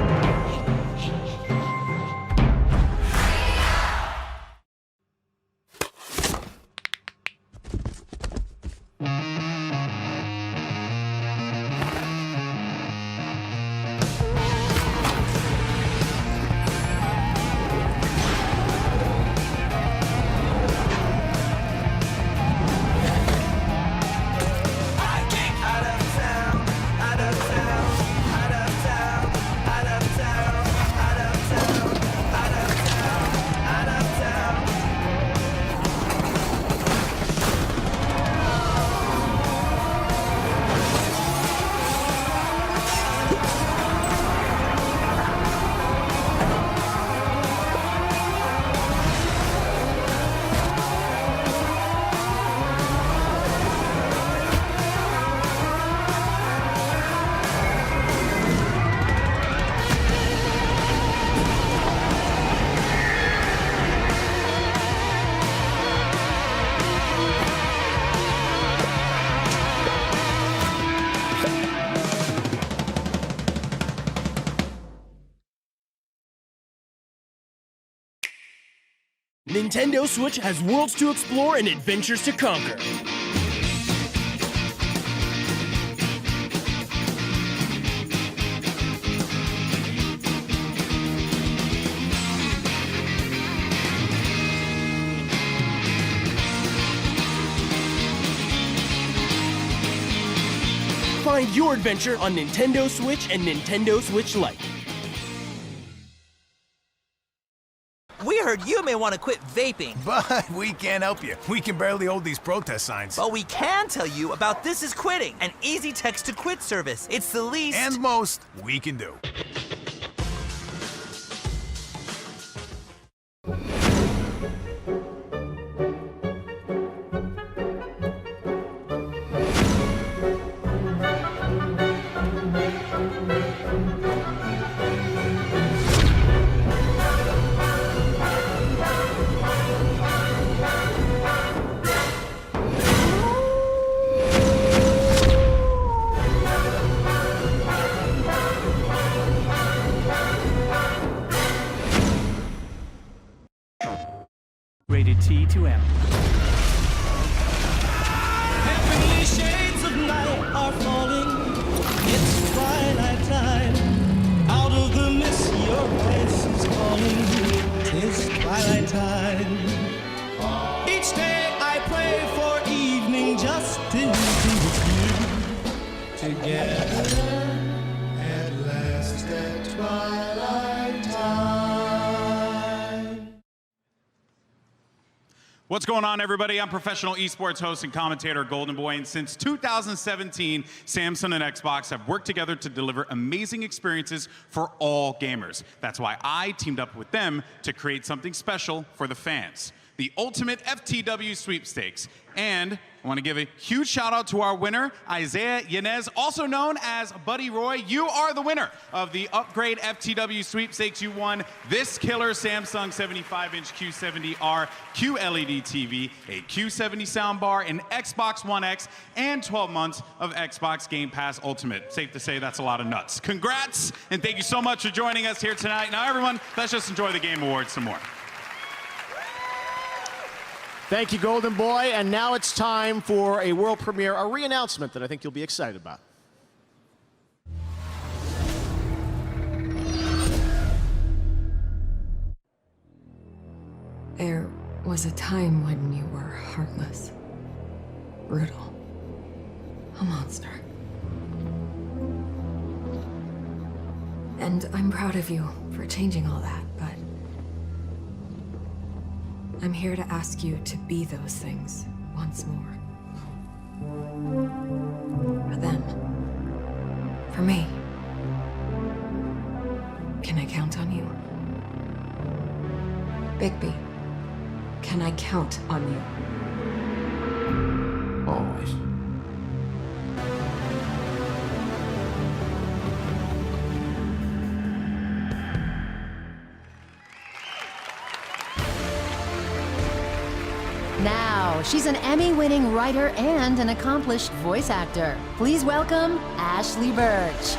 Nintendo Switch has worlds to explore and adventures to conquer. Find your adventure on Nintendo Switch and Nintendo Switch Lite. We heard you may want to quit vaping. But we can't help you. We can barely hold these protest signs. But we can tell you about This Is Quitting, an easy text-to-quit service. It's the least... and most we can do. Rated T to M. Heavenly shades of night are falling. It's twilight time. Out of the mist, your face is calling. 'Tis twilight time. Each day I pray for evening just to be together. At last at twilight time. What's going on, everybody? I'm professional esports host and commentator Golden Boy, and since 2017, Samsung and Xbox have worked together to deliver amazing experiences for all gamers. That's why I teamed up with them to create something special for the fans. the ultimate FTW sweepstakes. And I want to give a huge shout out to our winner, Isaiah Yanez, also known as Buddy Roy. You are the winner of the Upgrade FTW sweepstakes. You won this killer Samsung 75-inch Q70R QLED TV, a Q70 soundbar, an Xbox One X, and 12 months of Xbox Game Pass Ultimate. Safe to say that's a lot of nuts. Congrats, and thank you so much for joining us here tonight. Now everyone, let's just enjoy the Game Awards some more. Thank you, Golden Boy. And now it's time for a world premiere, a re-announcement that I think you'll be excited about. There was a time when you were heartless, brutal, a monster. And I'm proud of you for changing all that, but I'm here to ask you to be those things once more. For them. For me. Can I count on you? Bigby, can I count on you? Always. Now, she's an Emmy-winning writer and an accomplished voice actor. Please welcome Ashley Birch.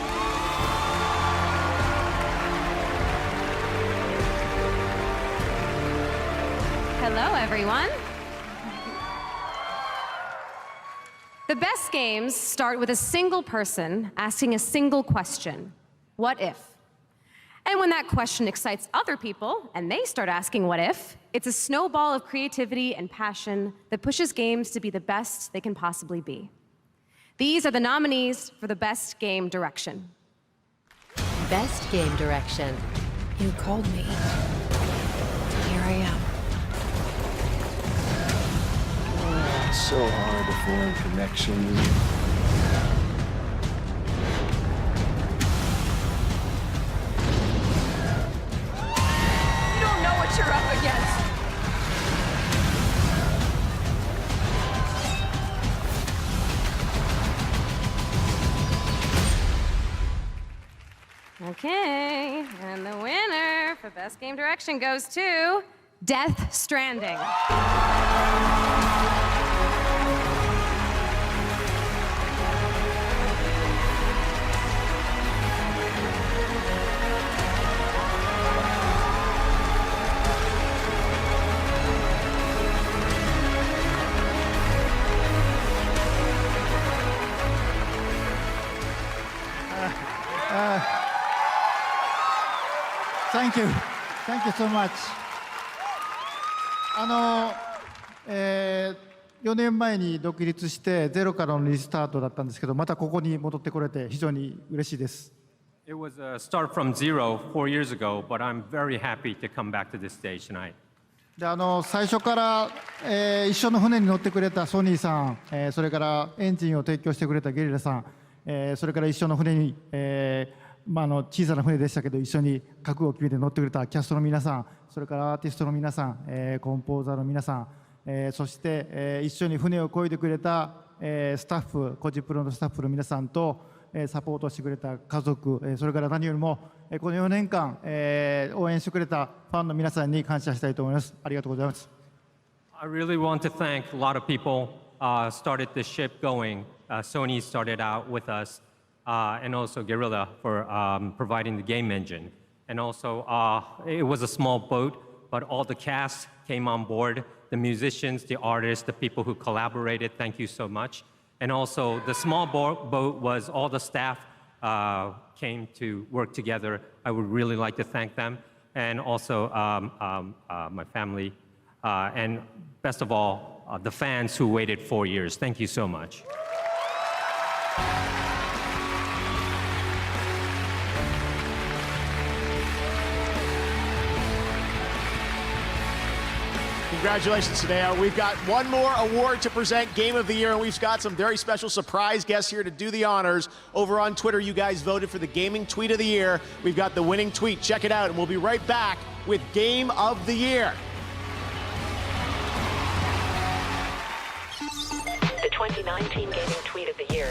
Hello, everyone. The best games start with a single person asking a single question. What if? And when that question excites other people, and they start asking what if, it's a snowball of creativity and passion that pushes games to be the best they can possibly be. These are the nominees for the Best Game Direction. Best Game Direction. You called me. Here I am. It's so hard to form connections. You don't know what you're up against. Okay, and the winner for Best Game Direction goes to Death Stranding. Thank you. Thank you so much. 4年前に独立してゼロからのリスタートだったんですけど、またここに戻ってこれて非常に嬉しいです。It was a start from zero 4 years ago, but I'm very happy to come back to this stage tonight. で最初から、一緒の船に乗ってくれたソニーさん、それからエンジンを提供してくれたゲリラさん、それから一緒の船に、小さな船でしたけど一緒に覚悟を決めて乗ってくれたキャストの皆さん、それからアーティストの皆さん、コンポーザーの皆さん、そして、一緒に船を漕いでくれた、スタッフ、コジプロのスタッフの皆さんと、サポートしてくれた家族、それから何よりも、この4年間、応援してくれたファンの皆さんに感謝したいと思います。ありがとうございます。I really want to thank a lot of people started the ship going. Sony started out with us, and also Guerrilla for providing the game engine. And also, it was a small boat, but all the cast came on board. The musicians, the artists, the people who collaborated, thank you so much. And also, the small boat was all the staff came to work together. I would really like to thank them. And also, my family. And best of all, the fans who waited 4 years. Thank you so much. Congratulations, Tadeo. We've got one more award to present, Game of the Year, and we've got some very special surprise guests here to do the honors. Over on Twitter, you guys voted for the Gaming Tweet of the Year. We've got the winning tweet. Check it out, and we'll be right back with Game of the Year. the 2019 Gaming Tweet of the Year.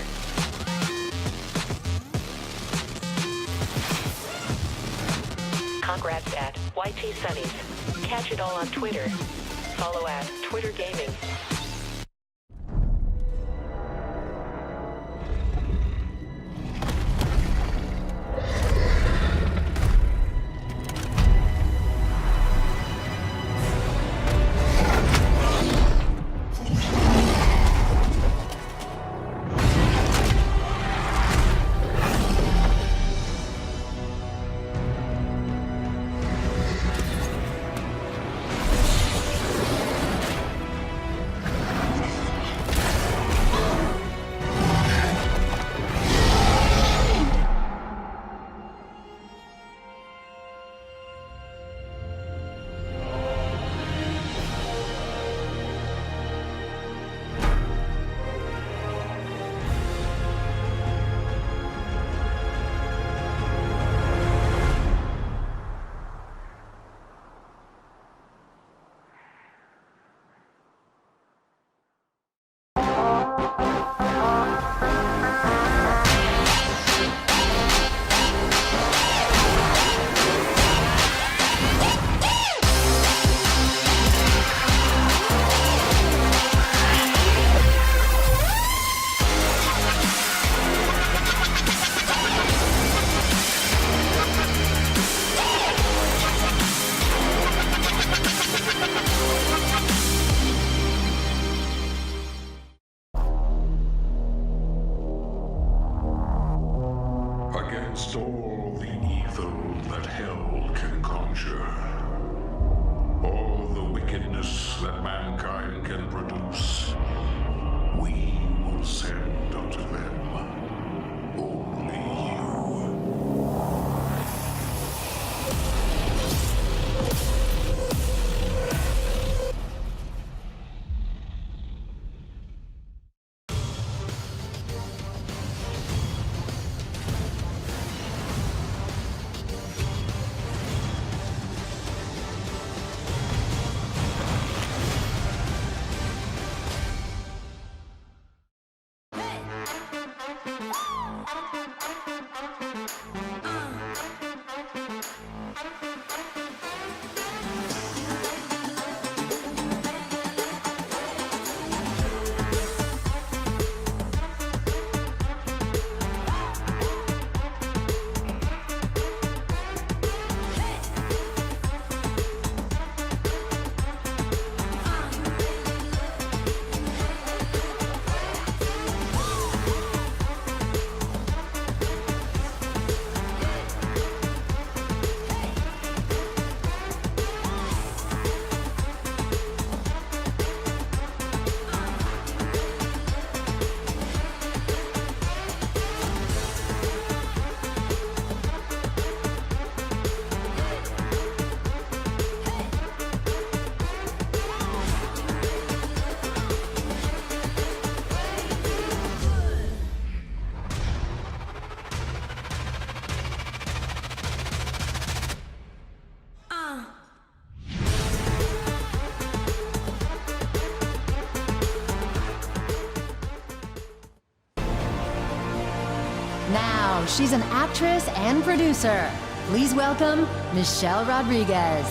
Congrats at YT Sunnies. Catch it all on Twitter. Follow at Twitter Gaming. Against all the evil that hell can conjure, all the wickedness that mankind can produce, we will send unto them only you. Now, she's an actress and producer. Please welcome Michelle Rodriguez.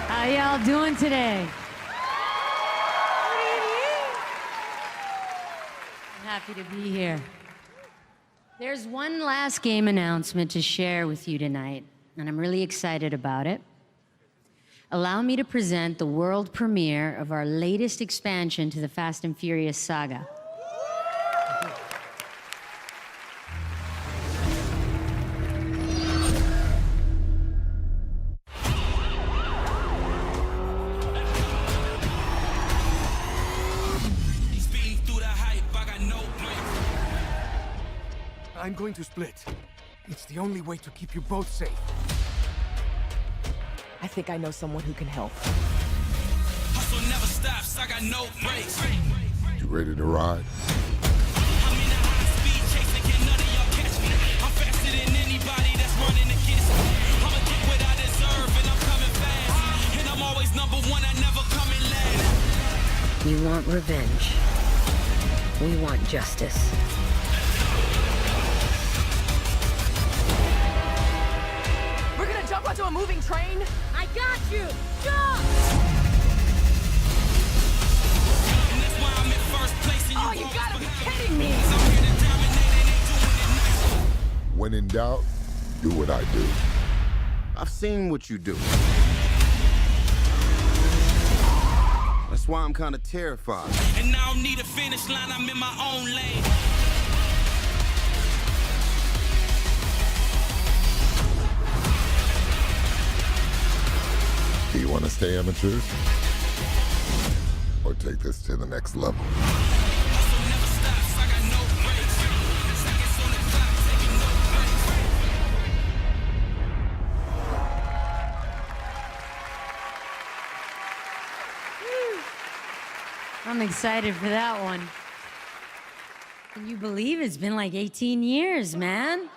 How y'all doing today? I'm happy to be here. There's one last game announcement to share with you tonight, and I'm really excited about it. Allow me to present the world premiere of our latest expansion to the Fast and Furious saga. I'm going to split. It's the only way to keep you both safe. I think I know someone who can help. Hustle never stops, I got no brakes. You ready to ride? I'm in a high speed chase and can't none of y'all catch me. I'm faster than anybody that's running against me. I'ma get what I deserve and I'm coming fast. You want revenge. We want justice. We're gonna jump onto a moving train? I got you! Jump! Oh, you gotta be kidding me! When in doubt, do what I do. I've seen what you do. That's why I'm kind of terrified. And I don't need a finish line, I'm in my own lane. Do you want to stay amateurs? Or take this to the next level? I'm excited for that one. Can you believe it's been like 18 years, man?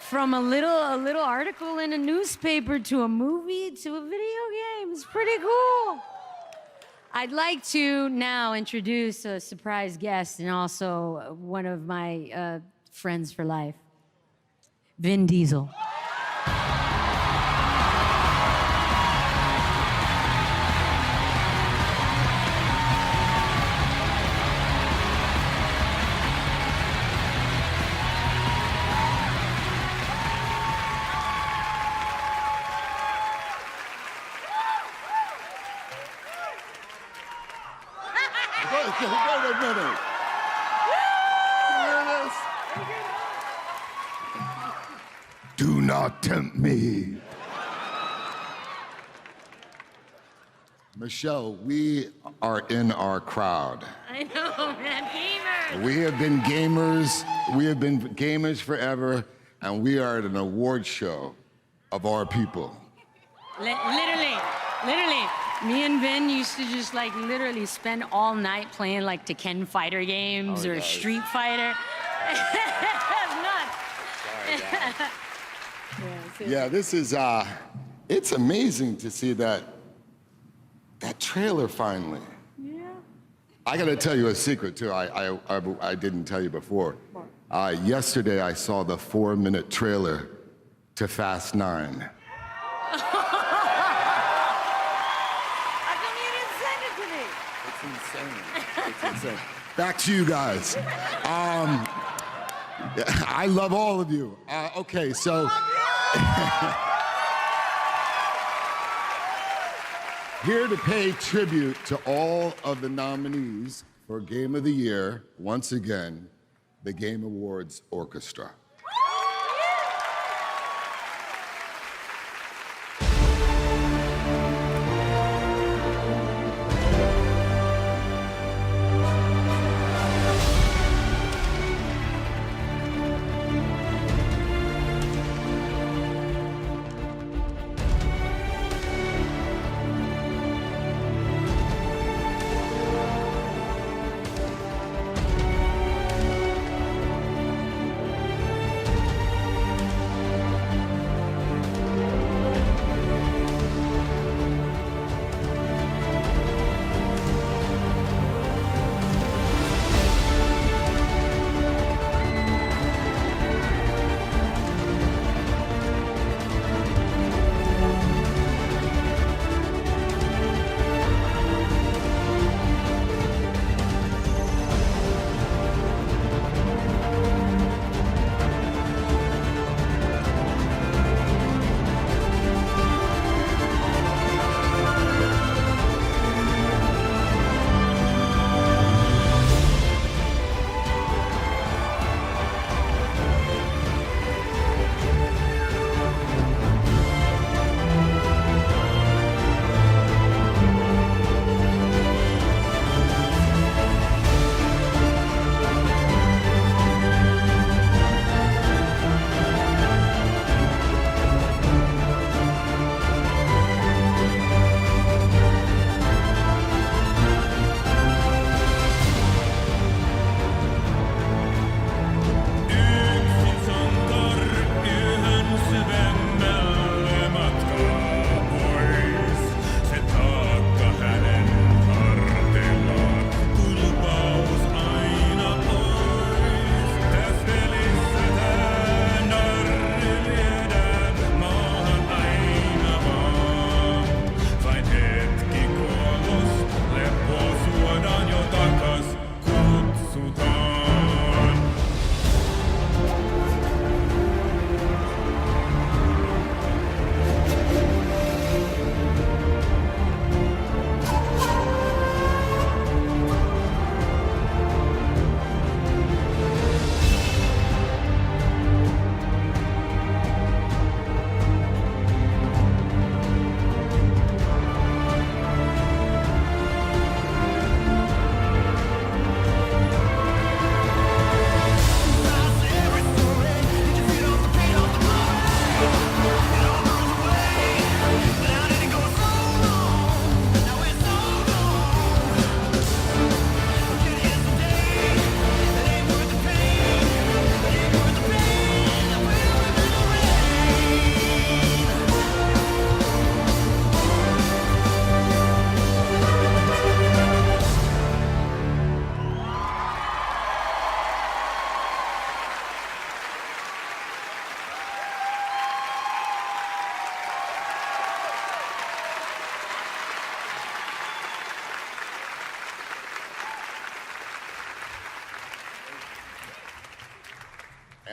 From a little article in a newspaper to a movie to a video game. It's pretty cool. I'd like to now introduce a surprise guest and also one of my friends for life, Vin Diesel. Wait a minute. Do not tempt me. Michelle, we are in our crowd. I know, man, gamers. We have been gamers forever, and we are at an award show of our people. Literally, me and Vin used to just like literally spend all night playing like Tekken fighter games or Street Fighter. Nuts. Yeah, this is, it's amazing to see that trailer finally. Yeah. I gotta tell you a secret too, I didn't tell you before. Yesterday I saw the 4-minute trailer to Fast 9. It's insane. Back to you guys. I love all of you. Okay, so here to pay tribute to all of the nominees for Game of the Year, once again, the Game Awards Orchestra.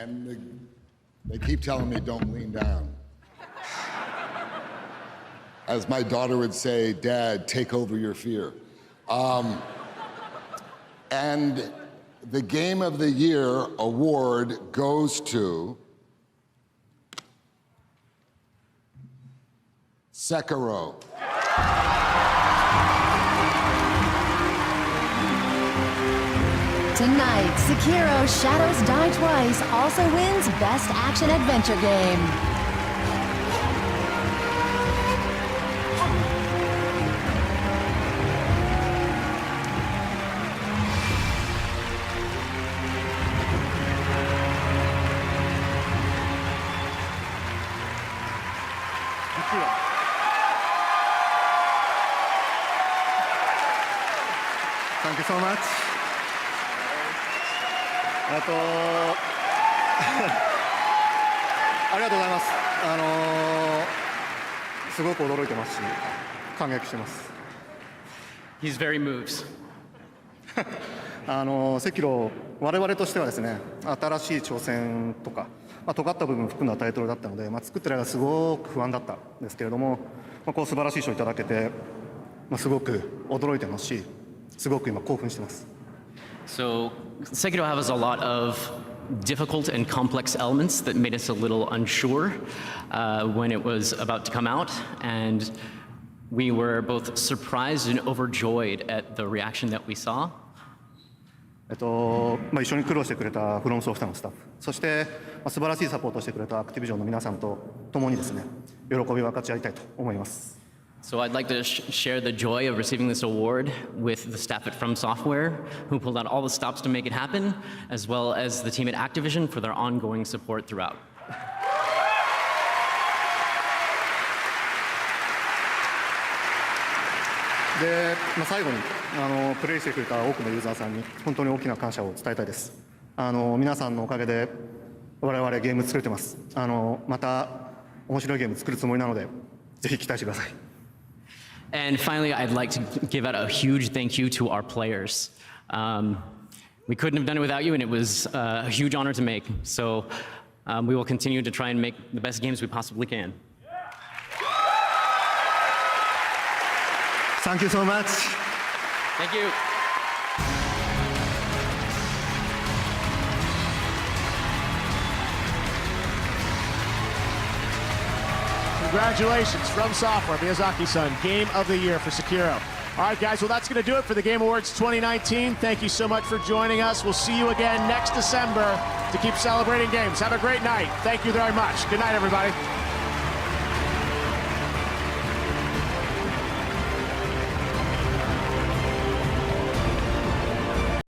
And they keep telling me don't lean down. As my daughter would say, Dad, take over your fear. And the Game of the Year award goes to Sekiro. Tonight, Sekiro Shadows Die Twice also wins Best Action Adventure Game. Thank you so much. ありがとうございます。すごく驚いてますし、感激してます。He's very moved. 赤炉、我々としてはですね、新しい挑戦とか、尖った部分を含んだタイトルだったので、作ってる間すごく不安だったんですけれども、こう素晴らしい賞をいただけて、すごく驚いてますし、すごく今興奮してます。So, Sekiro has a lot of difficult and complex elements that made us a little unsure when it was about to come out, and we were both surprised and overjoyed at the reaction that we saw. 一緒に苦労してくれたフロムソフトのスタッフ、そして素晴らしいサポートをしてくれたアクティビジョンの皆さんと共にですね、喜びを分かち合いたいと思います。So I'd like to share the joy of receiving this award with the staff at From Software, who pulled out all the stops to make it happen, as well as the team at Activision for their ongoing support throughout. で、最後にプレイしてくれた多くのユーザーさんに本当に大きな感謝を伝えたいです。皆さんのおかげで我々ゲーム作れてます。また面白いゲーム作るつもりなので、ぜひ期待してください。And finally, I'd like to give out a huge thank you to our players. We couldn't have done it without you, and it was a huge honor to make. So we will continue to try and make the best games we possibly can. Thank you so much. Thank you. Congratulations from Software, Miyazaki-san, Game of the Year for Sekiro. All right, guys, well, that's going to do it for the Game Awards 2019. Thank you so much for joining us. We'll see you again next December to keep celebrating games. Have a great night. Thank you very much. Good night, everybody.